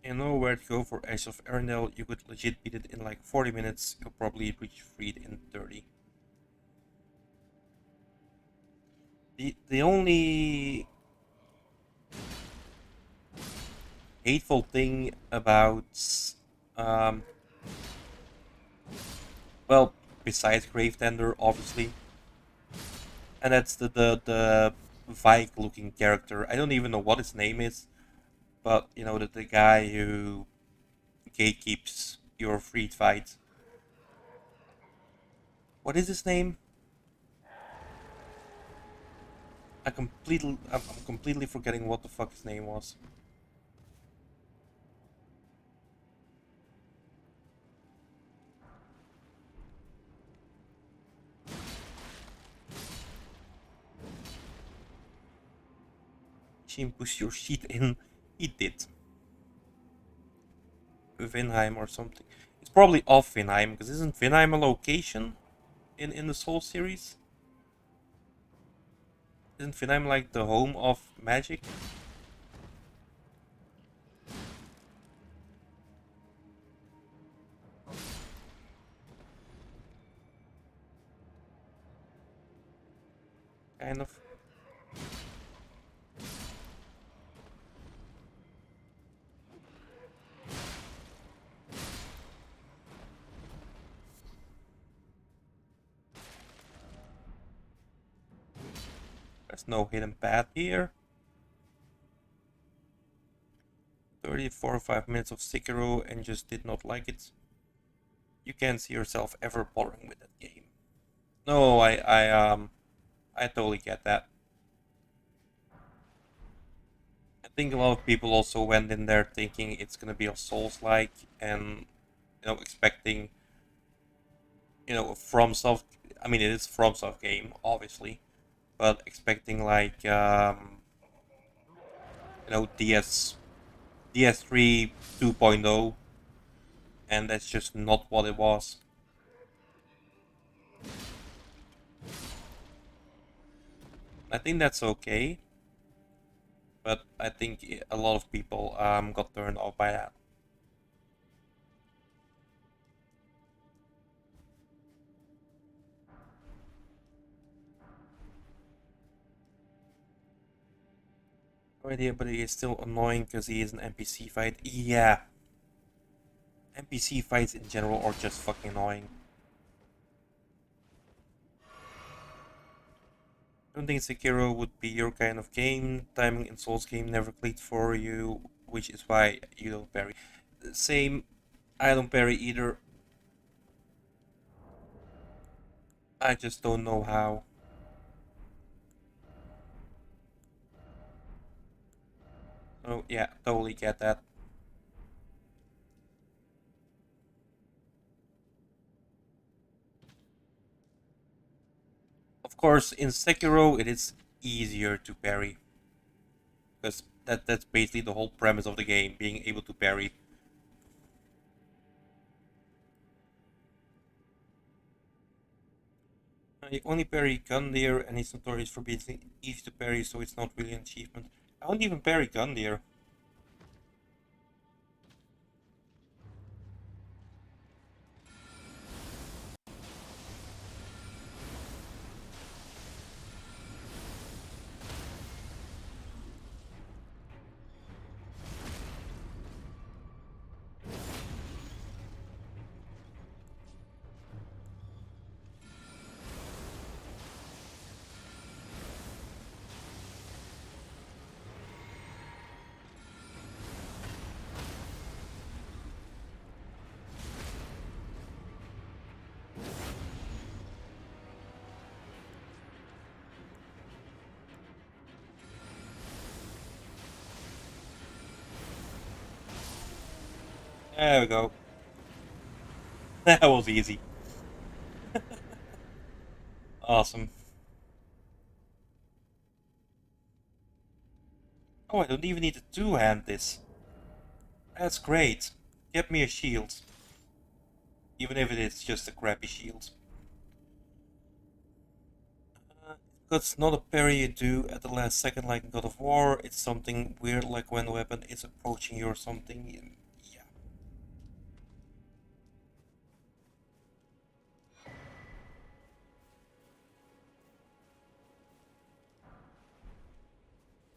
You know where to go for Ash of Arendelle. You could legit beat it in like 40 minutes. You'll probably reach Freed in 30. The only hateful thing about um well, besides Gravetender obviously, and that's the Vike looking character. I don't even know what his name is, but you know the guy who gatekeeps your Freed fight. What is his name? I'm completely forgetting what the fuck his name was. Machine push your sheet in. He did. Vinheim or something. It's probably off Vinheim, because isn't Vinheim a location in the Soul series? Isn't Vinheim like the home of magic? Kind of. There's no hidden path here. 34 or 5 minutes of Sekiro and just did not like it. You can't see yourself ever bothering with that game. No, I totally get that. I think a lot of people also went in there thinking it's gonna be a Souls-like and expecting a FromSoft. I mean, it is FromSoft game, obviously, but expecting like DS3 2.0, and that's just not what it was. I think that's okay, but I think a lot of people got turned off by that. No idea, but he is still annoying because he is an NPC fight. Yeah, NPC fights in general are just fucking annoying. I don't think Sekiro would be your kind of game. Timing in Souls game never clicked for you, which is why you don't parry. Same, I don't parry either. I just don't know how. So yeah, totally get that. Of course, in Sekiro it is easier to parry, because that's basically the whole premise of the game, being able to parry. You only parry Gundyr, and he's notorious for being easy to parry, so it's not really an achievement. I don't even parry Gundyr. There we go. That was easy. Awesome. Oh, I don't even need to two-hand this. That's great. Get me a shield. Even if it is just a crappy shield. It's not a parry you do at the last second like in God of War. It's something weird like when the weapon is approaching you or something. Yeah.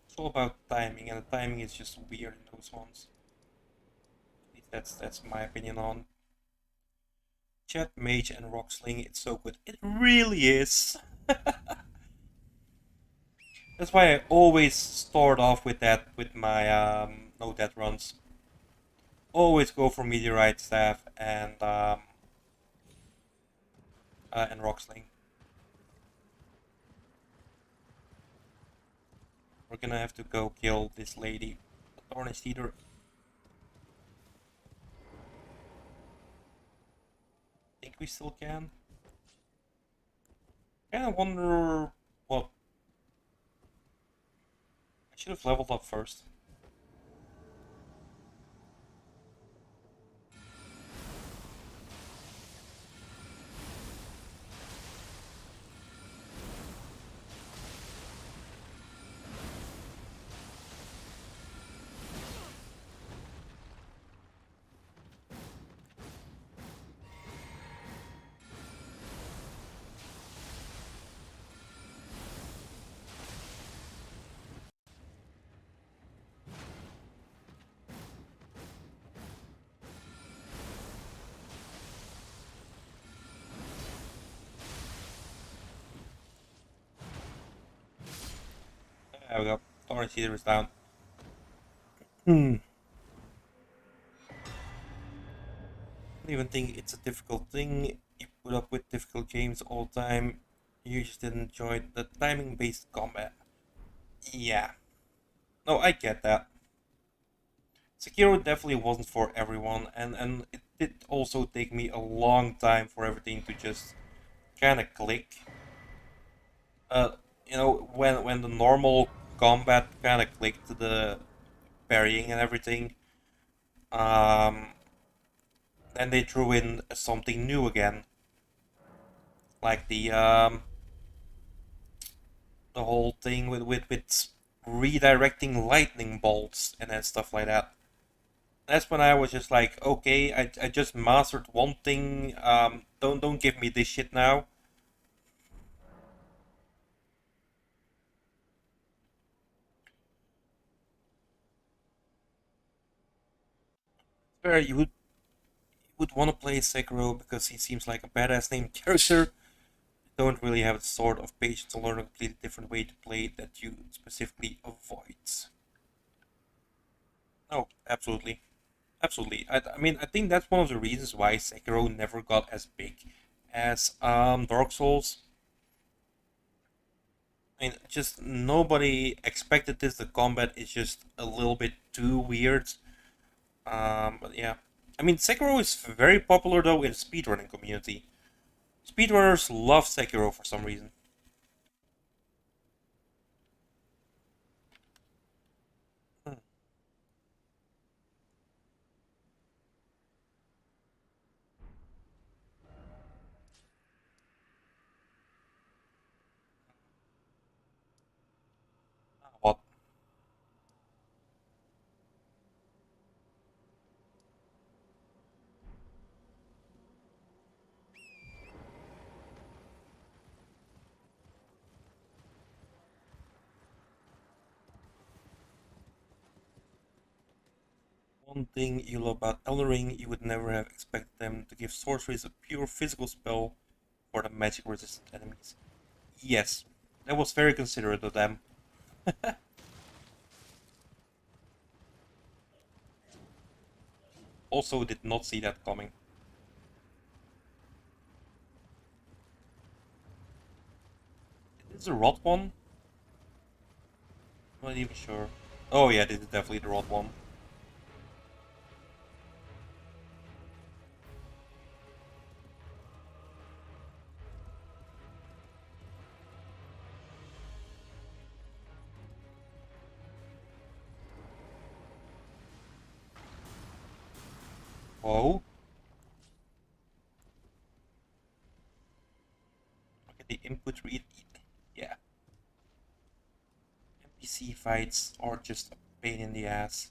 It's all about timing, and the timing is just weird in those ones. That's my opinion on Chat Mage and Rock Sling. It's so good. It really is. That's why I always start off with that with my no death runs. Always go for Meteorite Staff and Rock Sling. We're gonna have to go kill this lady, the Tarnished Eater. Think we still can. Kinda wonder what. I should have leveled up first. There we go. Tarnished Eater is down. I don't even think it's a difficult thing. You put up with difficult games all the time. You just didn't enjoy the timing based combat. Yeah. No, I get that. Sekiro definitely wasn't for everyone, and it did also take me a long time for everything to just kind of click. Uh, when the normal combat kind of clicked, the parrying and everything, um, then they threw in something new again, like the whole thing with redirecting lightning bolts and then stuff like that. That's when I was just like, okay, I just mastered one thing. Don't give me this shit now. Where you would want to play Sekiro because he seems like a badass named character. Don't really have the sort of patience to learn a completely different way to play that you specifically avoid. Oh, absolutely. Absolutely. I mean, I think that's one of the reasons why Sekiro never got as big as Dark Souls. I mean, just nobody expected this. The combat is just a little bit too weird. But yeah. I mean, Sekiro is very popular though in the speedrunning community. Speedrunners love Sekiro for some reason. Hmm. What? One thing you love about Elden Ring, you would never have expected them to give sorceries a pure physical spell for the magic resistant enemies. Yes, that was very considerate of them. Also did not see that coming. Is this a rot one? Not even sure. Oh yeah, this is definitely the rot one. Oh, look at the input read. Yeah. fights are just a pain in the ass.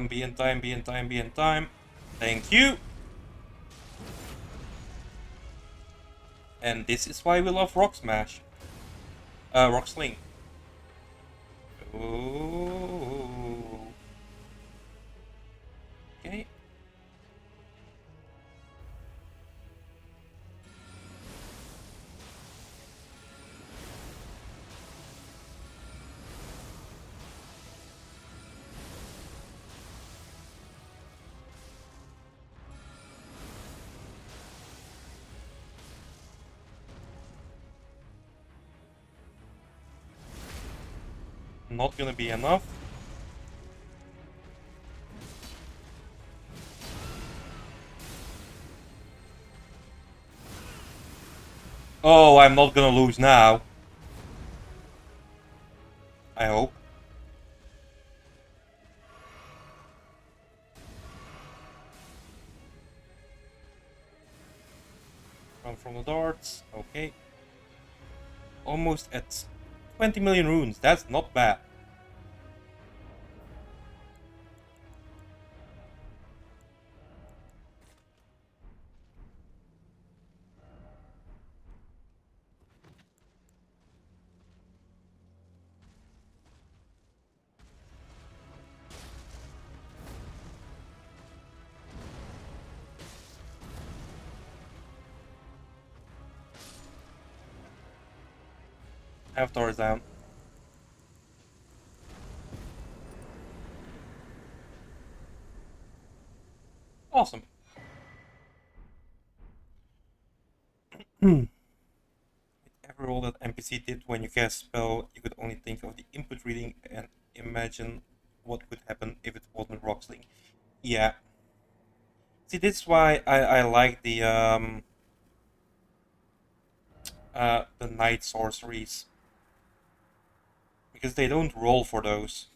Be in time, be in time, be in time. Thank you. And this is why we love Rock Smash. Rock Sling. Ooh. Okay. Not gonna be enough. Oh, I'm not gonna lose now. I hope. Run from the darts. Okay. Almost at 20 million runes. That's not bad. Avatar is down. Awesome. Whatever all that NPC did when you cast a spell, you could only think of the input reading and imagine what would happen if it wasn't Rocksling. Yeah. See, this is why I like the night sorceries. Because they don't roll for those.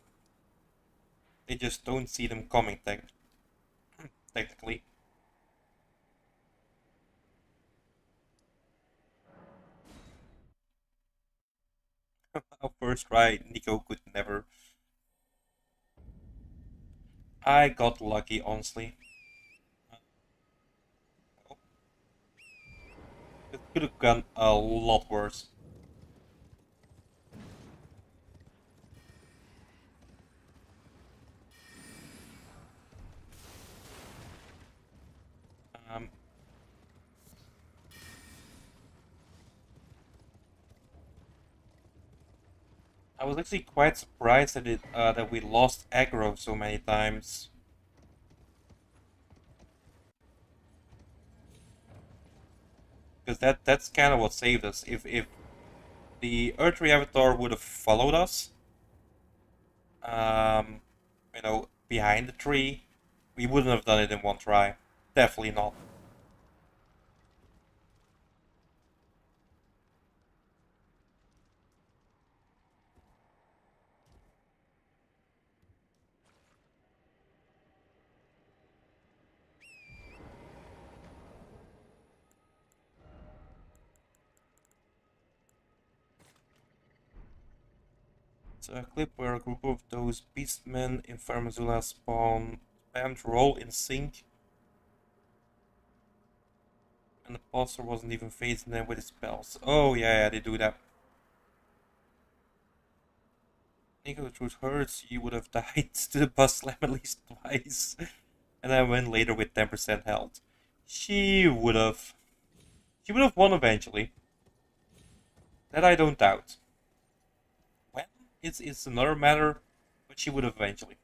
They just don't see them coming, technically. Our first try, Nico could never. I got lucky, honestly. It could have gone a lot worse. Um, I was actually quite surprised that we lost aggro so many times. Because that's kind of what saved us. If the Earth Avatar would have followed us, um, behind the tree, we wouldn't have done it in one try. Definitely not. It's a clip where a group of those beastmen in Farmazula spawn spammed roll in sync, and the poster wasn't even facing them with his spells. Oh yeah, they do that. Nico, the truth hurts, you would have died to the bus slam at least twice. And I went later with 10% health. She would have. She would have won eventually. That I don't doubt. When? It's another matter, but she would have eventually.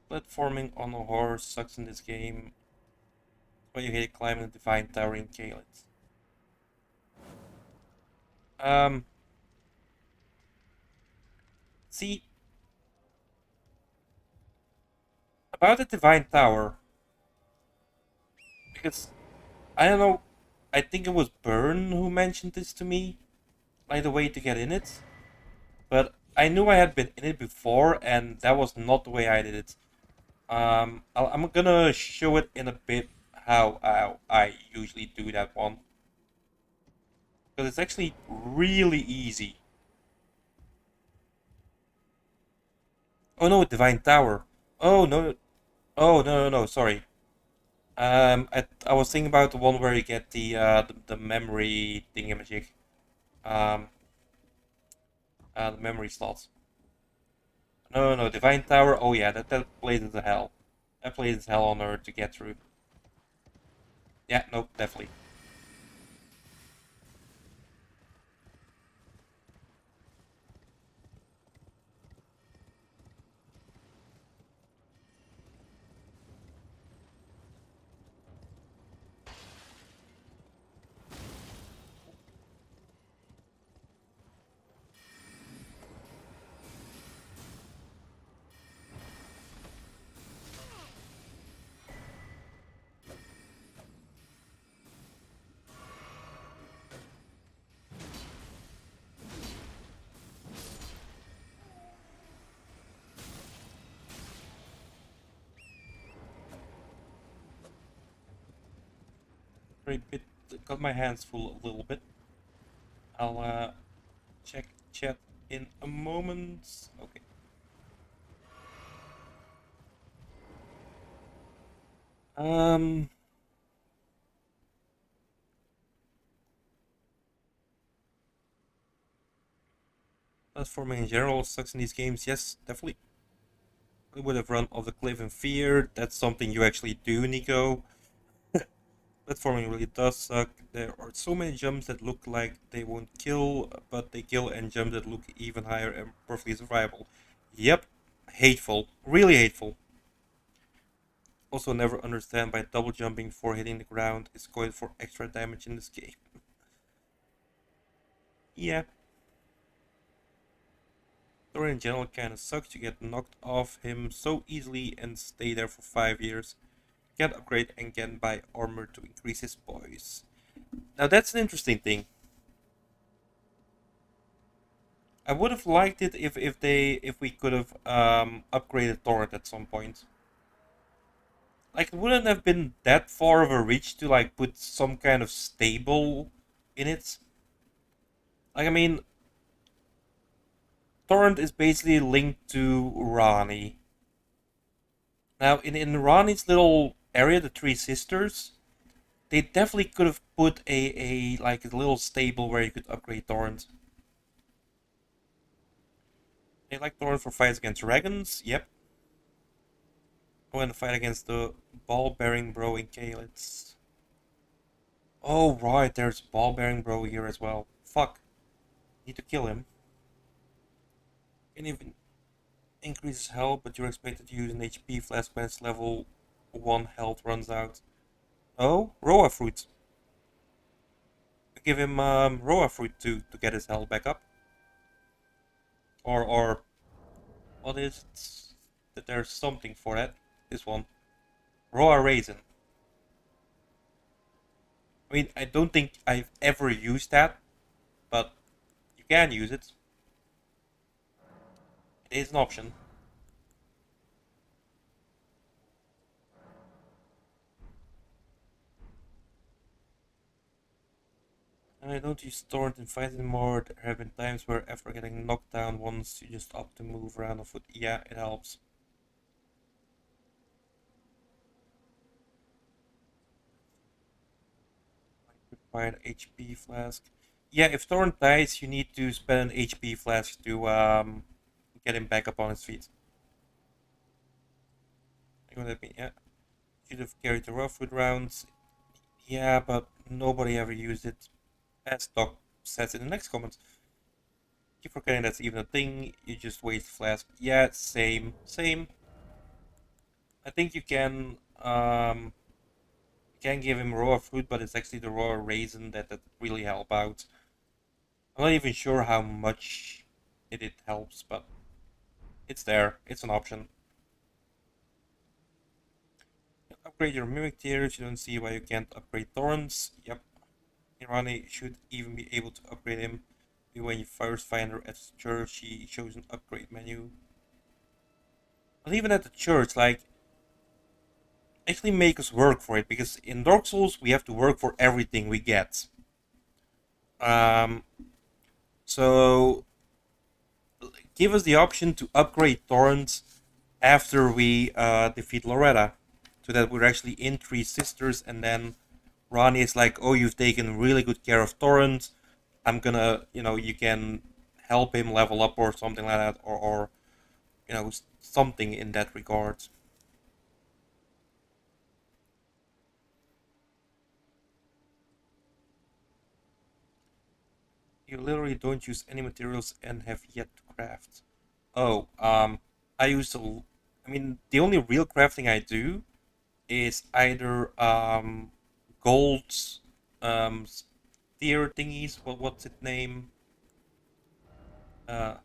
Platforming on a horse sucks in this game. But you hate climbing the Divine Tower in Caelid. Um, See, about the Divine Tower, because I don't know, I think it was Byrne who mentioned this to me, like the way to get in it. But I knew I had been in it before, and that was not the way I did it. I'm gonna show it in a bit how I usually do that one. Because it's actually really easy. Oh no, Divine Tower. Oh no, oh no, sorry. I was thinking about the one where you get the memory thingamajig. Um, the memory slots. No, Divine Tower. Oh yeah, that played as hell. That played as hell on Earth to get through. Yeah, nope, definitely. Very bit. Got my hands full a little bit. I'll check chat in a moment. Okay. Um, Platforming in general sucks in these games. Yes, definitely. We would have run off the cliff in fear. That's something you actually do, Nico. Platforming really does suck. There are so many jumps that look like they won't kill, but they kill, and jumps that look even higher and perfectly survivable. Yep, hateful. Really hateful. Also, never understand why double jumping before hitting the ground is going for extra damage in this game. Yeah. Thor in general kinda sucks. You get knocked off him so easily and stay there for 5 years. Can't upgrade and can buy armor to increase his poise. Now that's an interesting thing. I would have liked it if we could have upgraded Torrent at some point. Like it wouldn't have been that far of a reach to like put some kind of stable in it. Like I mean, Torrent is basically linked to Rani. Now in Rani's little area, the Three Sisters, they definitely could have put a like a little stable where you could upgrade Torrent. They like Torrent for fights against dragons. Yep. Oh, and the fight against the ball-bearing bro in Caelid. Oh, right, there's ball-bearing bro here as well. Fuck. Need to kill him. Can even increase his health, but you're expected to use an HP flask when its level 1 health runs out. Oh, Roa fruit. Give him Roa fruit to get his health back up. Or what is it? That there's something for that. This one. Roa raisin. I mean, I don't think I've ever used that, but you can use it. It is an option. I don't use Torrent in fights anymore. There have been times where after getting knocked down once, you just opt to move around on foot. Yeah, it helps. Buy an HP flask. Yeah, if Torrent dies, you need to spend an HP flask to get him back up on his feet. You know what I mean? Yeah. Should have carried the rough foot rounds. Yeah, but nobody ever used it. As Doc says in the next comment. Keep forgetting that's even a thing. You just waste flask. Yeah, same. I think you can give him raw fruit, but it's actually the raw raisin that really help out. I'm not even sure how much it helps, but it's there. It's an option. Upgrade your mimic tiers. You don't see why you can't upgrade Torrents. Yep. Irani should even be able to upgrade him. When you first find her at the church, she shows an upgrade menu. But even at the church, like, actually make us work for it, because in Dark Souls we have to work for everything we get. Um, so give us the option to upgrade Torrent after we defeat Loretta, so that we're actually in Three Sisters, and then Ronnie is like, "Oh, you've taken really good care of Torrent. I'm gonna, you can help him level up or something like that, or something in that regard." You literally don't use any materials and have yet to craft. Oh, I use I mean, the only real crafting I do is either gold um tier thingies. What's its name? Uh,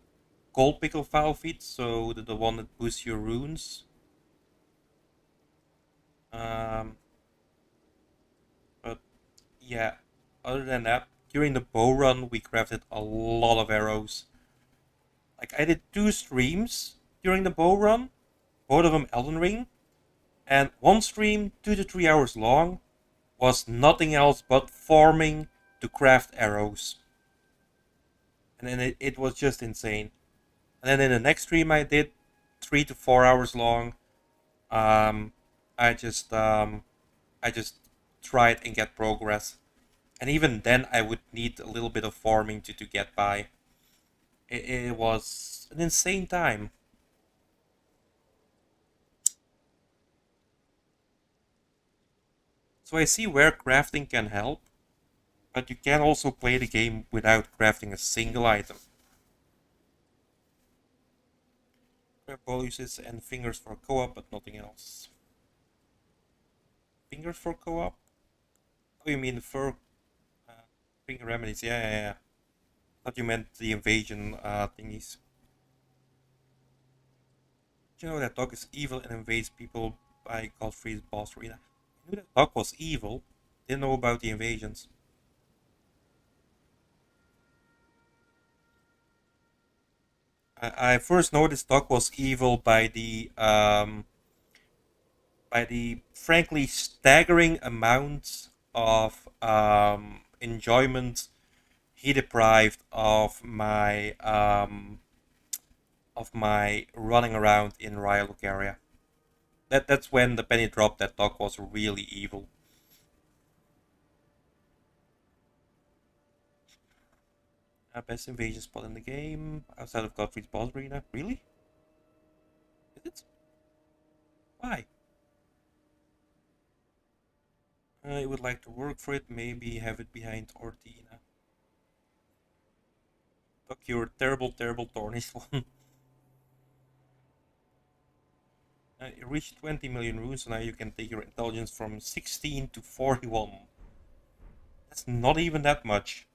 gold pickle foul feet. So the one that boosts your runes. Um, but yeah, other than that, during the bow run we crafted a lot of arrows. Like I did 2 streams during the bow run, both of them Elden Ring, and one stream 2 to 3 hours long was nothing else but farming to craft arrows. And then it was just insane. And then in the next stream I did 3 to 4 hours long. Um, I just um, I just tried and get progress. And even then I would need a little bit of farming to get by. It was an insane time. So I see where crafting can help, but you can also play the game without crafting a single item. Grab bonuses and fingers for co-op, but nothing else. Fingers for co-op? Oh, you mean for finger remedies? Yeah, yeah, yeah. I thought you meant the invasion thingies. Did you know that dog is evil and invades people by Godfrey's boss arena? I knew that dog was evil. Didn't know about the invasions. I first noticed dog was evil by the frankly staggering amount of enjoyment he deprived of my running around in Rylook area. That's when the penny dropped that dog was really evil. Best invasion spot in the game outside of Godfrey's boss arena. Really? Is it? Why? I would like to work for it. Maybe have it behind Ortina. Fuck your terrible, terrible tarnished one. You reached 20 million runes, so now you can take your intelligence from 16 to 41. That's not even that much.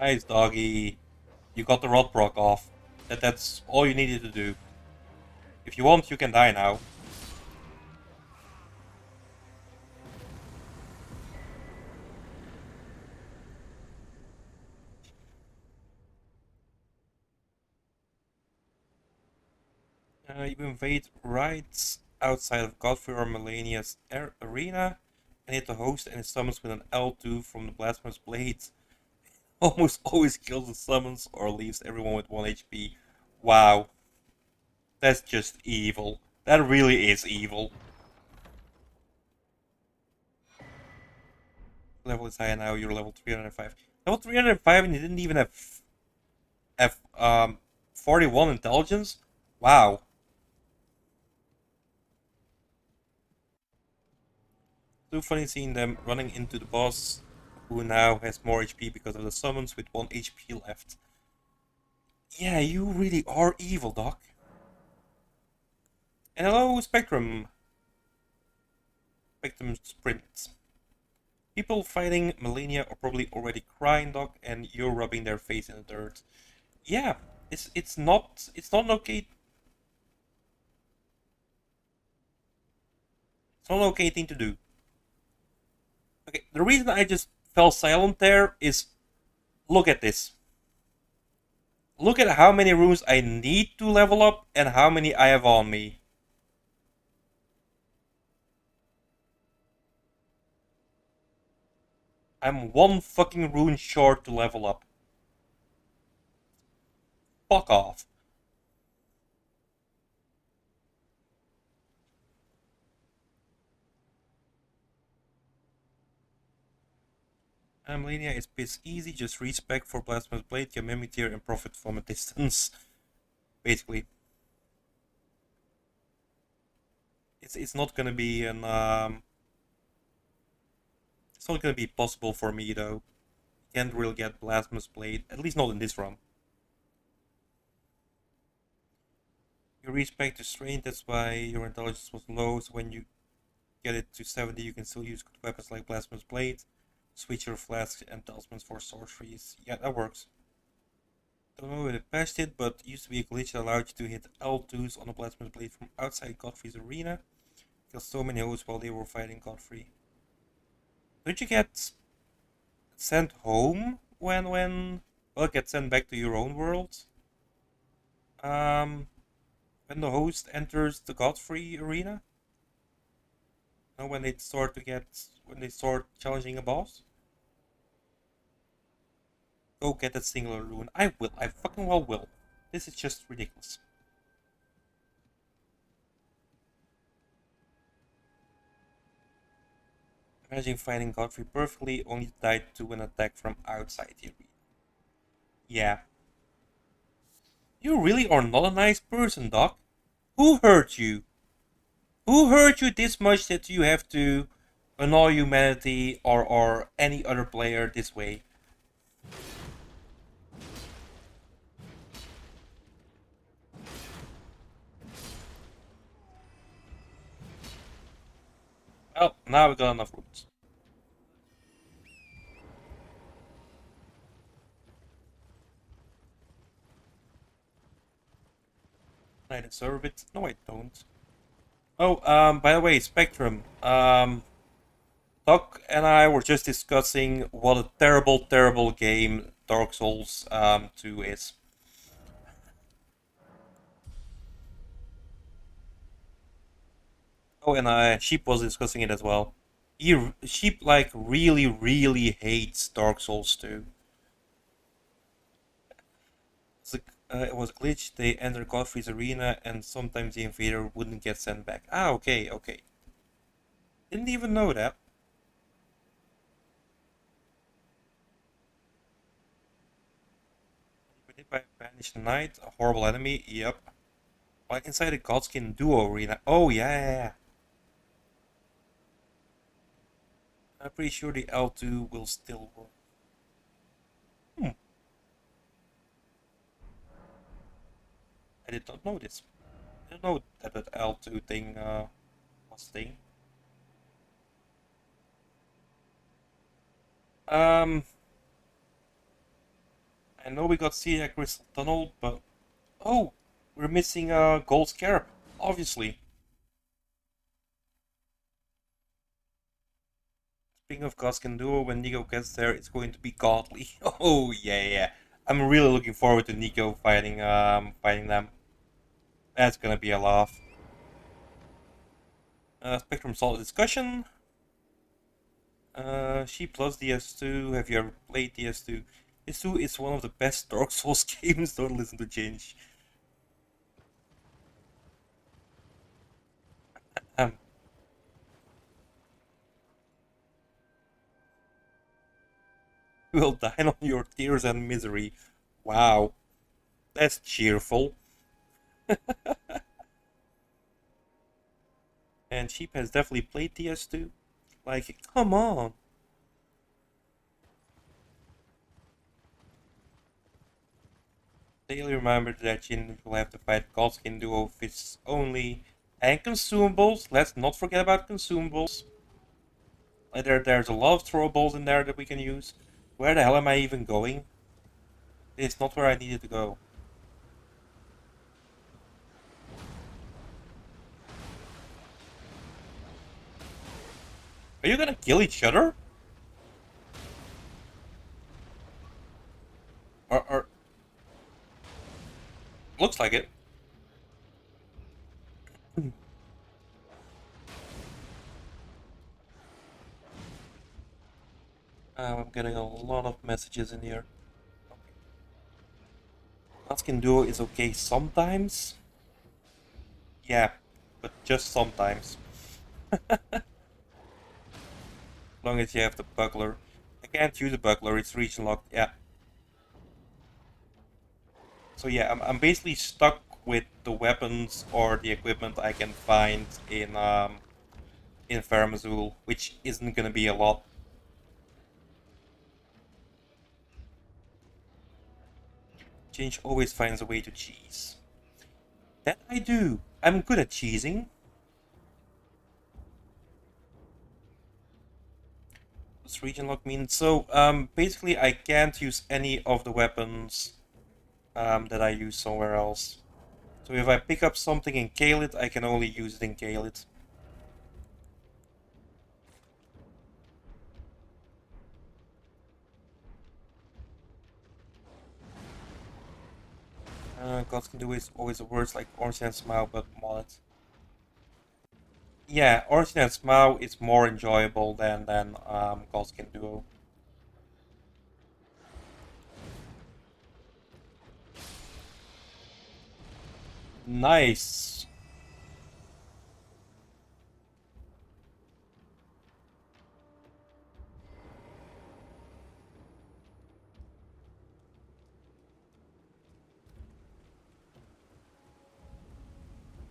Nice, doggy. You got the rod proc off. That's all you needed to do. If you want, you can die now. You invade right outside of Godfrey or Melania's arena and hit the host and it summons with an L2 from the Blasphemous Blade. Almost always kills the summons or leaves everyone with 1 HP. Wow. That's just evil. That really is evil. Level is high now, you're level 305. Level 305 and you didn't even have 41 intelligence? Wow. Too funny seeing them running into the boss, who now has more HP because of the summons with 1 HP left. Yeah, you really are evil, Doc. And hello, Spectrum. Spectrum Sprint. People fighting Melania are probably already crying, Doc, and you're rubbing their face in the dirt. Yeah, it's not okay. It's not an okay thing to do. Okay, the reason I just fell silent there is, look at this. Look at how many runes I need to level up and how many I have on me. I'm one fucking rune short to level up. Fuck off. Melania is piss easy, just respec for Blasphemous Blade, get Mimic Tier and profit from a distance. Basically. It's not gonna be an it's not gonna be possible for me though. Can't really get Blasphemous Blade, at least not in this run. You respec to strain, that's why your intelligence was low, so when you get it to 70 you can still use good weapons like Blasphemous Blade. Switch your flasks and talismans for sorceries. Yeah, that works. Don't know if it patched it, but it used to be a glitch that allowed you to hit L2s on a Blasphemous Blade from outside Godfrey's arena. Killed so many hosts while they were fighting Godfrey. Did you get sent home get sent back to your own world? When the host enters the Godfrey arena? No, when they start challenging a boss? Go get that singular rune. I will. I fucking well will. This is just ridiculous. Imagine fighting Godfrey perfectly, only to die to an attack from outside the arena. Yeah. You really are not a nice person, Doc. Who hurt you? Who hurt you this much that you have to annoy humanity or any other player this way? Well, now we got enough runes. I deserve it. No, I don't. Oh, by the way, Spectrum. Doc and I were just discussing what a terrible, terrible game Dark Souls 2 is. Oh, and Sheep was discussing it as well. Sheep like really, really hates Dark Souls 2. It was a glitch. They enter Godfrey's arena, and sometimes the invader wouldn't get sent back. Ah, okay, okay. Didn't even know that. Did by Banished Knight, a horrible enemy. Yep. Like inside the Godskin Duo arena. Oh yeah, yeah, yeah. I'm pretty sure the L2 will still work. I did not know this. I didn't know that that L2 thing was a thing. Um, I know we got Sea Crystal Tunnel, but oh, we're missing a Gold Scarab, obviously. Speaking of Godskin Duo, when Nico gets there, it's going to be godly. Oh yeah, yeah. I'm really looking forward to Nico fighting them. That's gonna be a laugh. Spectrum Solid Discussion. She plus DS2. Have you ever played DS2? DS2 is one of the best Dark Souls games. Don't listen to Change. will dine on your tears and misery. Wow, that's cheerful. And Sheep has definitely played TS2. Like, come on. Daily reminder that you will have to fight Godskin Duo fists only. And consumables. Let's not forget about consumables. There's a lot of throwables in there that we can use. Where the hell am I even going? It's not where I needed to go. Are you gonna kill each other? Or looks like it. I'm getting a lot of messages in here. Okay. Asking Duo is okay sometimes. Yeah, but just sometimes. As long as you have the buckler. I can't use the buckler, it's region locked. Yeah. So yeah, I'm basically stuck with the weapons or the equipment I can find in Faramazul, which isn't gonna be a lot. Change always finds a way to cheese. That I do. I'm good at cheesing. What's region lock mean? So basically I can't use any of the weapons that I use somewhere else. So if I pick up something in Kalit, I can only use it in Kalit. Gods can do is always the words like Ornstein and Smile, but Mollet. Yeah, Ornstein and Smile is more enjoyable than Gods can Duo. Nice.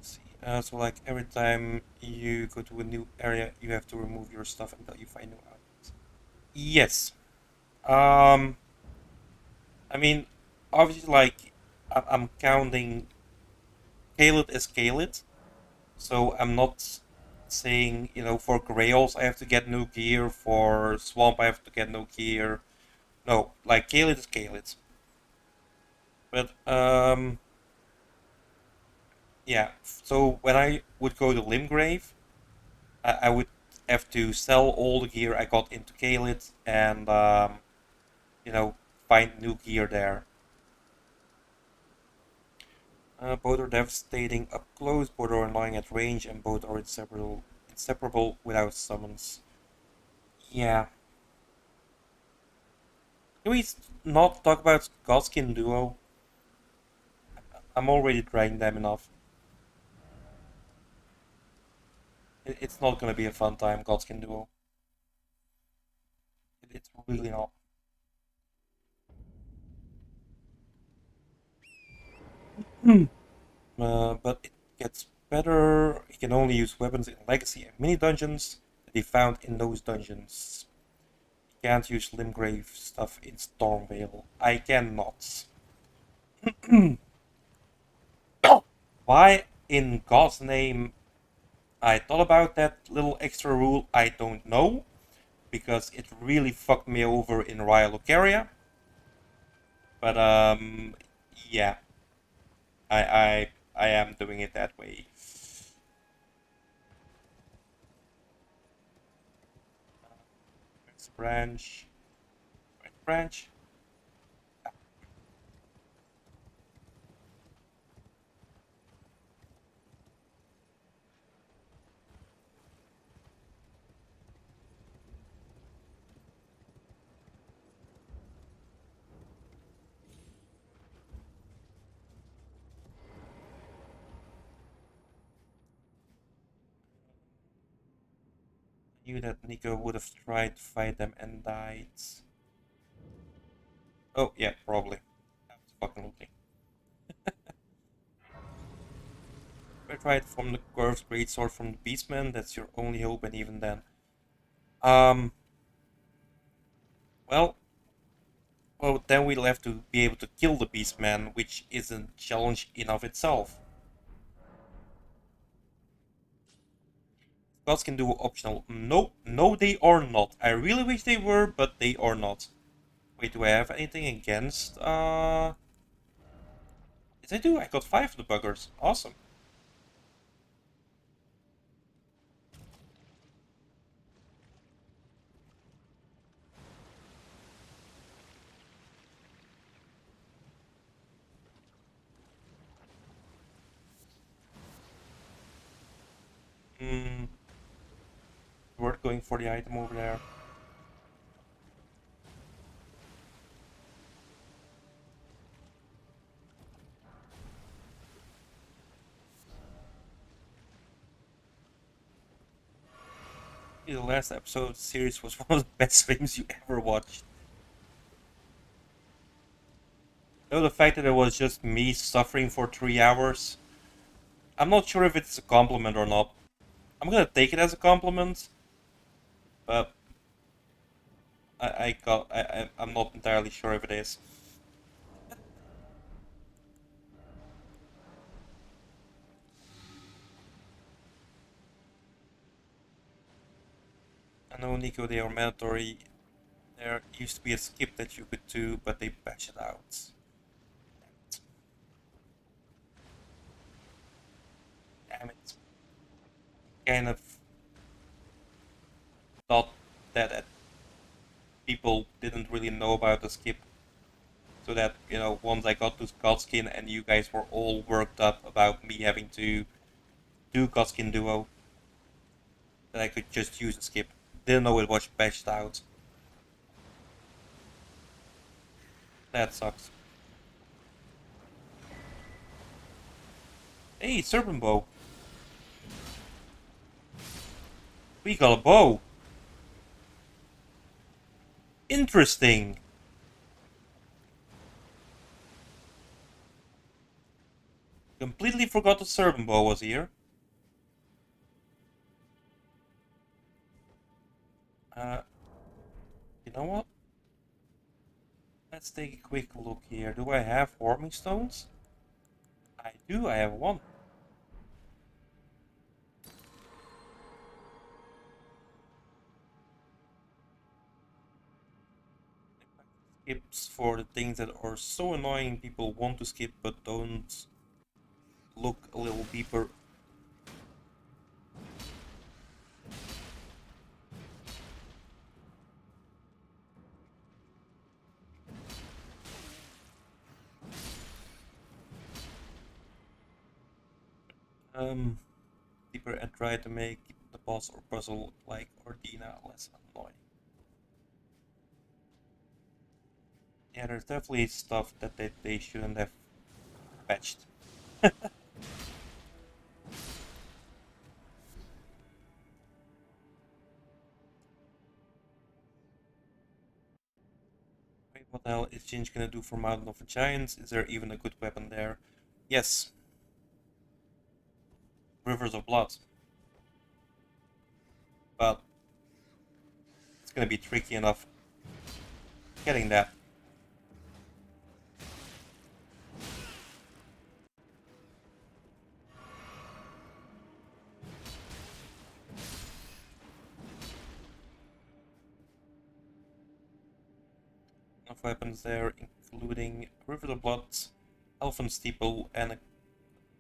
See, so like every time you go to a new area, you have to remove your stuff until you find new items. Yes. Um, I mean, obviously, like I'm counting Kalit as Kalit, so I'm not saying for Grails I have to get new gear, for Swamp I have to get new gear. No, like Kalit is Kalit. But yeah. So when I would go to Limgrave, I would have to sell all the gear I got into Kalit and you know find new gear there. Both are devastating up close, both are annoying at range, and both are inseparable without summons. Yeah. Can we not talk about Godskin Duo? I'm already dragging them enough. It's not gonna be a fun time, Godskin Duo. It's really not. But it gets better. You can only use weapons in Legacy and mini dungeons that he found in those dungeons. You can't use Limgrave stuff in Stormvale. I cannot. Why in God's name I thought about that little extra rule, I don't know, because it really fucked me over in Raya Lucaria. But yeah, I I I am doing it that way. Next branch, right branch. Knew that Nico would have tried to fight them and died. Oh, yeah, probably. Absolutely. I tried from the curved greatsword from the beastman. That's your only hope, and even then. Um, well, well, then we'll have to be able to kill the beastman, which is a challenge in of itself. Gods can do optional. No, no, they are not. I really wish they were, but they are not. Wait, do I have anything against? Yes, I do. I got 5 of the buggers. Awesome. Hmm. Worth going for the item over there. The last episode of the series was one of the best streams you ever watched. You know, the fact that it was just me suffering for 3 hours, I'm not sure if it's a compliment or not. I'm gonna take it as a compliment, but I'm not entirely sure if it is. I know, Nico, they are mandatory. There used to be a skip that you could do, but they patched it out. Damn it. Kind of thought that people didn't really know about the skip. So that, once I got to Godskin and you guys were all worked up about me having to do Godskin Duo, that I could just use the skip. Didn't know it was patched out. That sucks. Hey, Serpent Bow. We got a bow. Interesting. Completely forgot the Serpent Bow was here. Uh, you know what? Let's take a quick look here. Do I have warming stones? I do, I have one. Skips for the things that are so annoying people want to skip but don't look a little deeper. Deeper and try to make the boss or puzzle like Ordina less annoying. Yeah, there's definitely stuff that they shouldn't have patched. Wait, what the hell is Ginge gonna do for Mountain of the Giants? Is there even a good weapon there? Yes. Rivers of Blood. But it's gonna be tricky enough getting that. Enough weapons there, including Rivers of Blood, Elfin Steeple, and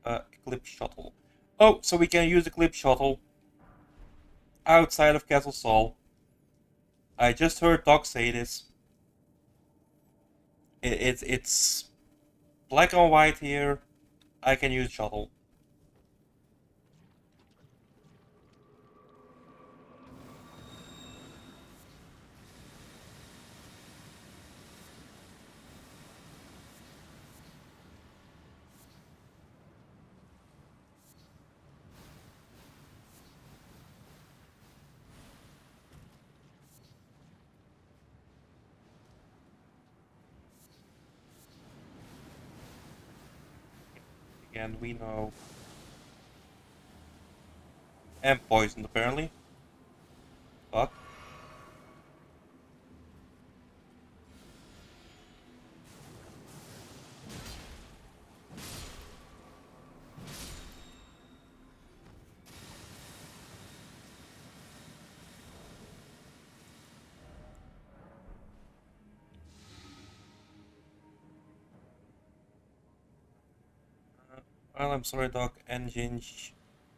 a Eclipse Shuttle. Oh, so we can use the Eclipse Shuttle outside of Castle Sol. I just heard Doc say this. It's black and white here. I can use shuttle. And we know. And poisoned, apparently. Fuck. Well, I'm sorry, Doc. Engine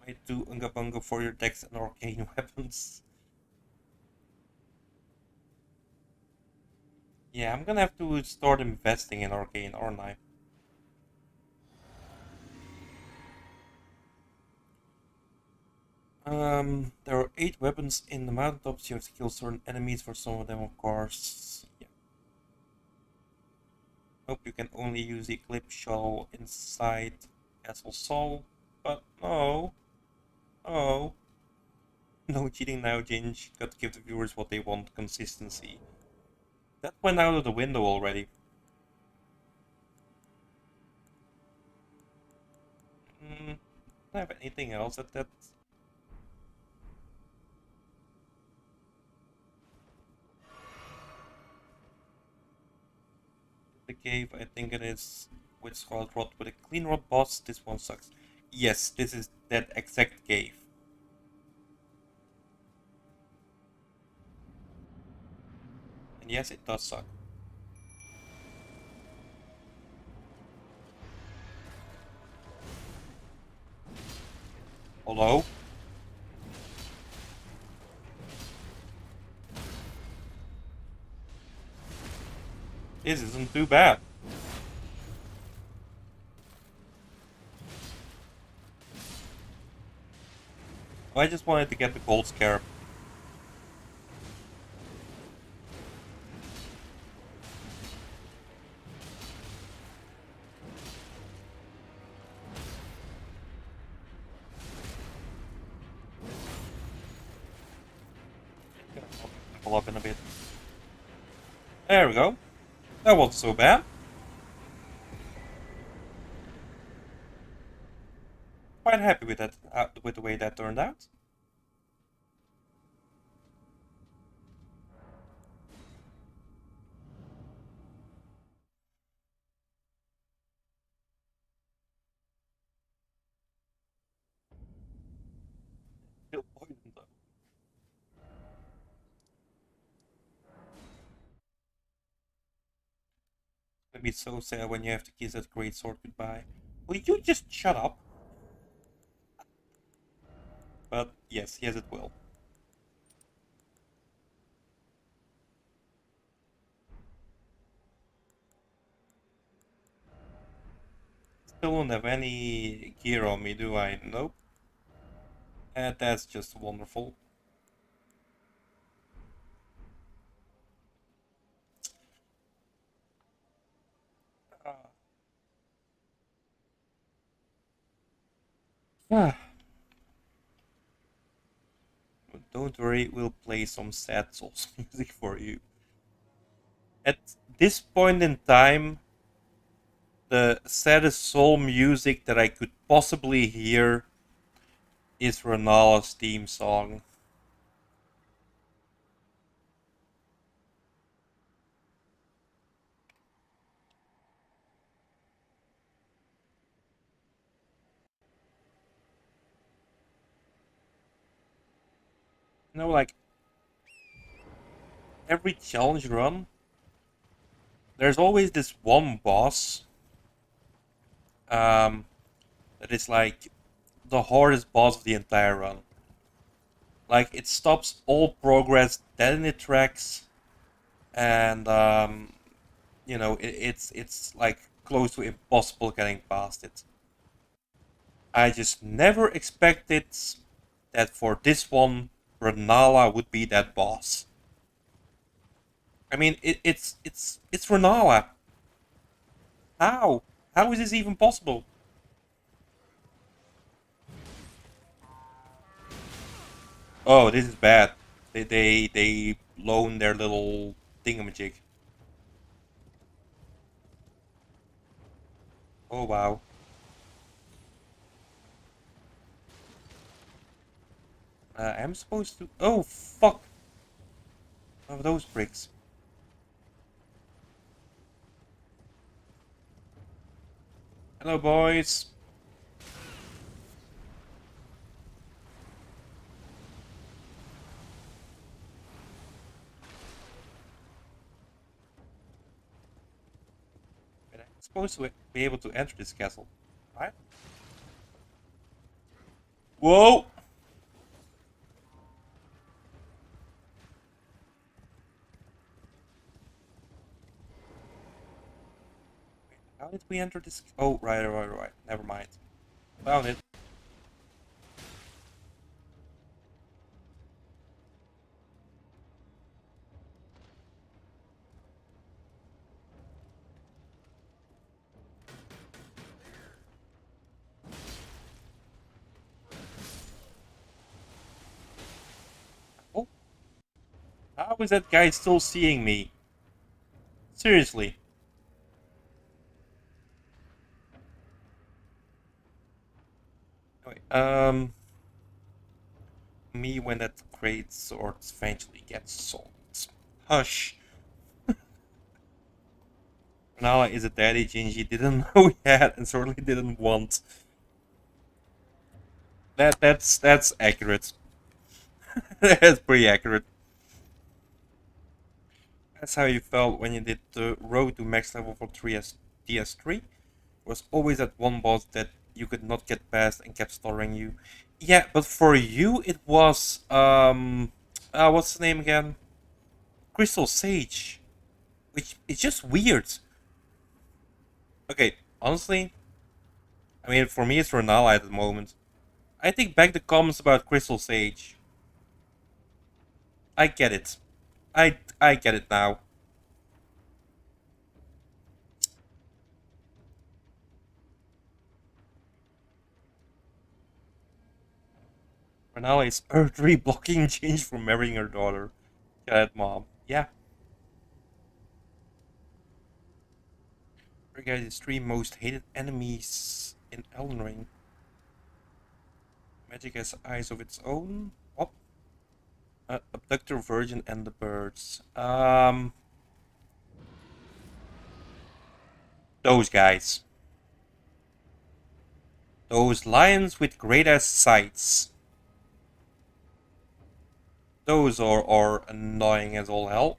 might do unga bunga for your decks and arcane weapons. Yeah, I'm gonna have to start investing in arcane, aren't I? There are 8 weapons in the mountaintops. You have to kill certain enemies for some of them, of course. Yeah. Hope you can only use the Eclipse Shuttle inside Castle Sol. But no. Oh. No cheating now, Ginge. Got to give the viewers what they want, consistency. That went out of the window already. Don't have anything else that the cave, I think it is with Scarlet Rot with a clean rod boss. This one sucks. Yes, this is that exact cave. And yes, it does suck. Hello? This isn't too bad. I just wanted to get the gold scarab. Level up in a bit. There we go. That wasn't so bad. Quite happy with that, with the way that turned out. Still poisoned though. It'd be so sad when you have to kiss that great sword goodbye. Will you just shut up? But yes, it will. Still don't have any gear on me, do I? Nope. And that's just wonderful. Ah. Don't worry, we'll play some sad Souls music for you. At this point in time, the saddest soul music that I could possibly hear is Renala's theme song. You know, like every challenge run, there's always this one boss that is like the hardest boss of the entire run. Like it stops all progress dead in its tracks, and you know it's like close to impossible getting past it. I just never expected that for this one, Renala would be that boss. I mean, it's Renala. How? How is this even possible? Oh, this is bad. They loan their little thingamajig. Oh wow. I'm supposed to... Oh, fuck! One of those bricks. Hello, boys. But I'm supposed to be able to enter this castle, right? Whoa! How did we enter this? Oh, right. Never mind. Found it. Oh, how is that guy still seeing me? Seriously. Anyway, me when that great sword eventually gets sold. Hush. Nala is a daddy Jinji didn't know he had and certainly didn't want. That's accurate. That's pretty accurate. That's how you felt when you did the road to max level for 3S DS3. Was always that one boss that you could not get past and kept slaughtering you. Yeah, but for you it was what's the name again? Crystal Sage. Which is just weird. Okay, honestly, I mean for me it's Renala at the moment. I take back the comments about Crystal Sage. I get it. I get it now. Renala is earthly blocking change from marrying her daughter. Got it, mom. Yeah. Regarding the three most hated enemies in Elden Ring. Magic has eyes of its own. What? Abductor, Virgin, and the birds. Those guys. Those lions with great ass sights. Those are annoying as all hell.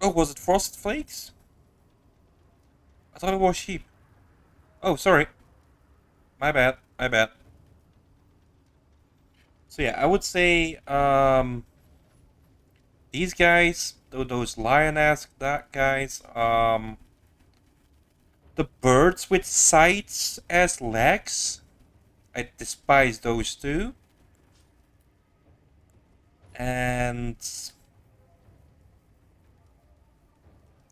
Oh, was it Frosted Flakes? I thought it was sheep. Oh, sorry. My bad. My bad. So yeah, I would say these guys, those lion-ass guys, the birds with sights as legs. I despise those two. And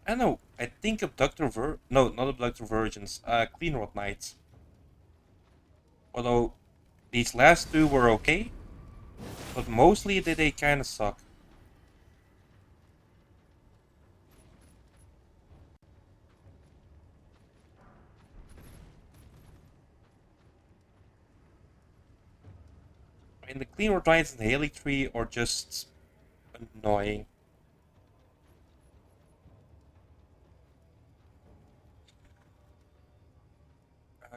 I don't know. I think no, not Abductor Virgins. Clean Rod Knights. Although these last two were okay, but mostly they kind of suck. I mean, the Clean Rod Knights and Haley Tree are just annoying.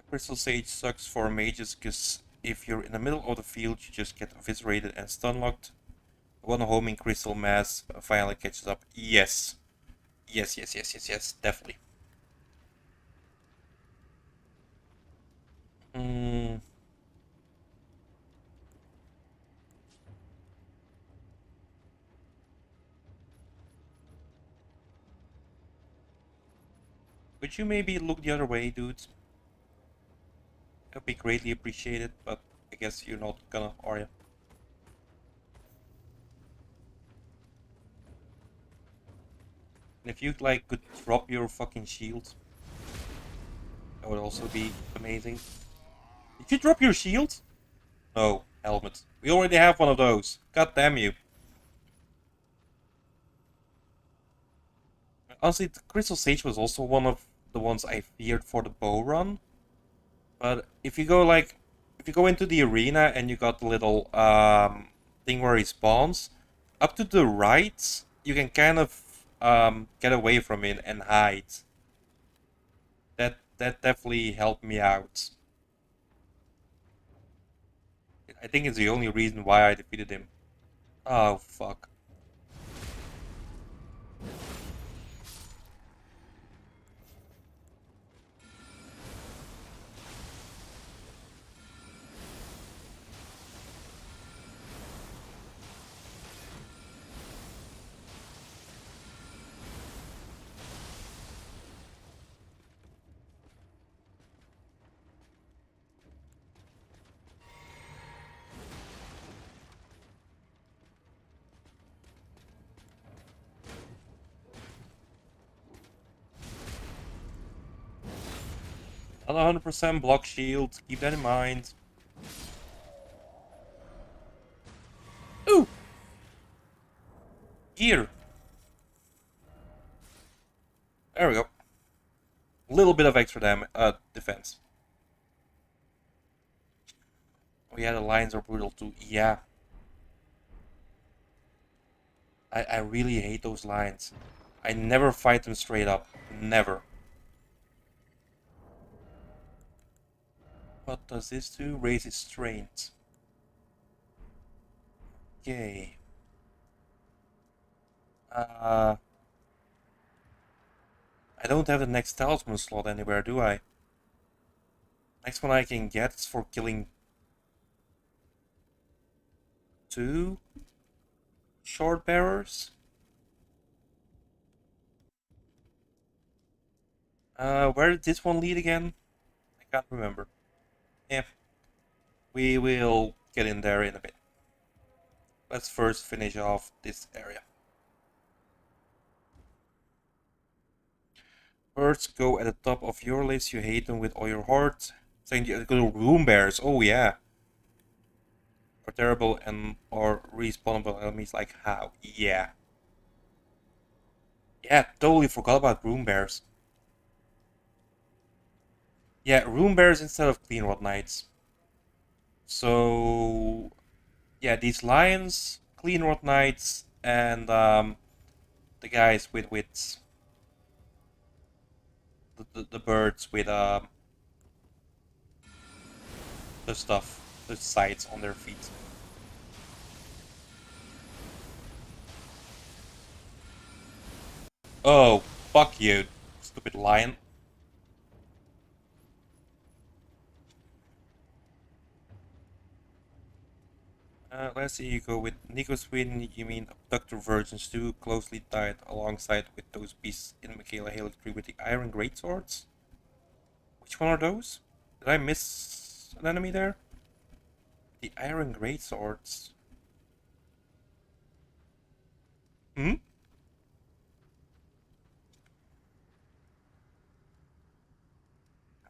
Crystal Sage sucks for mages because if you're in the middle of the field, you just get eviscerated and stunlocked. One homing crystal mass finally catches up. Yes. Yes, definitely. Mm. Could you maybe look the other way, dude? That'd be greatly appreciated, but I guess you're not gonna, are you? And if you like could drop your fucking shield, that would also be amazing. Did you drop your shield? No, helmet. We already have one of those. God damn you. Honestly, the Crystal Sage was also one of the ones I feared for the bow run. But if you go like, if you go into the arena and you got the little thing where he spawns, up to the right, you can kind of get away from it and hide. That definitely helped me out. I think it's the only reason why I defeated him. Oh fuck. Not 100% block shield, keep that in mind. Ooh! Gear! There we go. A little bit of extra defense. Oh yeah, the lions are brutal too. Yeah. I really hate those lions. I never fight them straight up. Never. What does this do? Raise his strength. Okay. I don't have the next talisman slot anywhere, do I? Next one I can get is for killing 2 short bearers. Where did this one lead again? I can't remember. Yeah. We will get in there in a bit. Let's first finish off this area. Birds go at the top of your list. You hate them with all your heart. Saying the little room bears. Oh yeah. Are terrible and are respawnable enemies. Like how? Yeah. Yeah, totally forgot about room bears. Yeah, room bears instead of clean rot knights. So yeah, these lions, clean rot knights, and the guys with the birds with the stuff, the sights on their feet. Oh, fuck you, stupid lion. Let's see, you go with Nico Sweden, you mean abductor virgins too, closely tied alongside with those beasts in Michaela Haley 3 with the iron greatswords? Which one are those? Did I miss an enemy there? The iron greatswords. Hmm?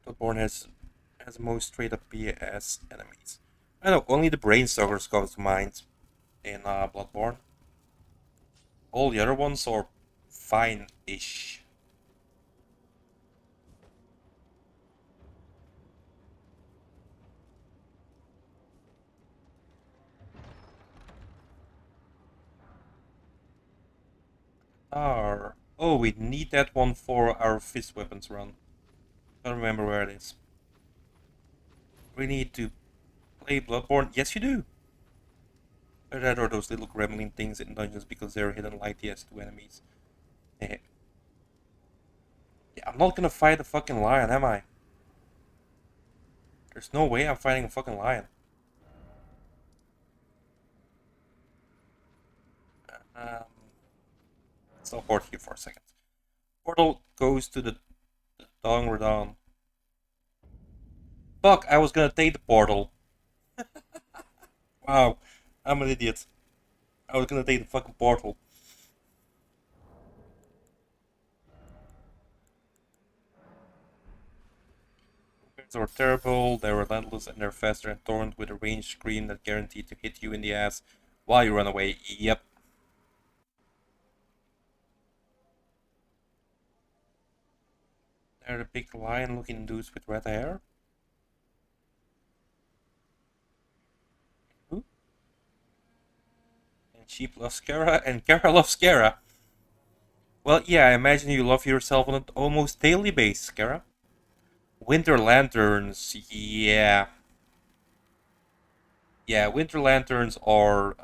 Bloodborne has the most straight up BS enemies. I know, only the Brainstalkers come to mind in Bloodborne. All the other ones are fine-ish. Oh, we need that one for our fist weapons run. Don't remember where it is. We need to play Bloodborne. Yes, you do. There are those little gremlin things in dungeons because they're hidden like the S2 enemies. Yeah, I'm not gonna fight a fucking lion, am I? There's no way I'm fighting a fucking lion. Um, let's teleport here for a second. Portal goes to the Dong Radon. Fuck, I was gonna take the portal. Wow, I'm an idiot. I was gonna take the fucking portal. Birds are terrible, they're relentless, and they're faster and torrent with a ranged scream that guaranteed to hit you in the ass while you run away. Yep. They're the big lion-looking dudes with red hair. Who? And sheep loves Kara, and Kara loves Kara. Well, yeah, I imagine you love yourself on an almost daily basis, Kara. Winter lanterns, yeah. Yeah, winter lanterns are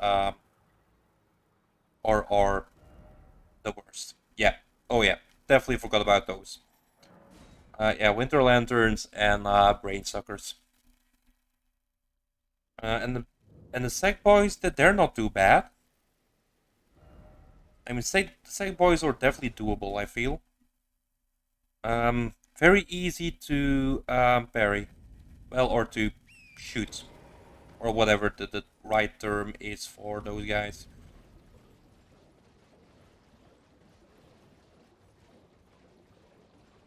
the worst. Yeah. Oh yeah. Definitely forgot about those. Yeah, winter lanterns and brain suckers. And the sec boys, that they're not too bad. I mean, sec boys are definitely doable. I feel. Very easy to parry, well, or to shoot, or whatever the right term is for those guys.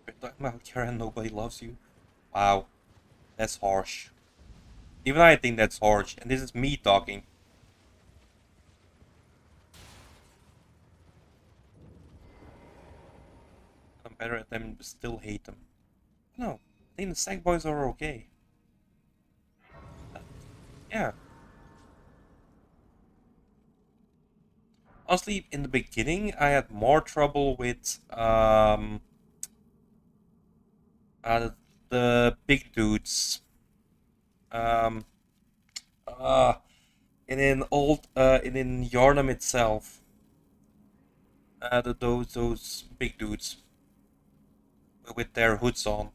We're talking about Karen, nobody loves you. Wow, that's harsh. Even I think that's harsh, and this is me talking. I'm better at them, but still hate them. No, I think the sack boys are okay. Uh, yeah, honestly, in the beginning, I had more trouble with uh, the big dudes. Um, uh, and in Yarnum itself, those big dudes with their hoods on.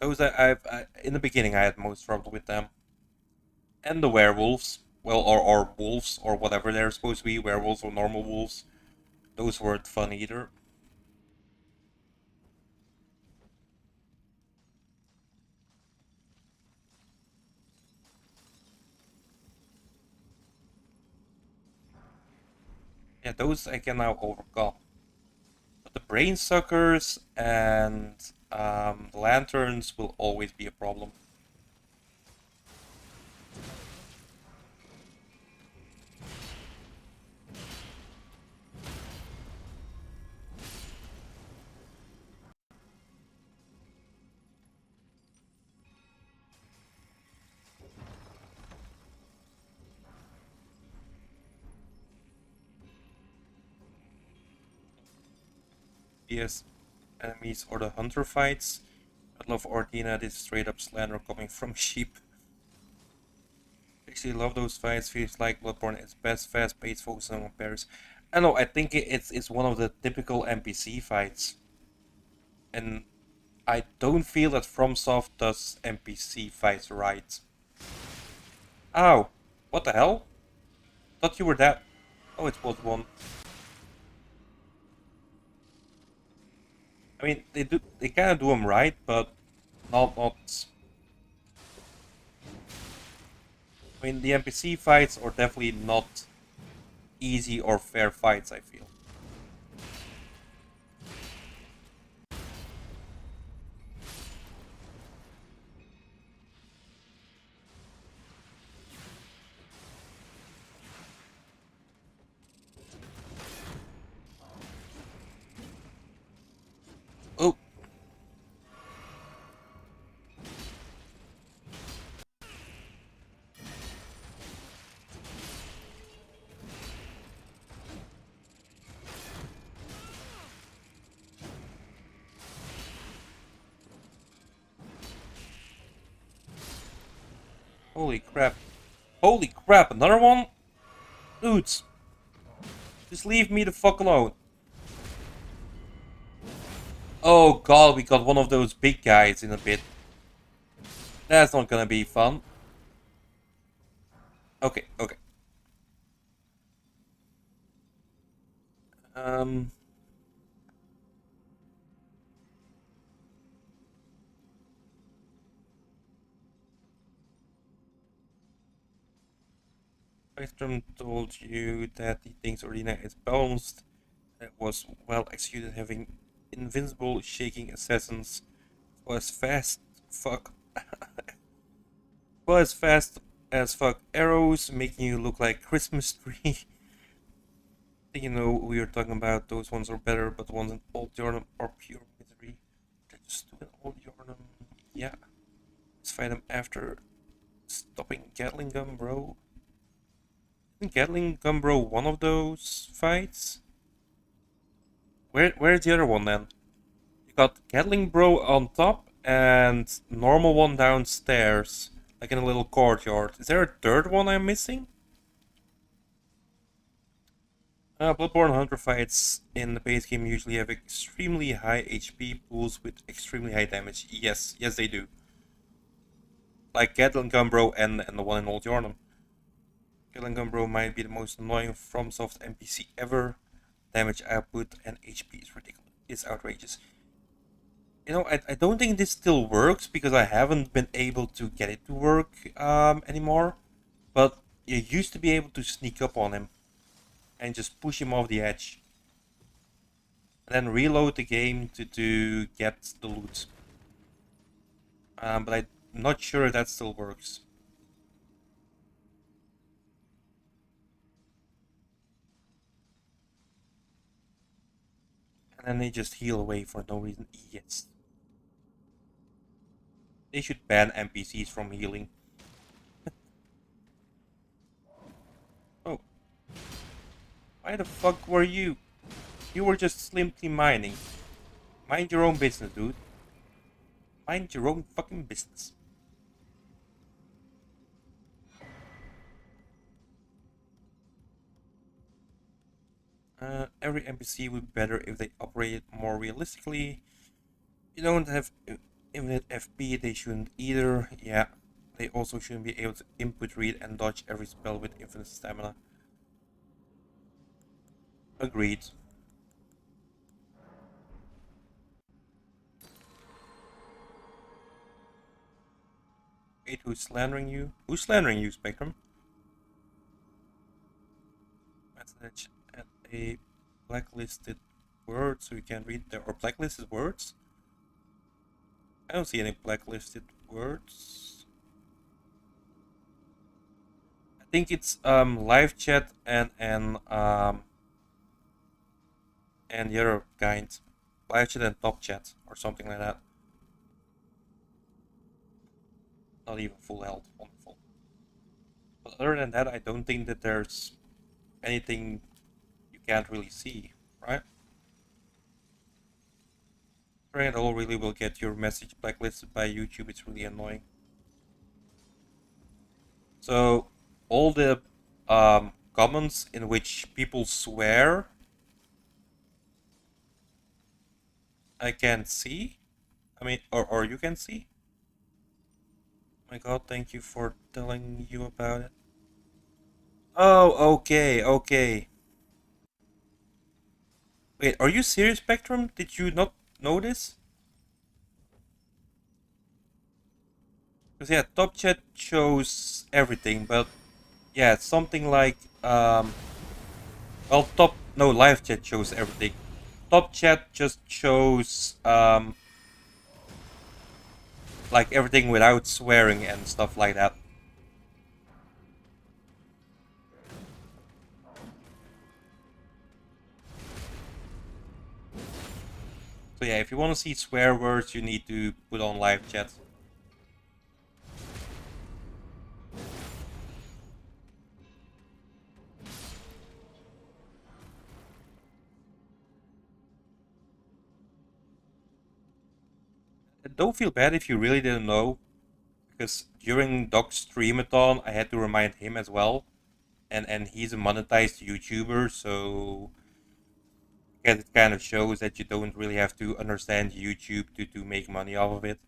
Those in the beginning I had most trouble with them, and the werewolves. Well, or wolves or whatever they're supposed to be, werewolves or normal wolves. Those weren't fun either. Yeah, those I can now overcome. But the brain suckers and the lanterns will always be a problem. Yes, enemies or the hunter fights. I love Ordina, this straight up slander coming from sheep. Actually love those fights, feels like Bloodborne is best fast paced focusing on pairs. I know, I think it's one of the typical NPC fights. And I don't feel that FromSoft does NPC fights right. Ow! What the hell? Thought you were that. Oh, it was one. I mean, they kind of do them right, but not. I mean, the NPC fights are definitely not easy or fair fights, I feel. Oh, holy crap. Holy crap, another one? Dudes, just leave me the fuck alone. Oh god, we got one of those big guys in a bit. That's not gonna be fun. Okay, okay. Um, Spectrum told you that he thinks Arena is balanced. It was well executed, having invincible shaking assassins. Was fast fuck. Was fast as fuck arrows, making you look like Christmas tree. think you know who you're talking about. Those ones are better, but the ones in Old Yarnum are pure misery. They're just doing Old Yarnum. Yeah. Let's fight them after stopping Gatling Gun Bro. Isn't Gatling Gun Bro one of those fights? Where's the other one then? You got Gatling Bro on top and normal one downstairs, like in a little courtyard. Is there a third one I'm missing? Bloodborne Hunter fights in the base game usually have extremely high HP pools with extremely high damage. Yes, they do. Like Gatling Gunbro and the one in Old Yarnum. Gatling Gunbro might be the most annoying FromSoft NPC ever. Damage output and HP is ridiculous. It's outrageous. You know, I don't think this still works because I haven't been able to get it to work anymore. But you used to be able to sneak up on him and just push him off the edge. And then reload the game to get the loot. But I'm not sure if that still works. And then they just heal away for no reason. Yes. They should ban NPCs from healing. Oh. Why the fuck were you? You were just simply mining. Mind your own business, dude. Mind your own fucking business. Every NPC would be better if they operated more realistically. You don't have infinite FP, they shouldn't either. Yeah, they also shouldn't be able to input, read, and dodge every spell with infinite stamina. Agreed. Wait, who's slandering you? Who's slandering you, Spectrum? Message at a blacklisted word so you can read the or blacklisted words? I don't see any blacklisted words. I think it's live chat and the other kind. Live chat and top chat or something like that. Not even full health. Wonderful. But other than that, I don't think that there's anything you can't really see, right? Trying it all really will get your message blacklisted by YouTube. It's really annoying. So all the comments in which people swear, I can't see. I mean, or you can see. My God, thank you for telling you about it. Oh, okay. Wait, are you serious, Spectrum? Did you not know this? Because yeah, top chat shows everything, but yeah, it's something like well, live chat shows everything. Top chat just shows like everything without swearing and stuff like that. So yeah, if you want to see swear words, you need to put on live chat. Don't feel bad if you really didn't know, because during Doc's streamathon, I had to remind him as well, and he's a monetized YouTuber, so it kind of shows that you don't really have to understand YouTube to make money off of it.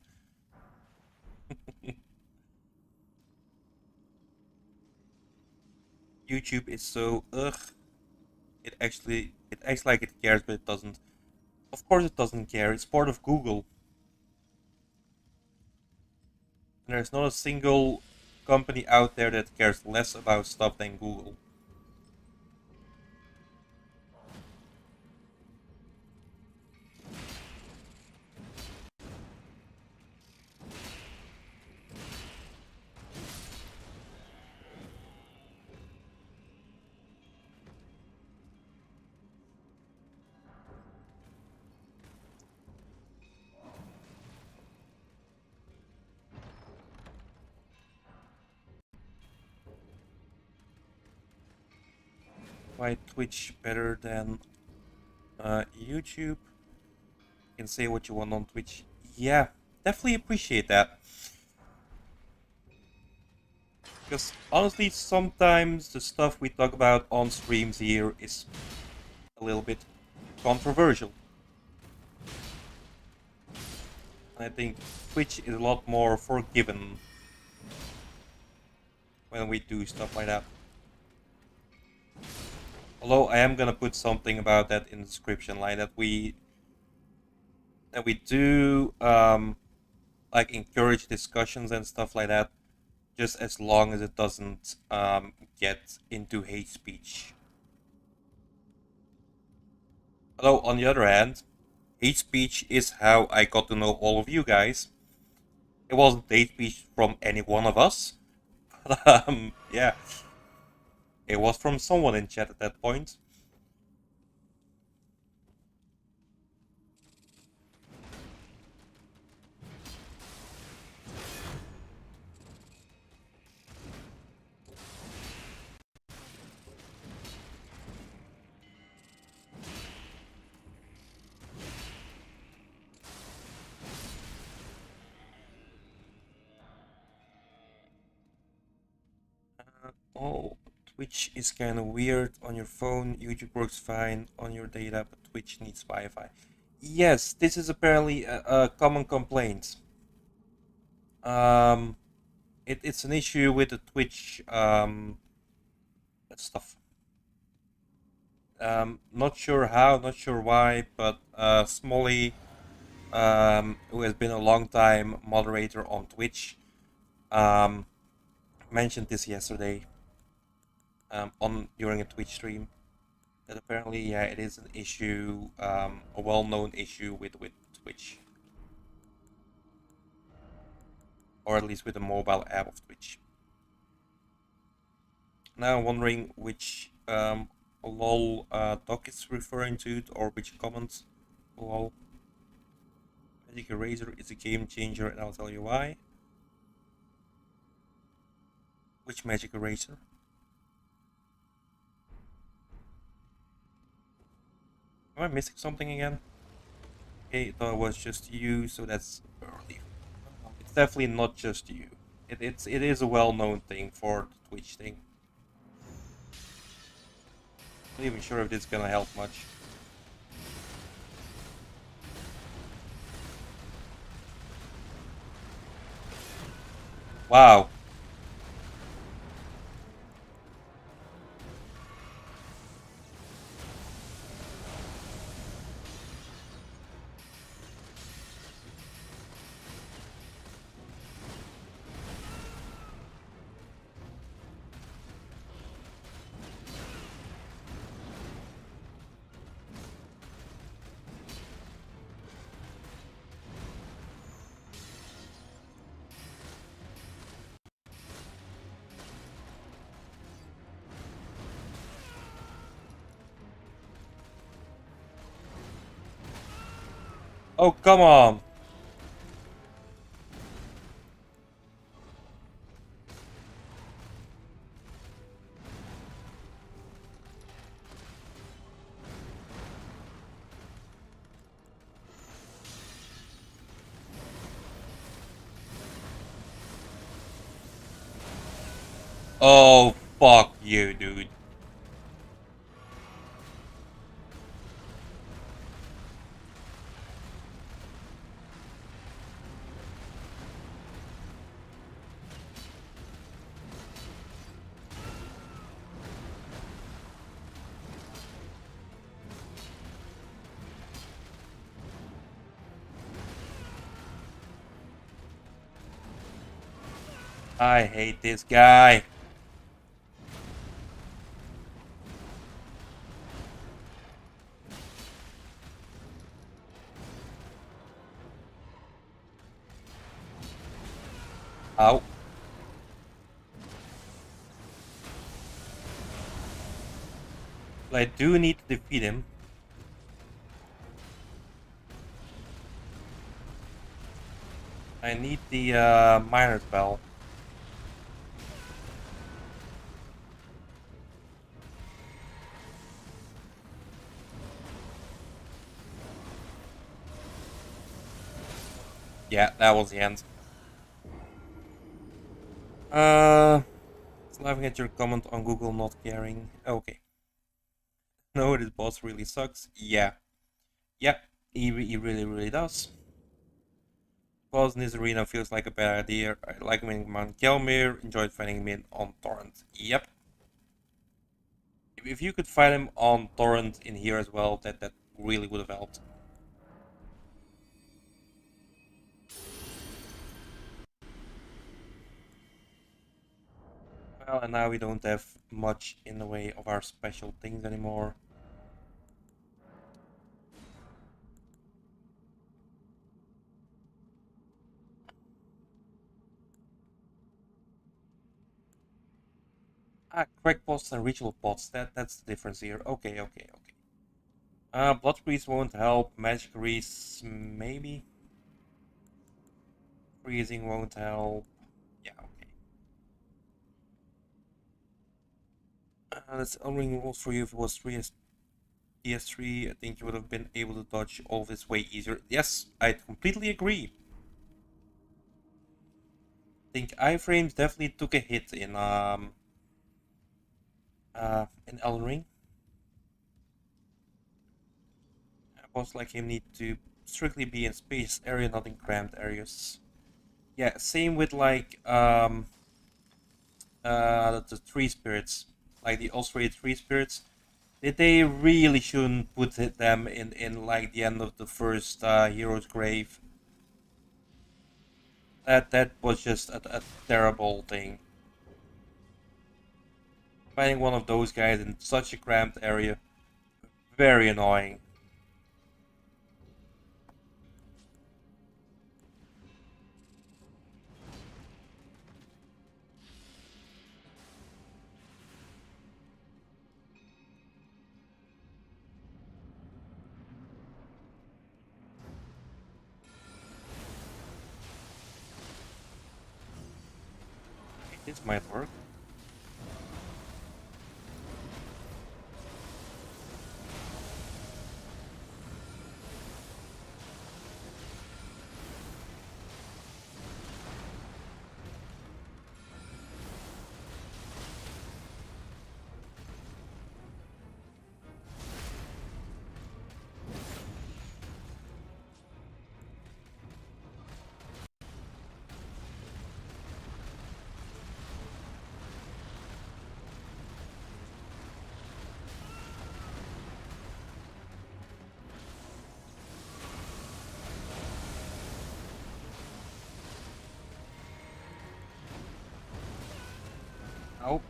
YouTube is so ugh. It acts like it cares, but it doesn't. Of course, it doesn't care. It's part of Google. And there's not a single company out there that cares less about stuff than Google. Why Twitch better than YouTube? You can say what you want on Twitch. Yeah, definitely appreciate that. Because honestly, sometimes the stuff we talk about on streams here is a little bit controversial. I think Twitch is a lot more forgiving when we do stuff like that. Although I am gonna put something about that in the description, like that we do like encourage discussions and stuff like that, just as long as it doesn't get into hate speech. Although on the other hand, hate speech is how I got to know all of you guys. It wasn't hate speech from any one of us, but yeah, it was from someone in chat at that point. Oh, Twitch is kind of weird on your phone. YouTube works fine on your data, but Twitch needs Wi-Fi. Yes, this is apparently a common complaint. It's an issue with the Twitch stuff. Not sure how, not sure why, but Smolly, who has been a long time moderator on Twitch, mentioned this yesterday on during a Twitch stream. That apparently, yeah, it is an issue, a well-known issue with Twitch, or at least with the mobile app of Twitch. Now I'm wondering which lol doc is referring to, or which comment. Lol. Magic Eraser is a game changer, and I'll tell you why. Which Magic Eraser? Am I missing something again? Okay, I thought it was just you, so that's early. It's definitely not just you. It is a well-known thing for the Twitch thing. Not even sure if this is gonna help much. Wow. Oh, come on. Oh, fuck you, dude. I hate this guy. Ow. But I do need to defeat him. I need the Miner's Bell. Yeah, that was the end. Uh, laughing at your comment on Google not caring. Okay. No, this boss really sucks. Yeah. Yeah, he really, really does. Boss in this arena feels like a bad idea. I like him in Mount Kelmir, enjoyed fighting him in on Torrent. Yep. If you could fight him on Torrent in here as well, that really would have helped. Well, and now we don't have much in the way of our special things anymore. Ah, crackpots and ritual pots. That's the difference here. Okay, okay, okay. Blood grease won't help. Magic grease maybe. Freezing won't help. Yeah, okay. That's only rules for you if it was 3 PS3. I think you would have been able to dodge all of this way easier. Yes, I completely agree. I think iframes definitely took a hit in Elden Ring. Boss like him need to strictly be in space area, not in cramped areas. Yeah, same with like the tree spirits, like the ulcerated tree spirits. They really shouldn't put them in like the end of the first hero's grave. That was just a terrible thing. Finding one of those guys in such a cramped area, very annoying. This might work. Oh,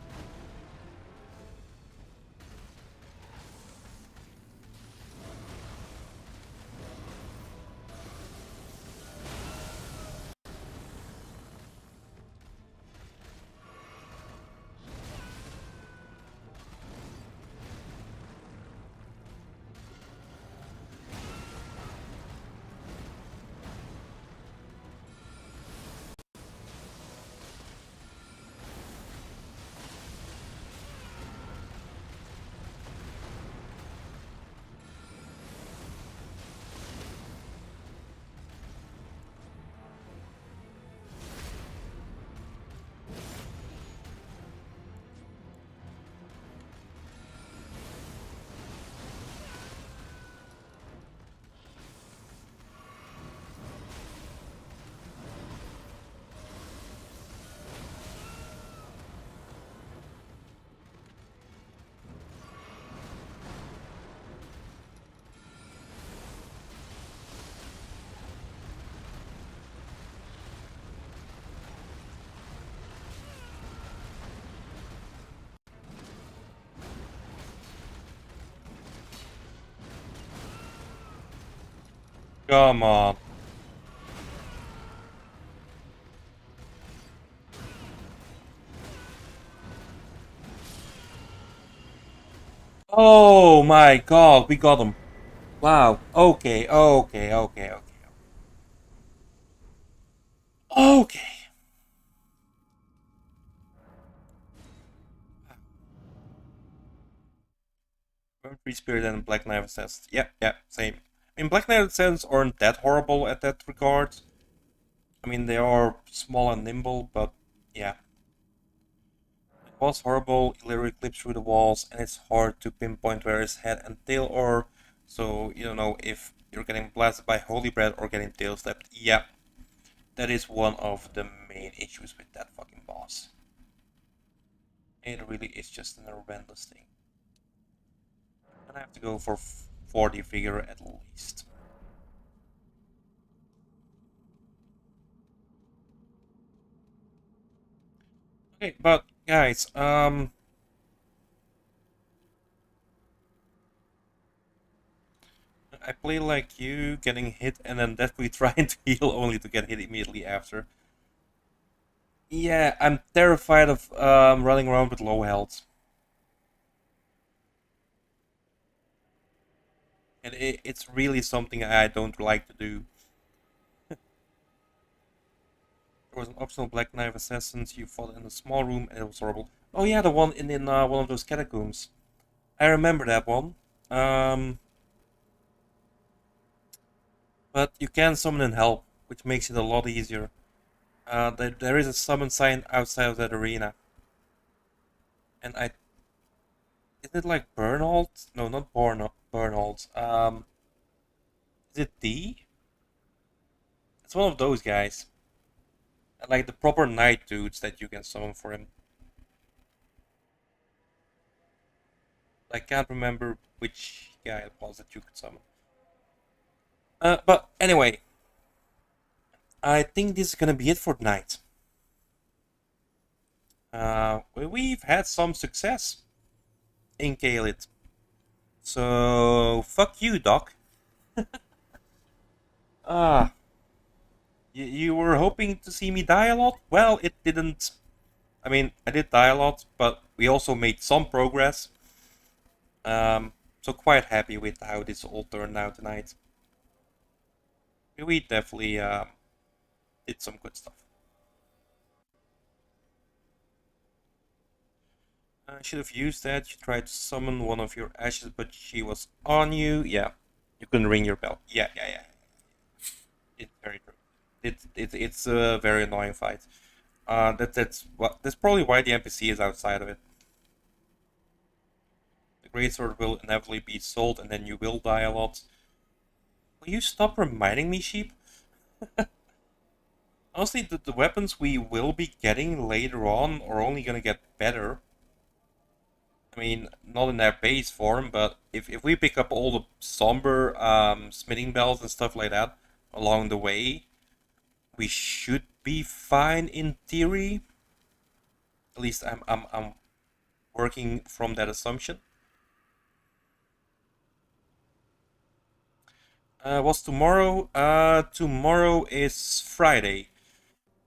come on. Oh my god, we got him. Wow. Okay, okay, okay, okay. Okay. Free Spirit and Black Knight Assassins. Yeah, yeah, same. I mean, Black Knight Assassins aren't that horrible at that regard. I mean, they are small and nimble, but yeah. It was horrible. He literally clips through the walls, and it's hard to pinpoint where his head and tail are. So you don't know if you're getting blasted by holy bread or getting tail slapped. Yeah, that is one of the main issues with that fucking boss. It really is just an horrendous thing. And I have to go for 40 figure at least. Okay, but guys, I play like you, getting hit and then desperately trying to heal only to get hit immediately after. Yeah, I'm terrified of running around with low health. And it's really something I don't like to do. There was an optional Black Knife Assassins you fought in a small room and it was horrible. Oh yeah, the one in one of those catacombs. I remember that one. Um, but you can summon in help, which makes it a lot easier. There is a summon sign outside of that arena. And is it like Bernhold? No, not Bernhold. Is it D? It's one of those guys. Like the proper knight dudes that you can summon for him. I can't remember which guy it was that you could summon. But anyway, I think this is gonna be it for tonight. We've had some success in Kalit. So, fuck you, Doc. Ah, you were hoping to see me die a lot? Well, it didn't. I mean, I did die a lot, but we also made some progress. So quite happy with how this all turned out tonight. We definitely did some good stuff. I should have used that. You tried to summon one of your ashes, but she was on you. Yeah, you couldn't ring your bell. Yeah, yeah, yeah. It's very true. It's a very annoying fight. That's probably why the NPC is outside of it. The greatsword will inevitably be sold, and then you will die a lot. Will you stop reminding me, sheep? Honestly, the weapons we will be getting later on are only gonna get better. I mean, not in their base form, but if we pick up all the somber smithing bells and stuff like that along the way, we should be fine in theory. At least I'm working from that assumption. What's tomorrow? Tomorrow is Friday.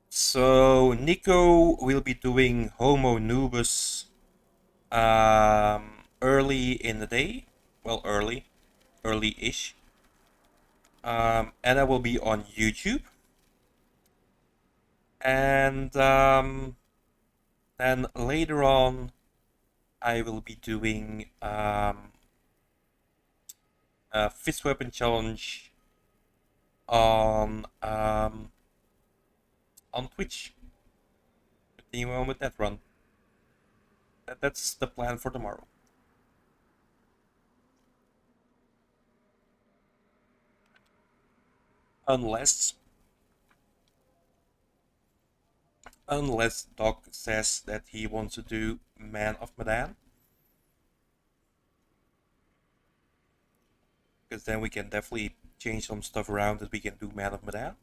So Nico will be doing Homo Nubus early in the day. Well, early-ish. And I will be on YouTube. And then later on, I will be doing a fist weapon challenge on Twitch. Continue on with that run. That's the plan for tomorrow. Unless Doc says that he wants to do Man of Medan. Because then we can definitely change some stuff around that we can do Man of Medan.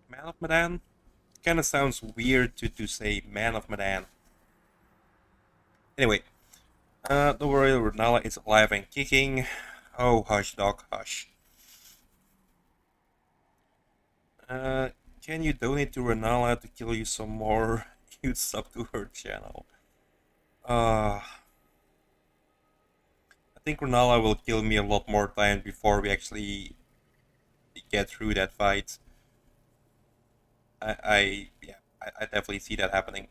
Man of Medan? Kind of sounds weird to say Man of Medan. Anyway, don't worry, Renala is alive and kicking. Oh, hush, Doc, hush. Can you donate to Renala to kill you some more? You'd sub to her channel. I think Renala will kill me a lot more times before we actually get through that fight. I definitely see that happening.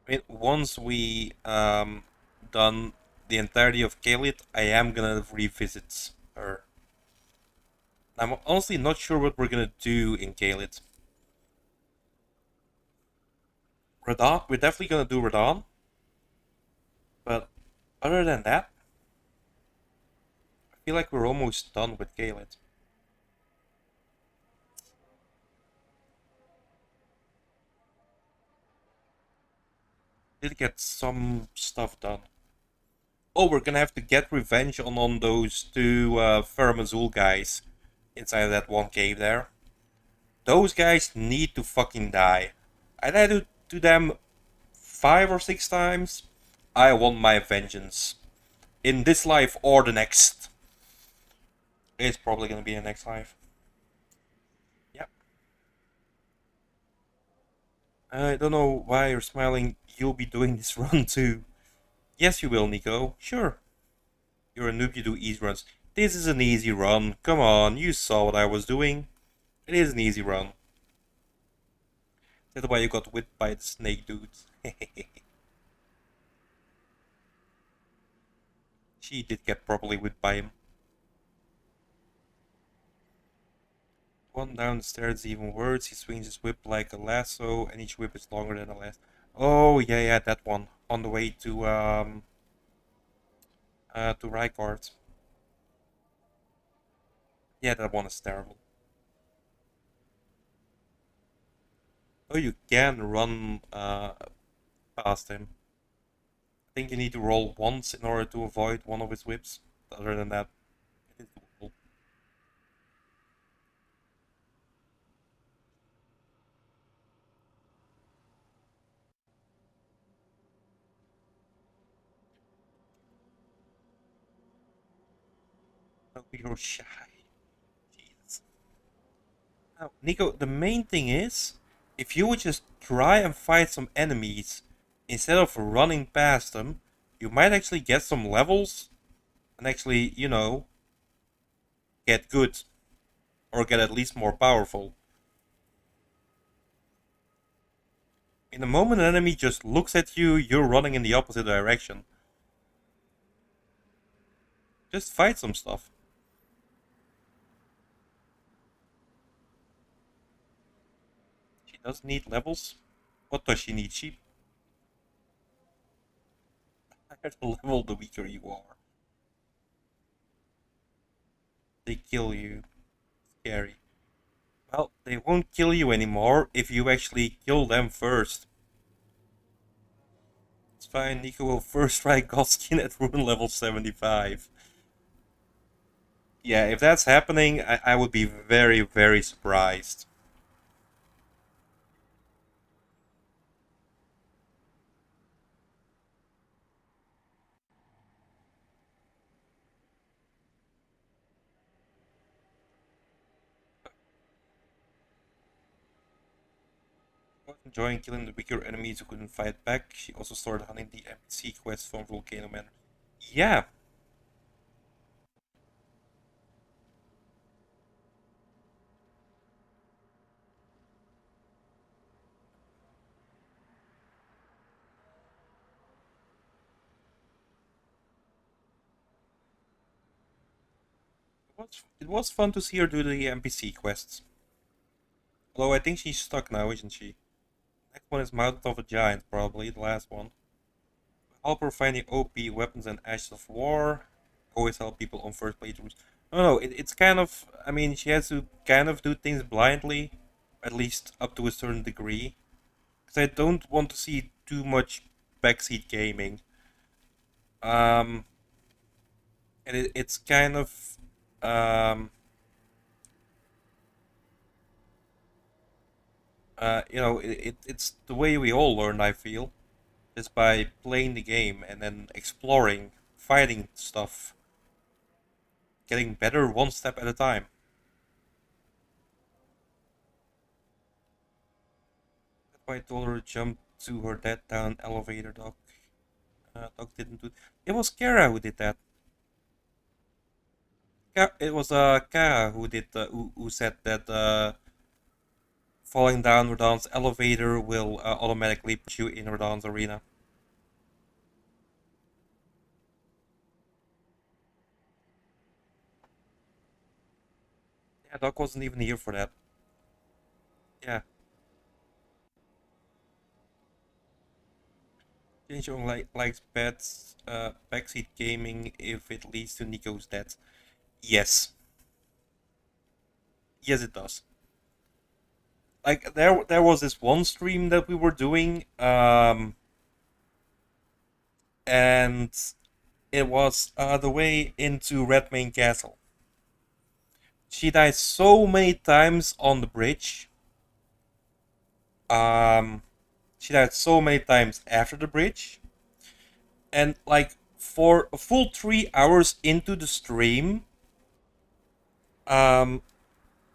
I mean, once we done the entirety of Kalit, I am gonna revisit her. I'm honestly not sure what we're gonna do in Kalit. Radon, we're definitely gonna do Radon, but other than that, I feel like we're almost done with Kalit. Did get some stuff done. Oh, we're gonna have to get revenge on those two Faramazul guys inside of that one cave there. Those guys need to fucking die. I died to them 5 or 6 times. I want my vengeance. In this life or the next. It's probably gonna be the next life. Yep. I don't know why you're smiling. You'll be doing this run too. Yes, you will, Nico. Sure. You're a noob, you do easy runs. This is an easy run. Come on, you saw what I was doing. It is an easy run. That's why you got whipped by the snake dudes. She did get properly whipped by him. One down the stairs, even worse. He swings his whip like a lasso, and each whip is longer than the last. Oh yeah, that one. On the way to Rykard. Yeah, that one is terrible. Oh, you can run past him. I think you need to roll once in order to avoid one of his whips. Other than that, it is doable. Oh, you're shy. Jesus. Now, Nico, the main thing is, if you would just try and fight some enemies instead of running past them, you might actually get some levels and actually, get good. Or get at least more powerful. In the moment an enemy just looks at you, you're running in the opposite direction. Just fight some stuff. She does need levels. What does she need? The higher the level, the weaker you are. They kill you. Scary. Well, they won't kill you anymore if you actually kill them first. It's fine, Nico will first try Godskin at rune level 75. Yeah, if that's happening, I would be very, very surprised. Enjoying killing the weaker enemies who couldn't fight back, she also started hunting the NPC quest from Volcano Man. Yeah. It was fun to see her do the NPC quests. Although I think she's stuck now, isn't she? Next one is Mountain of a Giant, probably, the last one. Help her finding OP weapons and ashes of war. Always help people on first playthroughs. No, it's kind of. I mean, she has to kind of do things blindly, at least up to a certain degree. Because I don't want to see too much backseat gaming. And it's kind of. It's the way we all learn, I feel. Just by playing the game and then exploring, fighting stuff, getting better one step at a time. That's why I told her to jump to her dead down elevator, Doc. Doc didn't do it. It was Kara who did that. It was Kara who did who said that falling down Rodan's elevator will automatically put you in Rodan's arena. Yeah, Doc wasn't even here for that. Yeah. Change only likes bets, backseat gaming if it leads to Nico's death. Yes. Yes, it does. Like there was this one stream that we were doing, and it was the way into Redmane Castle. She died so many times on the bridge. Um, she died so many times after the bridge, and like for a full 3 hours into the stream, um,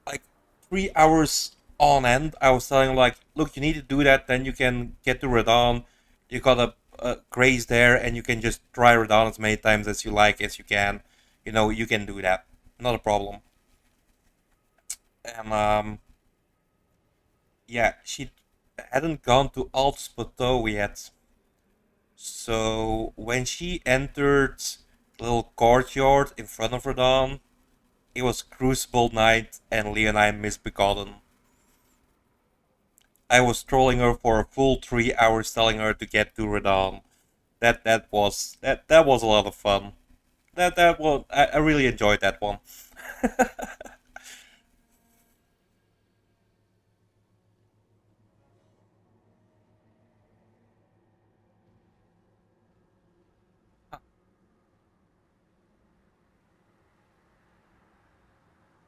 like 3 hours on end, I was telling like, look, you need to do that, then you can get to Radon. You got a graze there, and you can just try Radon as many times as you like as you can. You know, you can do that, not a problem. And yeah, she hadn't gone to Alts Plateau yet. So when she entered the little courtyard in front of Radon, it was Crucible Night and Leonine Misbegotten. I was trolling her for a full 3 hours, telling her to get to Radon. That was a lot of fun. That was I really enjoyed that one.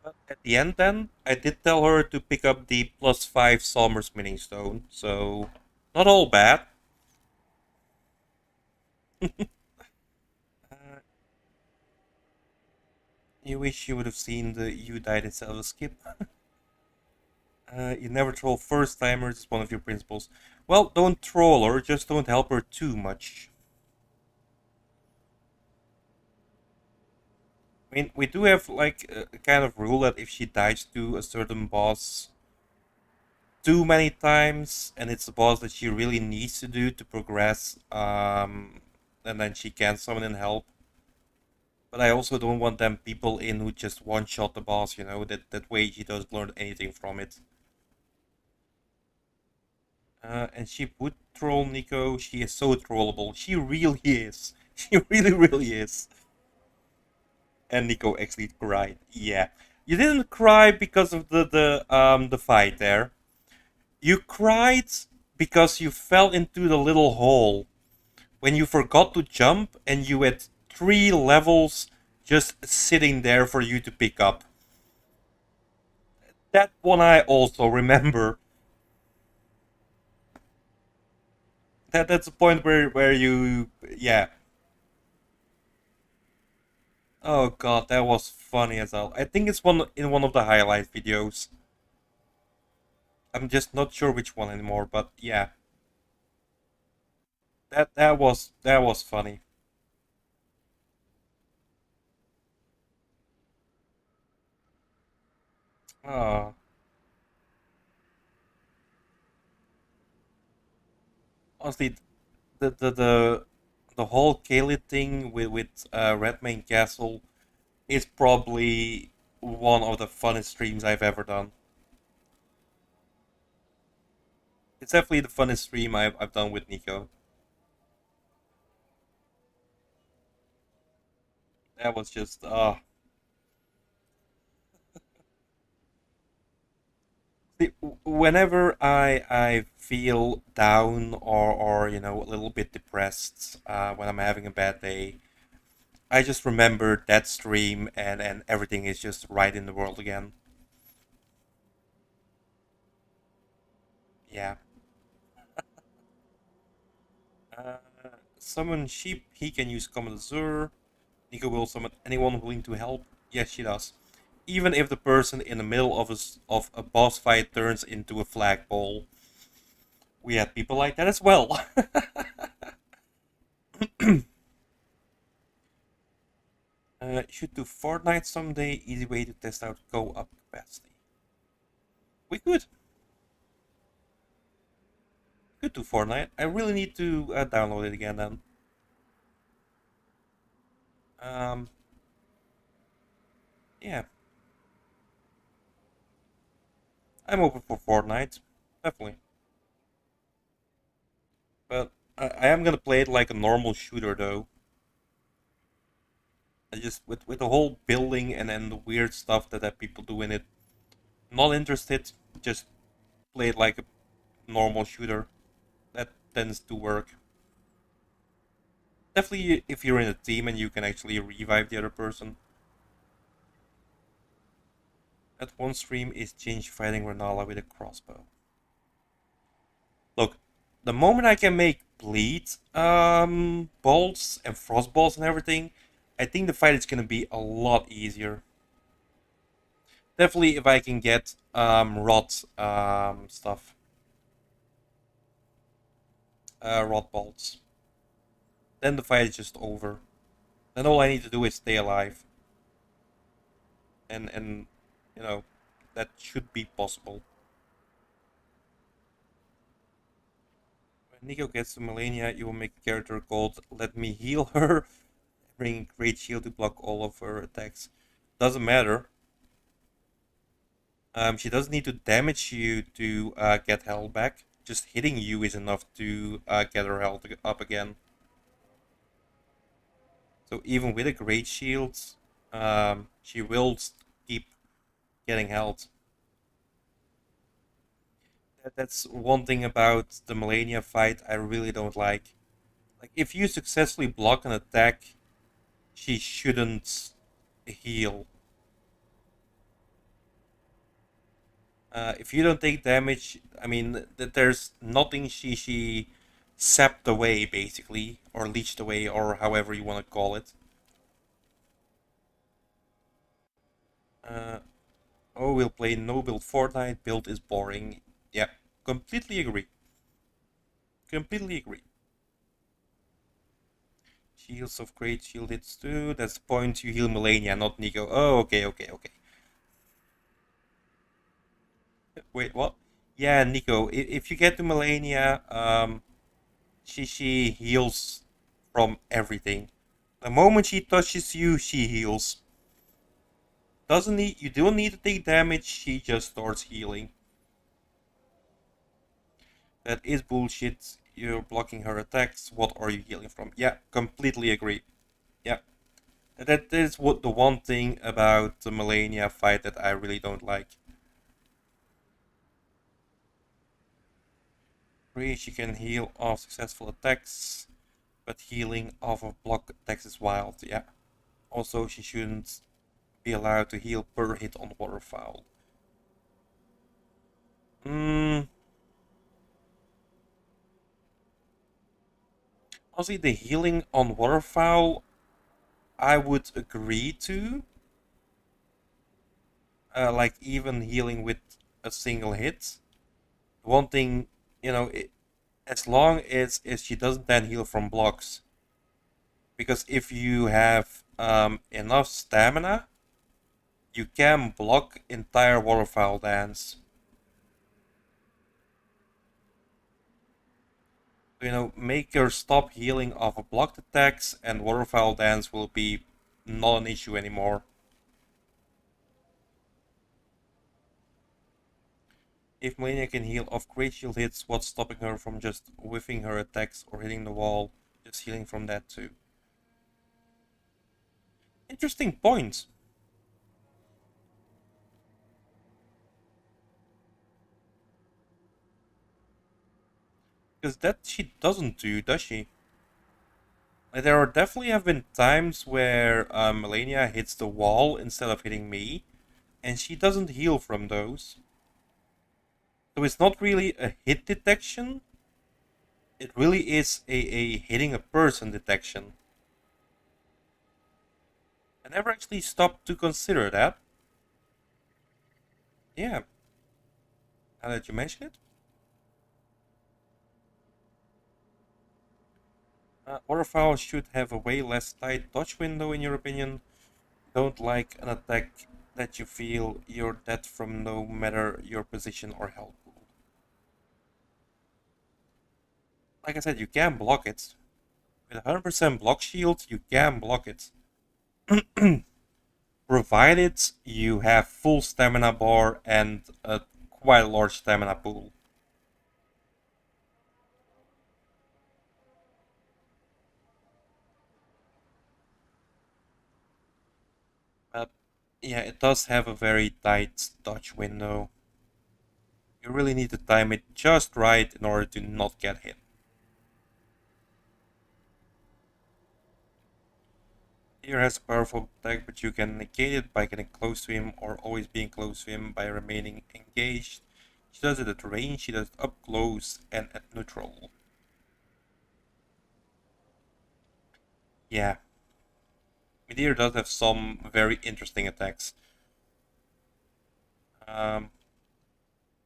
But at the end, then I did tell her to pick up the +5 Somers Mini Stone, so not all bad. Uh, you wish you would have seen the "you died instead of a skip." You never troll first timers, it's one of your principles. Well, don't troll her, just don't help her too much. I mean, we do have like a kind of rule that if she dies to a certain boss too many times, and it's a boss that she really needs to do to progress, and then she can summon in help. But I also don't want them people in who just one shot the boss, you know, that way she doesn't learn anything from it. And she would troll Nico. She is so trollable. She really is. She really, really is. And Nico actually cried. Yeah, you didn't cry because of the fight there. You cried because you fell into the little hole when you forgot to jump and you had 3 levels just sitting there for you to pick up. That one I also remember. That's the point where you, yeah. Oh god, that was funny as hell. I think it's one in one of the highlight videos. I'm just not sure which one anymore, but yeah. That was funny. Oh, honestly, the whole Kaylee thing with Redmane Castle is probably one of the funnest streams I've ever done. It's definitely the funnest stream I've done with Nico. That was just whenever I feel down or you know a little bit depressed when I'm having a bad day, I just remember that stream and everything is just right in the world again. Yeah. Uh, Summon sheep. He can use Common Azure. Nico will summon anyone willing to help. Yes, she does. Even if the person in the middle of a boss fight turns into a flagpole. We had people like that as well. Should do Fortnite someday. Easy way to test out go-up capacity. We could do Fortnite. I really need to download it again then. Um, yeah. I'm open for Fortnite, definitely. But I am gonna play it like a normal shooter though. I just with the whole building and then the weird stuff that people do in it. Not interested. Just play it like a normal shooter. That tends to work. Definitely if you're in a team and you can actually revive the other person. At one stream is Jinj fighting Renala with a crossbow. Look, the moment I can make bleed bolts and frost balls and everything, I think the fight is gonna be a lot easier. Definitely if I can get rot stuff. Rot bolts. Then the fight is just over. Then all I need to do is stay alive. And you know, that should be possible. When Nico gets to Melania, you will make a character called Let Me Heal Her, bringing Great Shield to block all of her attacks. Doesn't matter. She doesn't need to damage you to get health back. Just hitting you is enough to get her health up again. So even with a Great Shield, she will keep getting health. That's one thing about the Melania fight I really don't like. Like, if you successfully block an attack, she shouldn't heal. If you don't take damage, I mean, there's nothing she sapped away, basically, or leached away, or however you want to call it. Uh, oh, we'll play no build Fortnite, build is boring. Yeah, completely agree. Completely agree. Shields of Great Shield hits too. That's the point you heal Melania, not Nico. Oh, okay, okay, okay. Wait, what? Yeah, Nico. If you get to Melania, she heals from everything. The moment she touches you, she heals. Doesn't need you don't need to take damage. She just starts healing. That is bullshit. You're blocking her attacks. What are you healing from? Yeah, completely agree. Yeah, that is what the one thing about the Melania fight that I really don't like. She can heal off successful attacks, but healing off of block attacks is wild. Yeah. Also, she shouldn't be allowed to heal per hit on waterfowl. Hmm. Honestly, the healing on waterfowl, I would agree to. Like even healing with a single hit. One thing, as long as she doesn't then heal from blocks, because if you have enough stamina, you can block entire waterfowl dance. Make her stop healing off of blocked attacks, and waterfowl dance will be not an issue anymore. If Melania can heal off great shield hits, what's stopping her from just whiffing her attacks or hitting the wall? Just healing from that too. Interesting point. Because that she doesn't do, does she? Like, there are definitely have been times where Melania hits the wall instead of hitting me, and she doesn't heal from those. So it's not really a hit detection. It really is a hitting a person detection. I never actually stopped to consider that. Yeah. Now that you mention it. Waterfowl should have a way less tight dodge window in your opinion. Don't like an attack that you feel you're dead from no matter your position or health pool. Like I said, you can block it. With 100% block shield, you can block it. Provided you have full stamina bar and a quite a large stamina pool. But yeah, it does have a very tight dodge window. You really need to time it just right in order to not get hit. Deer has a powerful attack, but you can negate it by getting close to him or always being close to him by remaining engaged. She does it at range, she does it up close and at neutral. Yeah, Deer does have some very interesting attacks. Um,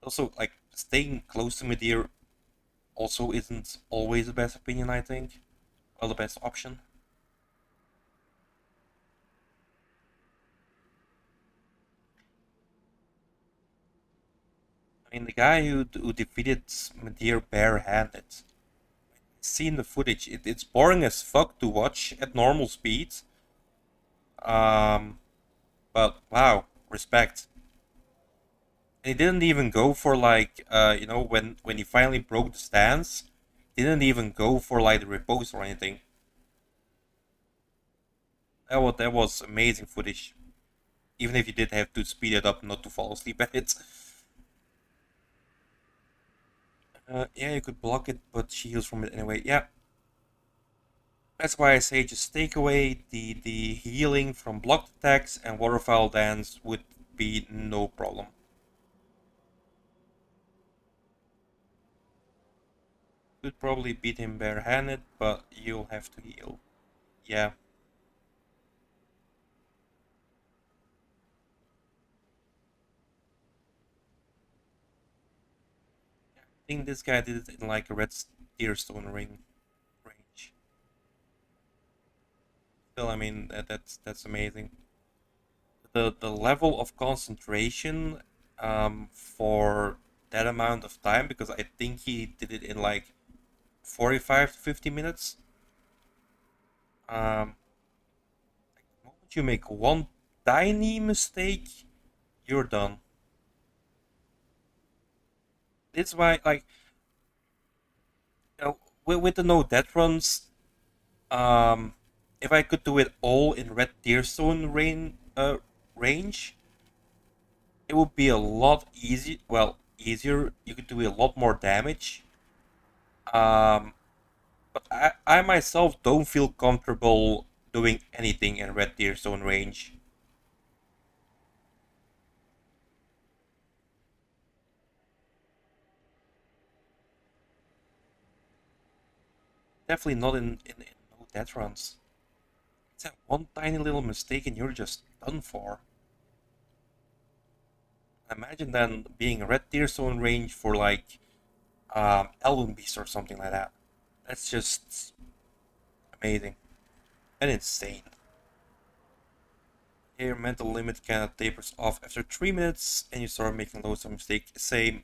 Also, like, staying close to Medir also isn't always the best opinion, I think. Well, the best option. I mean, the guy who defeated Medir barehanded. Seen the footage, it's boring as fuck to watch at normal speed. Um, but wow, respect. And he didn't even go for like, when he finally broke the stance, didn't even go for like the repose or anything. That was amazing footage. Even if you did have to speed it up not to fall asleep at it. Yeah, you could block it, but she heals from it anyway. Yeah, that's why I say just take away the healing from blocked attacks, and Waterfowl Dance would be no problem. Could probably beat him barehanded, but you'll have to heal. Yeah, I think this guy did it in like a red Deerstone ring range. Still, I mean that's amazing. The level of concentration for that amount of time, because I think he did it in like 45 to 50 minutes. Um, the moment you make one tiny mistake, you're done. It's why, like, with the no death runs, um, if I could do it all in red deerstone range, it would be a lot easy. Well, easier. You could do a lot more damage. Um, but I myself don't feel comfortable doing anything in red deerstone range. Definitely not in no death runs. It's that one tiny little mistake and you're just done for. Imagine then being a red deer zone range for like Elden Beast or something like that. That's just amazing and insane. Your mental limit kind of tapers off after 3 minutes and you start making loads of mistakes. Same.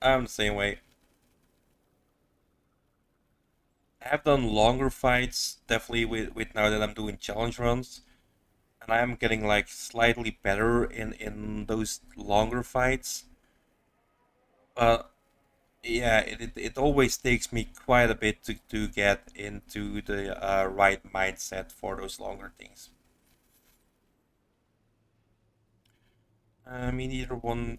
I'm the same way. I have done longer fights, definitely with now that I'm doing challenge runs. And I am getting like slightly better in those longer fights. But yeah, it always takes me quite a bit to get into the right mindset for those longer things. I mean, either one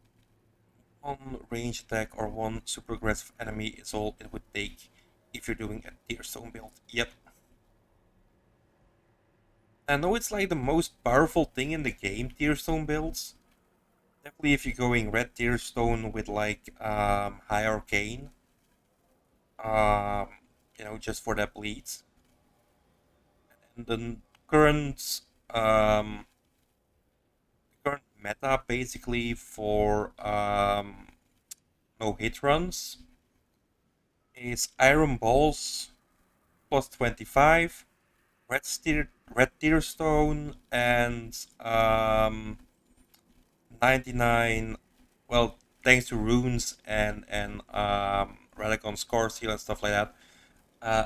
range attack or one super aggressive enemy is all it would take if you're doing a tier stone build. Yep. I know it's like the most powerful thing in the game, tier stone builds. Definitely if you're going red tier stone with like high arcane, um, just for that bleeds. And the current um, current meta basically for no hit runs is Iron Balls plus 25, Red Tear Stone, and 99. Well, thanks to runes and Radagon Scar Seal and stuff like that. Uh,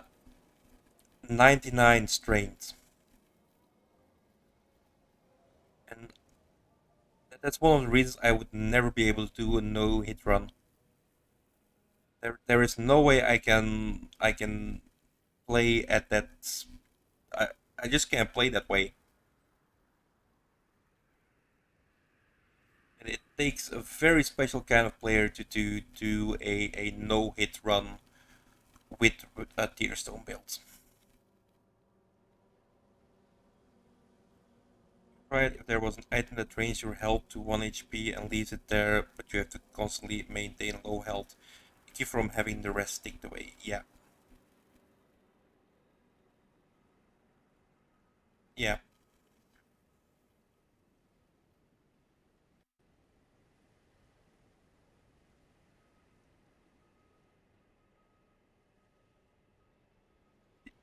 99 strength, and That's one of the reasons I would never be able to do a no hit run. There is no way I can play at that. I I just can't play that way. And it takes a very special kind of player to do a no hit run with a tier stone build. Right, if there was an item that drains your health to 1 HP and leaves it there, but you have to constantly maintain low health, keep from having the rest ticked away. Yeah. Yeah.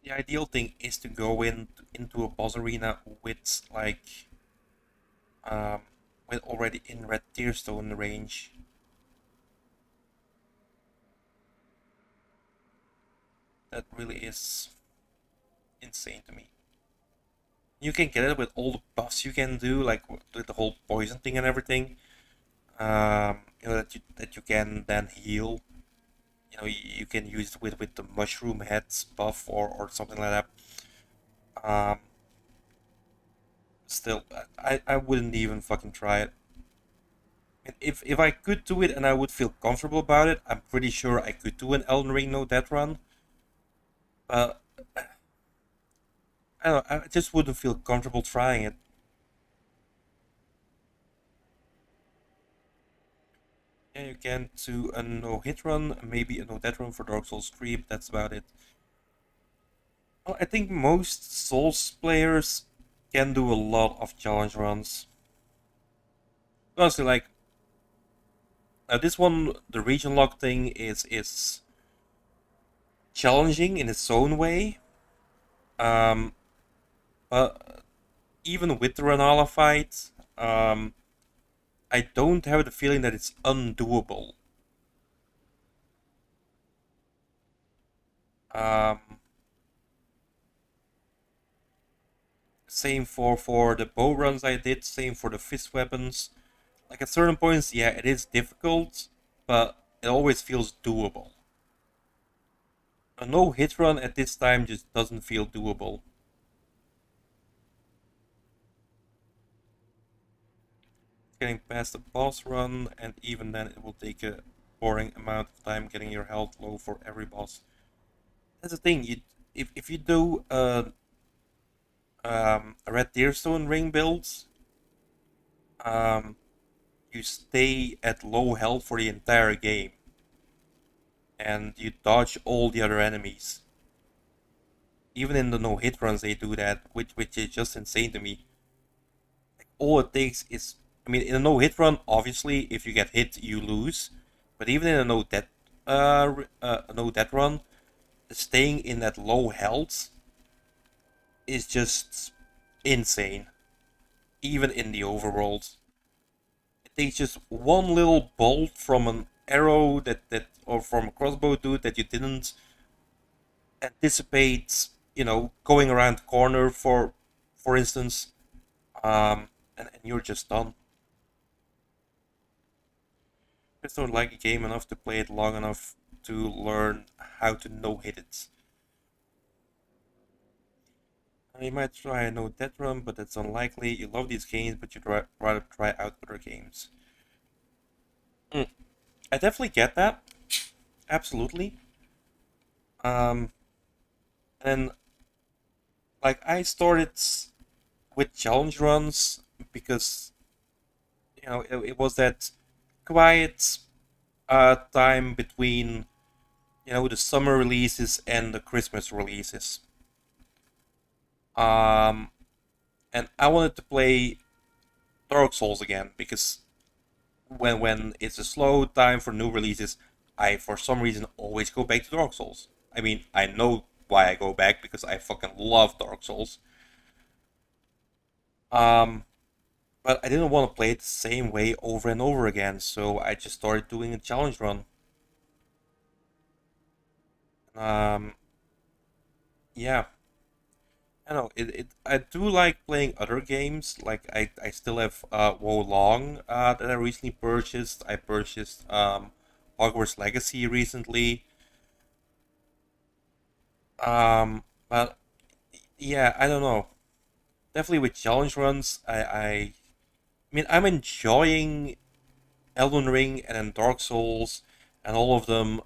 The ideal thing is to go into a boss arena with like um with already in red tier stone range. That really is insane to me. You can get it with all the buffs you can do, like with the whole poison thing and everything. That you can then heal. You can use it with the mushroom heads buff or something like that. Um, Still, I wouldn't even fucking try it. And if I could do it and I would feel comfortable about it, I'm pretty sure I could do an Elden Ring no death run. But I don't know, I just wouldn't feel comfortable trying it. Yeah, you can do a no hit run, maybe a no death run for Dark Souls 3, but that's about it. Well, I think most Souls players can do a lot of challenge runs. Honestly, like this one, the region lock thing is challenging in its own way. Um, but even with the Ranala fight, I don't have the feeling that it's undoable. Um, Same for the bow runs I did. Same for the fist weapons. Like at certain points, yeah, it is difficult, but it always feels doable. A no hit run at this time just doesn't feel doable. Getting past the boss run, and even then, it will take a boring amount of time getting your health low for every boss. That's the thing. If you do a red deerstone ring builds, um, you stay at low health for the entire game, and you dodge all the other enemies. Even in the no hit runs, they do that, which is just insane to me. Like, all it takes is, I mean, in a no hit run, obviously, if you get hit, you lose. But even in a no death run, staying in that low health is just insane. Even in the overworld, it takes just one little bolt from an arrow that or from a crossbow dude that you didn't anticipate, going around the corner for instance, and you're just done. Just don't like a game enough to play it long enough to learn how to no hit it. You might try a no death run, but that's unlikely. You love these games, but you'd rather try out other games. Mm, I definitely get that. Absolutely. Um, and like I started with challenge runs because it was that quiet time between the summer releases and the Christmas releases. Um, and I wanted to play Dark Souls again because when it's a slow time for new releases, I for some reason always go back to Dark Souls. I mean, I know why I go back because I fucking love Dark Souls. Um, but I didn't want to play it the same way over and over again, so I just started doing a challenge run. Um, yeah, I know I do like playing other games. Like I still have Wo Long that I recently purchased. I purchased Hogwarts Legacy recently. But yeah, I don't know. Definitely with challenge runs, I mean I'm enjoying Elden Ring and then Dark Souls and all of them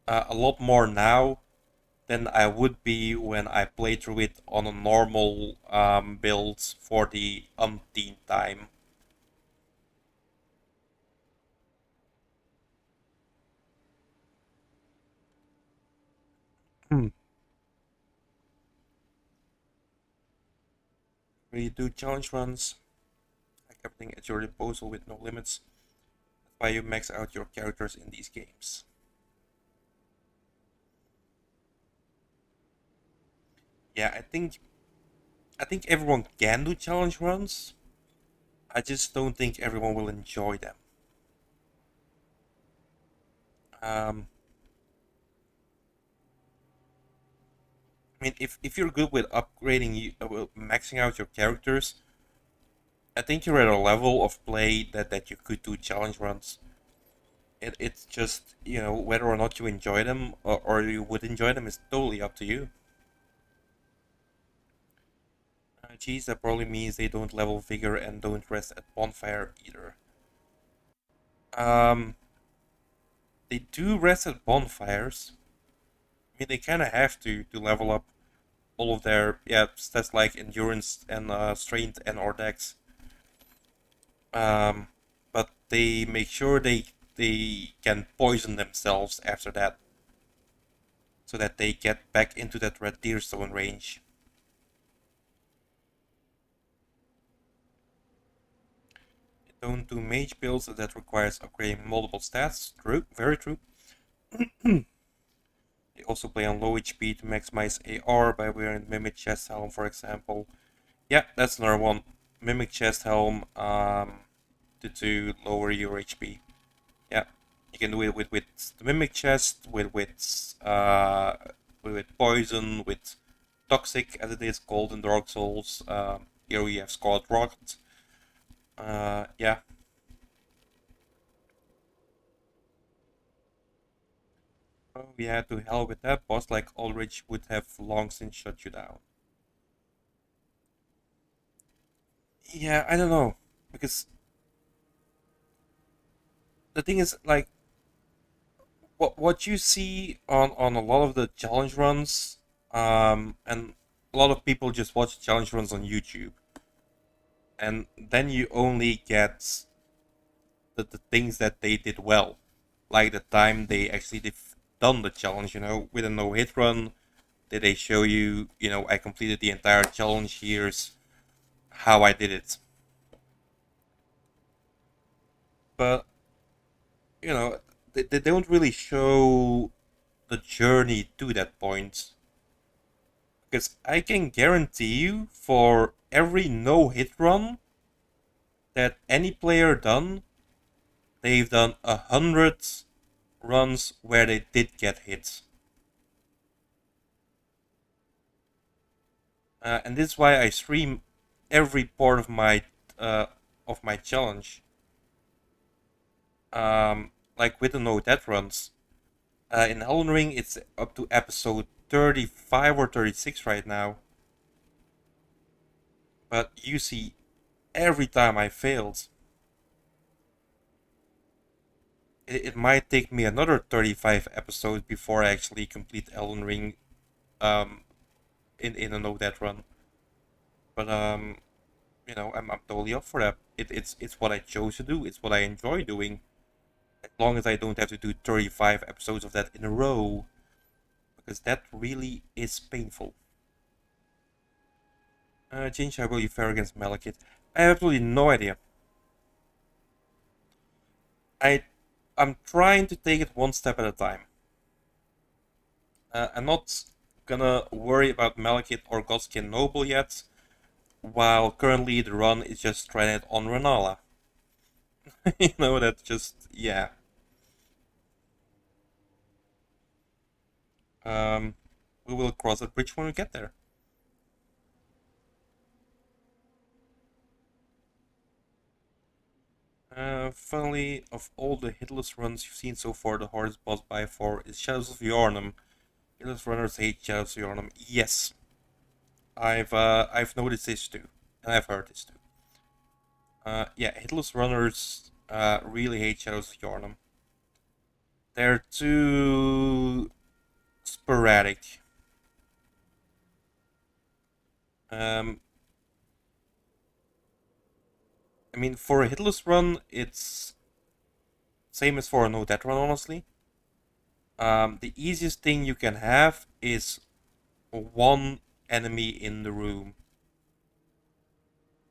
a lot more now than I would be when I play through it on a normal build for the umpteenth time. Hmm. When you do challenge runs, like everything at your disposal with no limits. That's why you max out your characters in these games. Yeah, I think everyone can do challenge runs. I just don't think everyone will enjoy them. Um, I mean, if you're good with upgrading, with maxing out your characters, I think you're at a level of play that you could do challenge runs. It's just, whether or not you enjoy them or you would enjoy them is totally up to you. Geez, that probably means they don't level vigor and don't rest at bonfire either. Um, they do rest at bonfires. I mean, they kind of have to level up all of their stats like endurance and strength and or dex. Um, but they make sure they can poison themselves after that, so that they get back into that red deerstone range. They don't do mage builds that requires upgrading multiple stats. True, very true. They also play on low HP to maximize AR by wearing Mimic Chest Helm, for example. Yeah, that's another one. Mimic Chest Helm to lower your HP. Yeah, you can do it with the Mimic Chest, with Poison, with Toxic, as it is called in Dark Souls. Here we have Scarlet Rocket. Yeah. Oh yeah, to hell with that boss, like Ulrich would have long since shut you down. Yeah, I don't know. Because the thing is, like, what you see on a lot of the challenge runs, and a lot of people just watch challenge runs on YouTube, and then you only get the things that they did well, like the time they actually done the challenge. With a no hit run, did they show you? I completed the entire challenge. Here's how I did it. But they don't really show the journey to that point. Because I can guarantee you, for every no hit run that any player done, they've done 100 runs where they did get hit. And this is why I stream every part of my challenge. Like with the no death runs. In Elden Ring, it's up to episode 35 or 36 right now. But you see, every time I failed, it might take me another 35 episodes before I actually complete Elden Ring um, in a no death run. But I'm totally up for that. It's what I chose to do. It's what I enjoy doing. As long as I don't have to do 35 episodes of that in a row, because that really is painful. Change how will you fare against Malekith? I have absolutely no idea. I I'm trying to take it one step at a time. I'm not gonna worry about Malekith or Godskin Noble yet, while currently the run is just trying it on Renala. That's just, yeah. Um, We will cross that bridge when we get there. Funnily, of all the hitless runs you've seen so far, the hardest boss by far is Shadows of Yharnam. Hitless runners hate Shadows of Yharnam. Yes, I've noticed this too, and I've heard this too. Yeah, hitless runners really hate Shadows of Yharnam. They're too sporadic. Um, I mean, for a hitless run, it's same as for a no death run, honestly. The easiest thing you can have is one enemy in the room.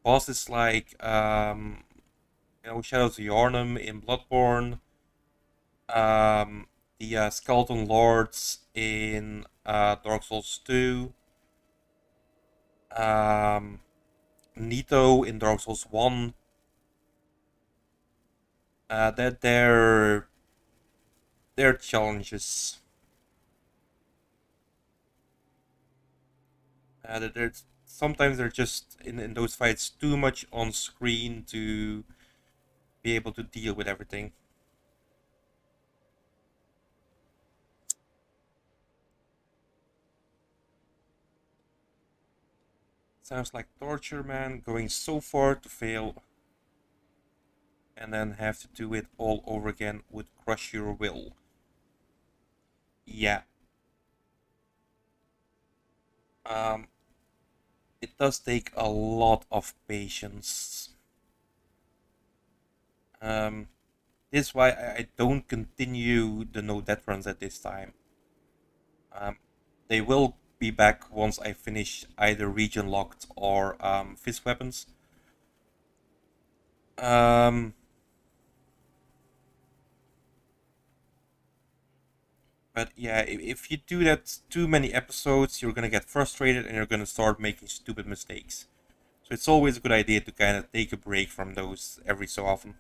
Bosses like Shadows of Yharnam in Bloodborne, the Skeleton Lords in Dark Souls 2, um, Nito in Dark Souls 1. That they're challenges. That there's sometimes they're just in those fights too much on screen to be able to deal with everything. Sounds like torture, man, going so far to fail and then have to do it all over again would crush your will. Yeah. Um, it does take a lot of patience. This is why I don't continue the no death runs at this time. They will be back once I finish either region locked or fist weapons. Um, but yeah, if you do that too many episodes, you're gonna get frustrated and you're gonna start making stupid mistakes. So it's always a good idea to kind of take a break from those every so often.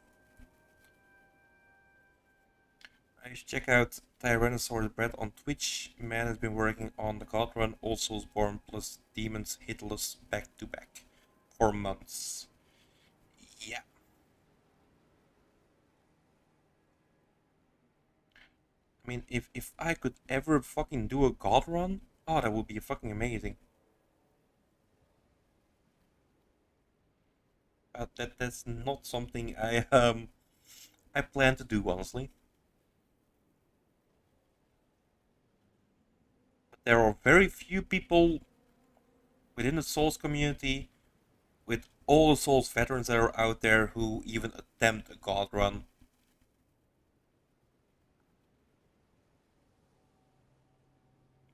I should check out Tyrannosaurus Bread on Twitch. Man has been working on the God Run, All Souls Born plus Demons Hitless back to back for months. Yeah. I mean, if I could ever fucking do a God Run, oh, that would be fucking amazing. But that's not something I plan to do, honestly. But there are very few people within the Souls community, with all the Souls veterans that are out there, who even attempt a God Run.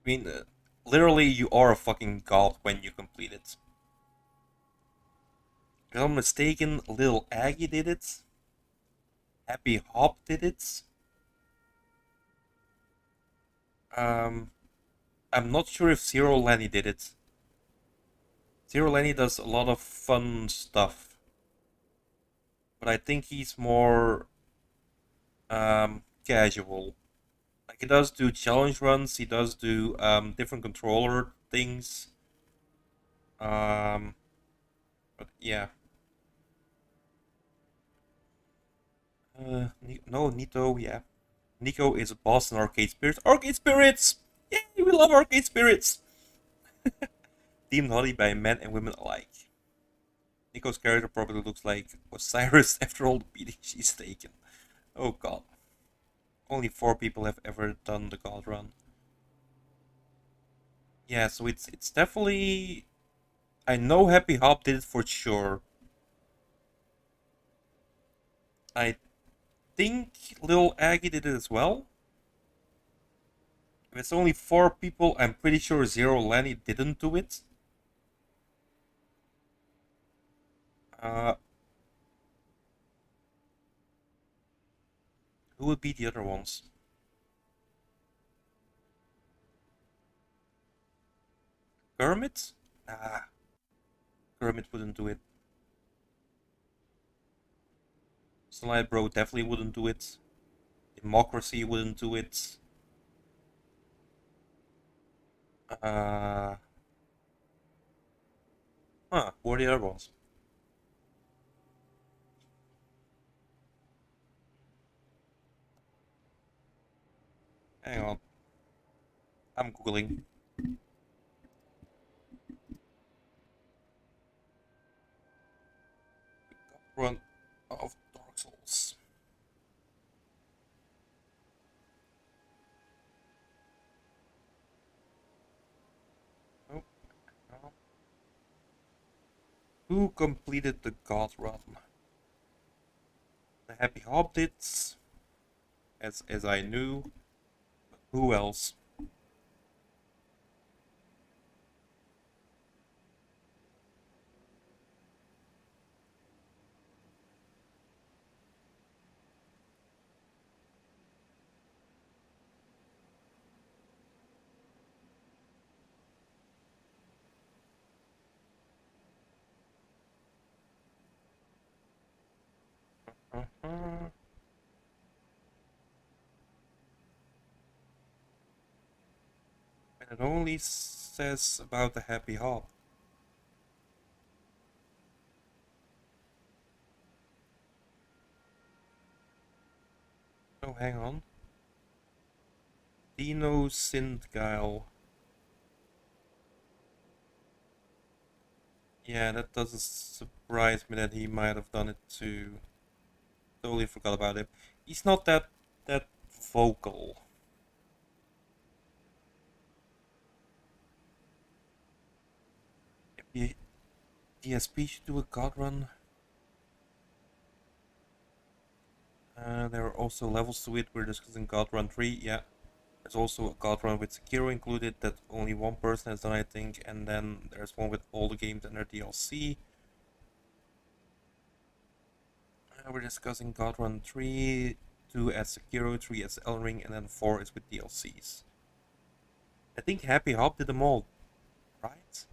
I mean, literally, you are a fucking god when you complete it. If I'm mistaken, Little Aggie did it. Happy Hop did it. Um, I'm not sure if Zero Lenny did it. Zero Lenny does a lot of fun stuff, but I think he's more casual. Like he does do challenge runs. He does do different controller things. Um, but yeah. No, Nito, yeah. Nico is a boss in Arcade Spirits. Arcade Spirits! Yay, we love Arcade Spirits! Deemed haughty by men and women alike. Nico's character probably looks like Osiris after all the beating she's taken. Oh god. Only 4 people have ever done the God Run. Yeah, so it's definitely... I know Happy Hop did it for sure. I think Little Aggie did it as well. If it's only 4 people, I'm pretty sure Zero Lenny didn't do it. Uh, who would be the other ones? Kermit? Nah, Kermit wouldn't do it. Sunlight Bro definitely wouldn't do it. Democracy wouldn't do it. Uh, who are the other ones? Hang on, I'm googling. Run of Dark Souls. Oh, no. Who completed the God Run? The Happy Hobbits, as I knew. Who else? Uh-huh. And it only says about the Happy Hob. Oh, hang on. Dino Sindgeil. Yeah, that doesn't surprise me that he might have done it too. Totally forgot about him. He's not that vocal. Maybe DSP should do a God Run. There are also levels to it. We're discussing God Run 3. Yeah, there's also a God Run with Sekiro included that only one person has done, I think. And then there's one with all the games and their DLC. We're discussing God Run 3, 2 as Sekiro, 3 as Elden Ring, and then 4 is with DLCs. I think Happy Hop did them all, right?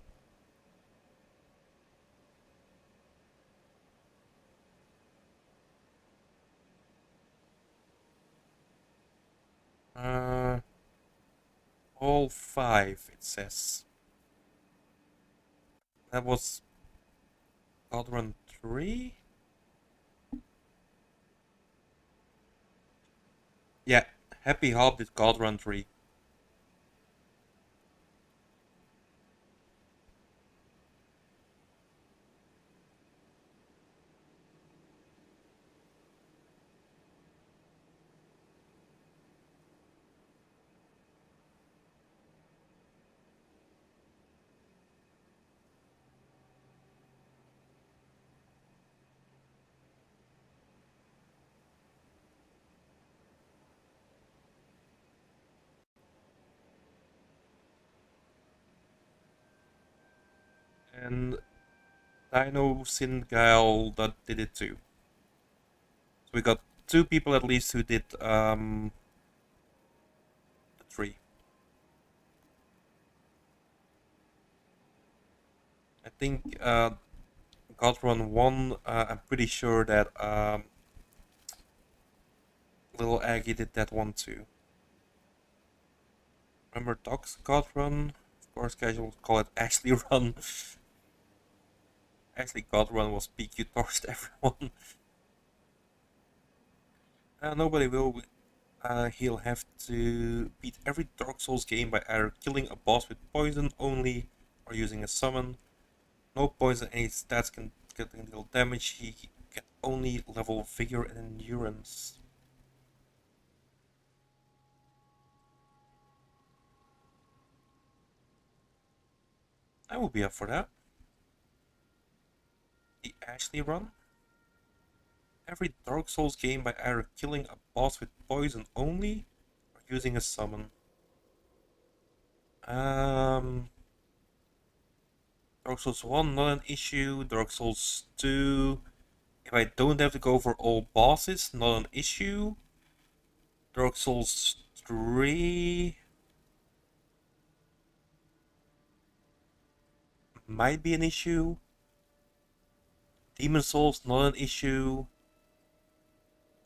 Uh, all 5, it says. That was God Run 3? Yeah, Happy Hop did God Run 3. And Dino Sindgeil that did it too. So we got 2 people at least who did the 3. I think God Run 1, I'm pretty sure that Little Aggie did that one too. Remember Doc's God Run? Of course, casual call it Ashley Run. Actually, God Run was PQ towards everyone. Nobody will. He'll have to beat every Dark Souls game by either killing a boss with poison only or using a summon. No poison, any stats can deal damage. He can only level vigor and endurance. I will be up for that. The Ashley Run. Every Dark Souls game by either killing a boss with poison only or using a summon. Dark Souls 1, not an issue. Dark Souls 2, if I don't have to go for all bosses, not an issue. Dark Souls 3 might be an issue. Demon Souls, not an issue.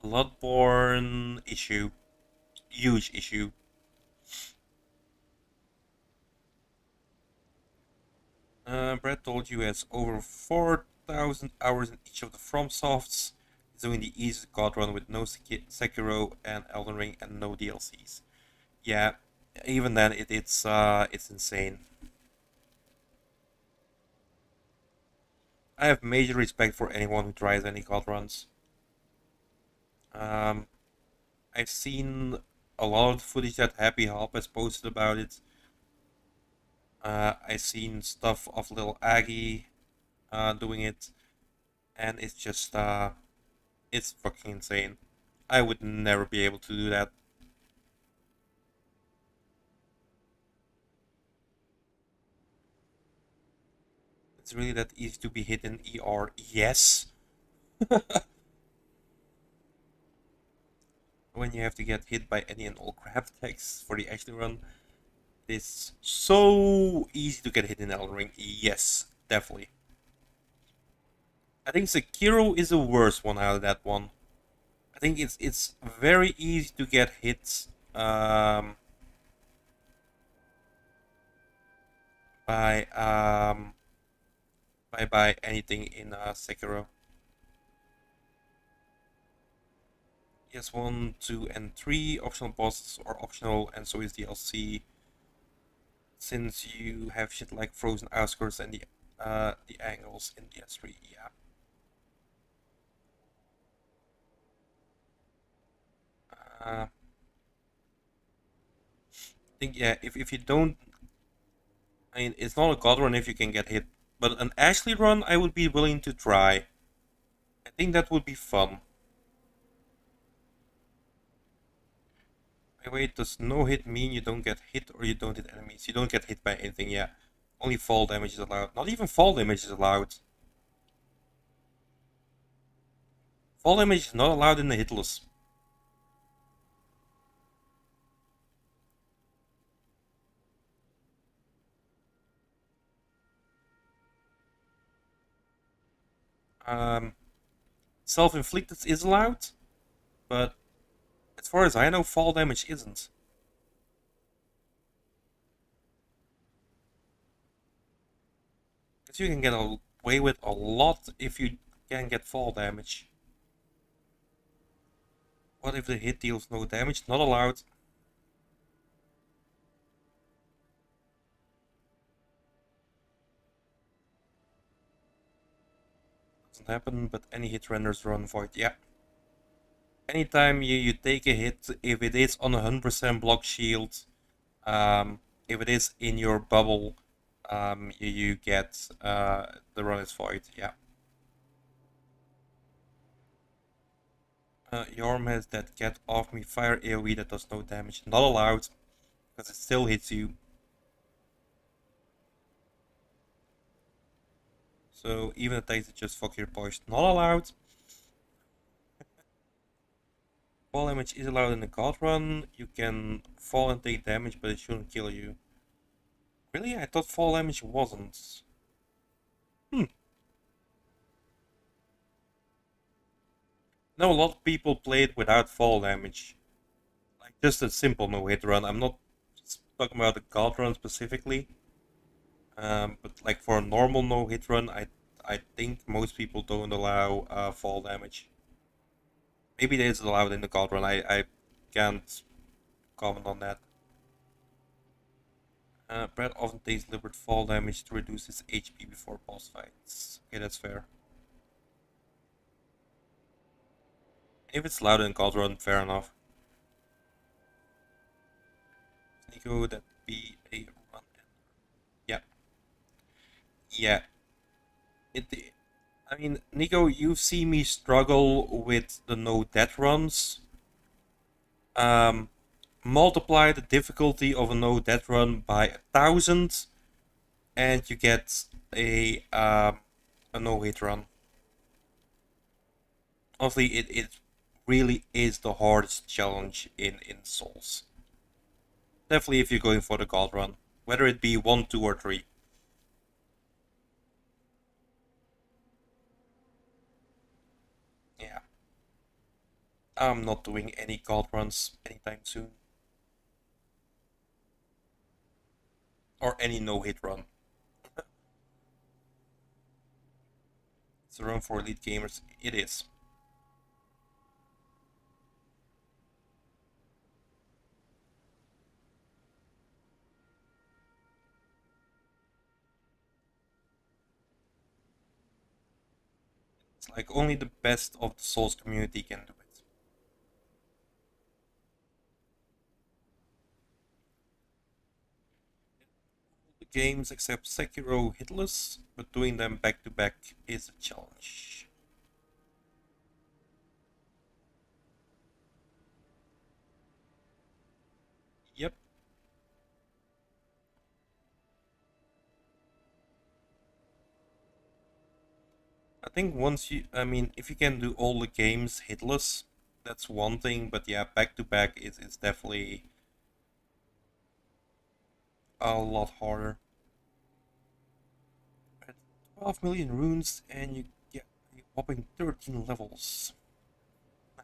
Bloodborne, issue. Huge issue. Brad told you he has over 4,000 hours in each of the FromSofts. He's doing the easiest god run with no Sekiro and Elden Ring and no DLCs. Yeah, even then it's insane. I have major respect for anyone who tries any god runs. Um, I've seen a lot of footage that Happy Hop has posted about it. I've seen stuff of little Aggie doing it, and it's just it's fucking insane. I would never be able to do that. It's really that easy to be hit in ER. Yes. When you have to get hit by any and all crap attacks for the Ashley run, it's so easy to get hit in Elden Ring. Yes, definitely. I think Sekiro is the worst one out of that one. I think it's very easy to get hit by by anything in Sekiro. Yes, 1, 2, and 3 optional bosses are optional, and so is DLC. Since you have shit like frozen outskirts and the angles in DS3, yeah. I think yeah, if you don't, I mean, it's not a god run if you can get hit, but an Ashley run I would be willing to try. I think that would be fun. By the way, does no hit mean you don't get hit or you don't hit enemies? You don't get hit by anything, yeah. Only fall damage is allowed. Not even fall damage is allowed. Fall damage is not allowed in the hitless. Self-inflicted is allowed, but as far as I know, fall damage isn't. Because you can get away with a lot if you can get fall damage. What if the hit deals no damage? Not allowed. Doesn't happen, but any hit renders run void. Yeah. Anytime you take a hit, if it is on 100% block shield, if it is in your bubble, you get the run is void. Yeah. Yorm has that get off me fire AoE that does no damage. Not allowed, because it still hits you. So even attacks that just fuck your poison. Not allowed. Fall damage is allowed in the god run. You can fall and take damage, but it shouldn't kill you. Really? I thought fall damage wasn't. Hmm. No, a lot of people play it without fall damage. Like just a simple no-hit run. I'm not talking about the god run specifically. But like for a normal no-hit run, I think most people don't allow fall damage. Maybe it is allowed in the god run. I can't comment on that. Brad often takes deliberate fall damage to reduce his HP before boss fights. Okay, that's fair. If it's allowed in god run, fair enough. Nico, that be a run. Yeah. Yeah. I mean, Nico, you've seen me struggle with the no death runs. Multiply the difficulty of a no death run by 1,000, and you get a no hit run. Honestly, it really is the hardest challenge in Souls. Definitely if you're going for the god run, whether it be 1, 2, or 3. Yeah. I'm not doing any god runs anytime soon. Or any no-hit run. It's a run for elite gamers. It is. It's like only the best of the Souls community can do it. The games except Sekiro hitless, but doing them back to back is a challenge. Yep. I think I mean, if you can do all the games hitless, that's one thing, but yeah, back to back is definitely a lot harder. At 12 million runes, and you get a whopping 13 levels.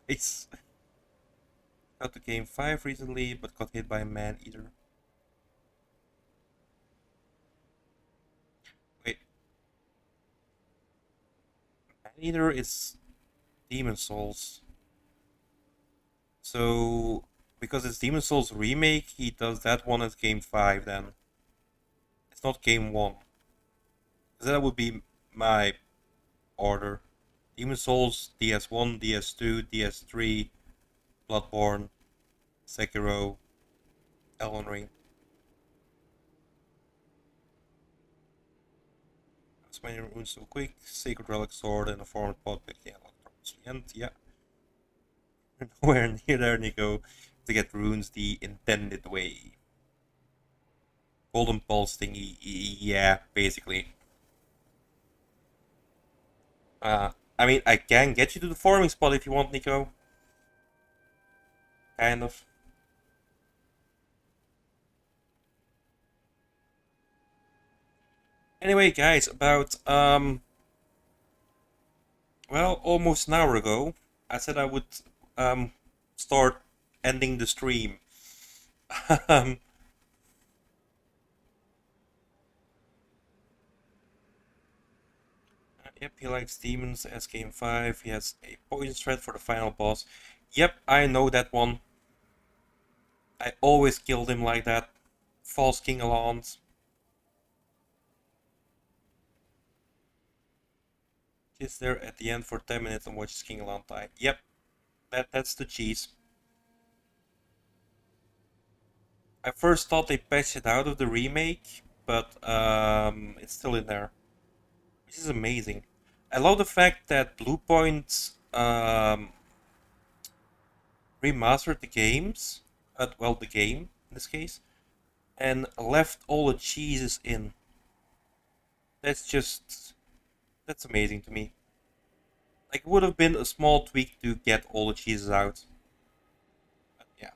Nice. Got to game 5 recently, but got hit by a man eater. Wait, man eater is Demon Souls. So, because it's Demon Souls remake, he does that one as game 5 then. It's not game 1. That would be my order. Demon Souls, DS1, DS2, DS3, Bloodborne, Sekiro, Elden Ring. As many runes so quick, Sacred Relic Sword and a formed pod pick the unlock towards the end, yeah. We're nowhere near there, Nico, to get runes the intended way. Golden Pulse thingy, yeah, basically. I mean, I can get you to the farming spot if you want, Nico. Kind of. Anyway, guys, about well, almost an hour ago, I said I would start ending the stream. um, yep, he likes demons as game 5. He has a poison thread for the final boss. Yep, I know that one. I always killed him like that. False King Alans. He's there at the end for 10 minutes and watches King Alan die. Yep, that's the cheese. I first thought they patched it out of the remake, but it's still in there, which is amazing. I love the fact that Bluepoint remastered the games, well, the game in this case, and left all the cheeses in. That's amazing to me. Like, it would have been a small tweak to get all the cheeses out. But yeah.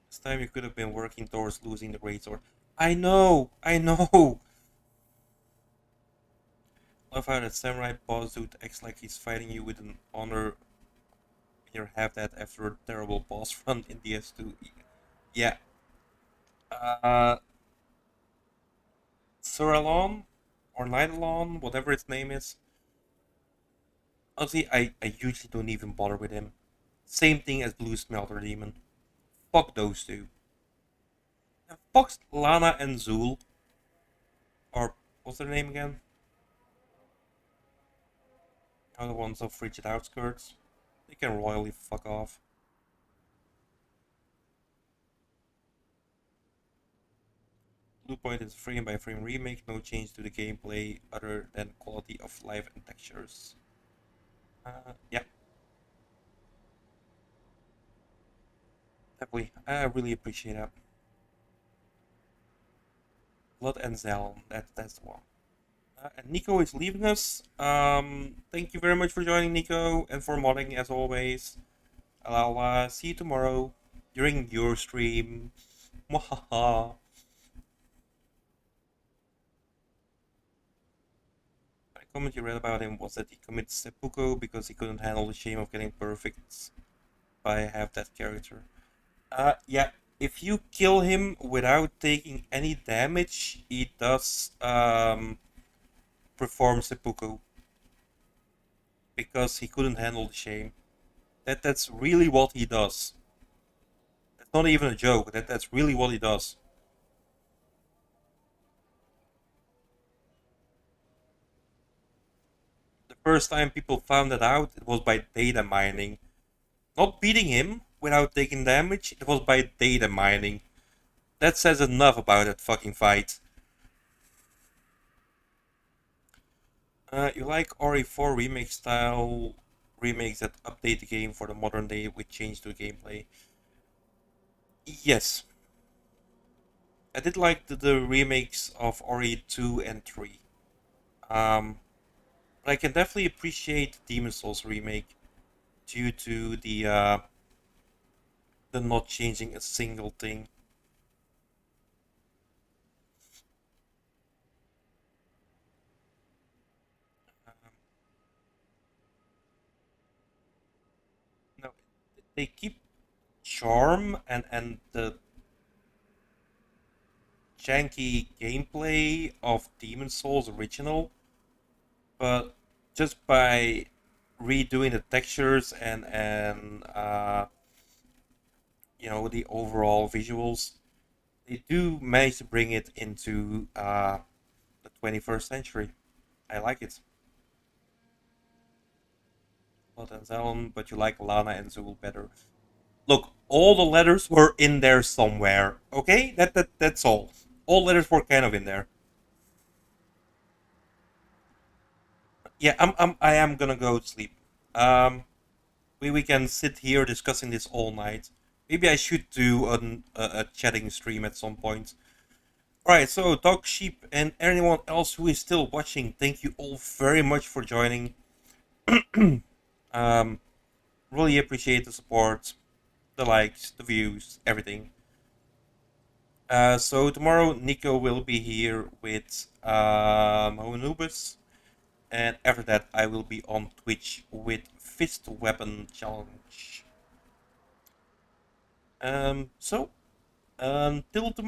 This time you could have been working towards losing the great sword. I know! I know! Love how that samurai boss dude acts like he's fighting you with an honor when you have that after a terrible boss run in DS2. Yeah. Uh, Suralon? Or Nidalon? Whatever its name is. Honestly, I usually don't even bother with him. Same thing as Blue Smelter Demon. Fuck those two. And fuck Lana and Zul. Or, what's their name again? Other ones of Frigid Outskirts. They can royally fuck off. Bluepoint is a frame by frame remake, no change to the gameplay other than quality of life and textures. Yeah. Definitely. I really appreciate that. Blood and Zell, that's the one. And Nico is leaving us. Thank you very much for joining, Nico, and for modding as always. I'll see you tomorrow during your stream. Mwahaha. A comment you read about him was that he commits seppuku because he couldn't handle the shame of getting perfect by half that character. Yeah, if you kill him without taking any damage, he does perform seppuku because he couldn't handle the shame. That's really what he does. That's not even a joke. That's really what he does. The first time people found that out, it was by data mining. Not beating him without taking damage, it was by data mining. That says enough about that fucking fight. You like RE4 remake style remakes that update the game for the modern day with change to gameplay? Yes. I did like the remakes of RE2 and 3. Um, but I can definitely appreciate Demon Souls remake due to the not changing a single thing. Um, no, they keep charm and the janky gameplay of Demon Souls original, but just by redoing the textures and the overall visuals, they do manage to bring it into the 21st century. I like it. Not Zelon, but you like Lana and Zul better. Look, all the letters were in there somewhere. Okay, that's all. All letters were kind of in there. Yeah, I am gonna go to sleep. Um, we can sit here discussing this all night. Maybe I should do a chatting stream at some point. Alright, so Dog Sheep and anyone else who is still watching, thank you all very much for joining. um, really appreciate the support, the likes, the views, everything. So tomorrow Nico will be here with Anubis, and after that I will be on Twitch with Fist Weapon Challenge. So until tomorrow.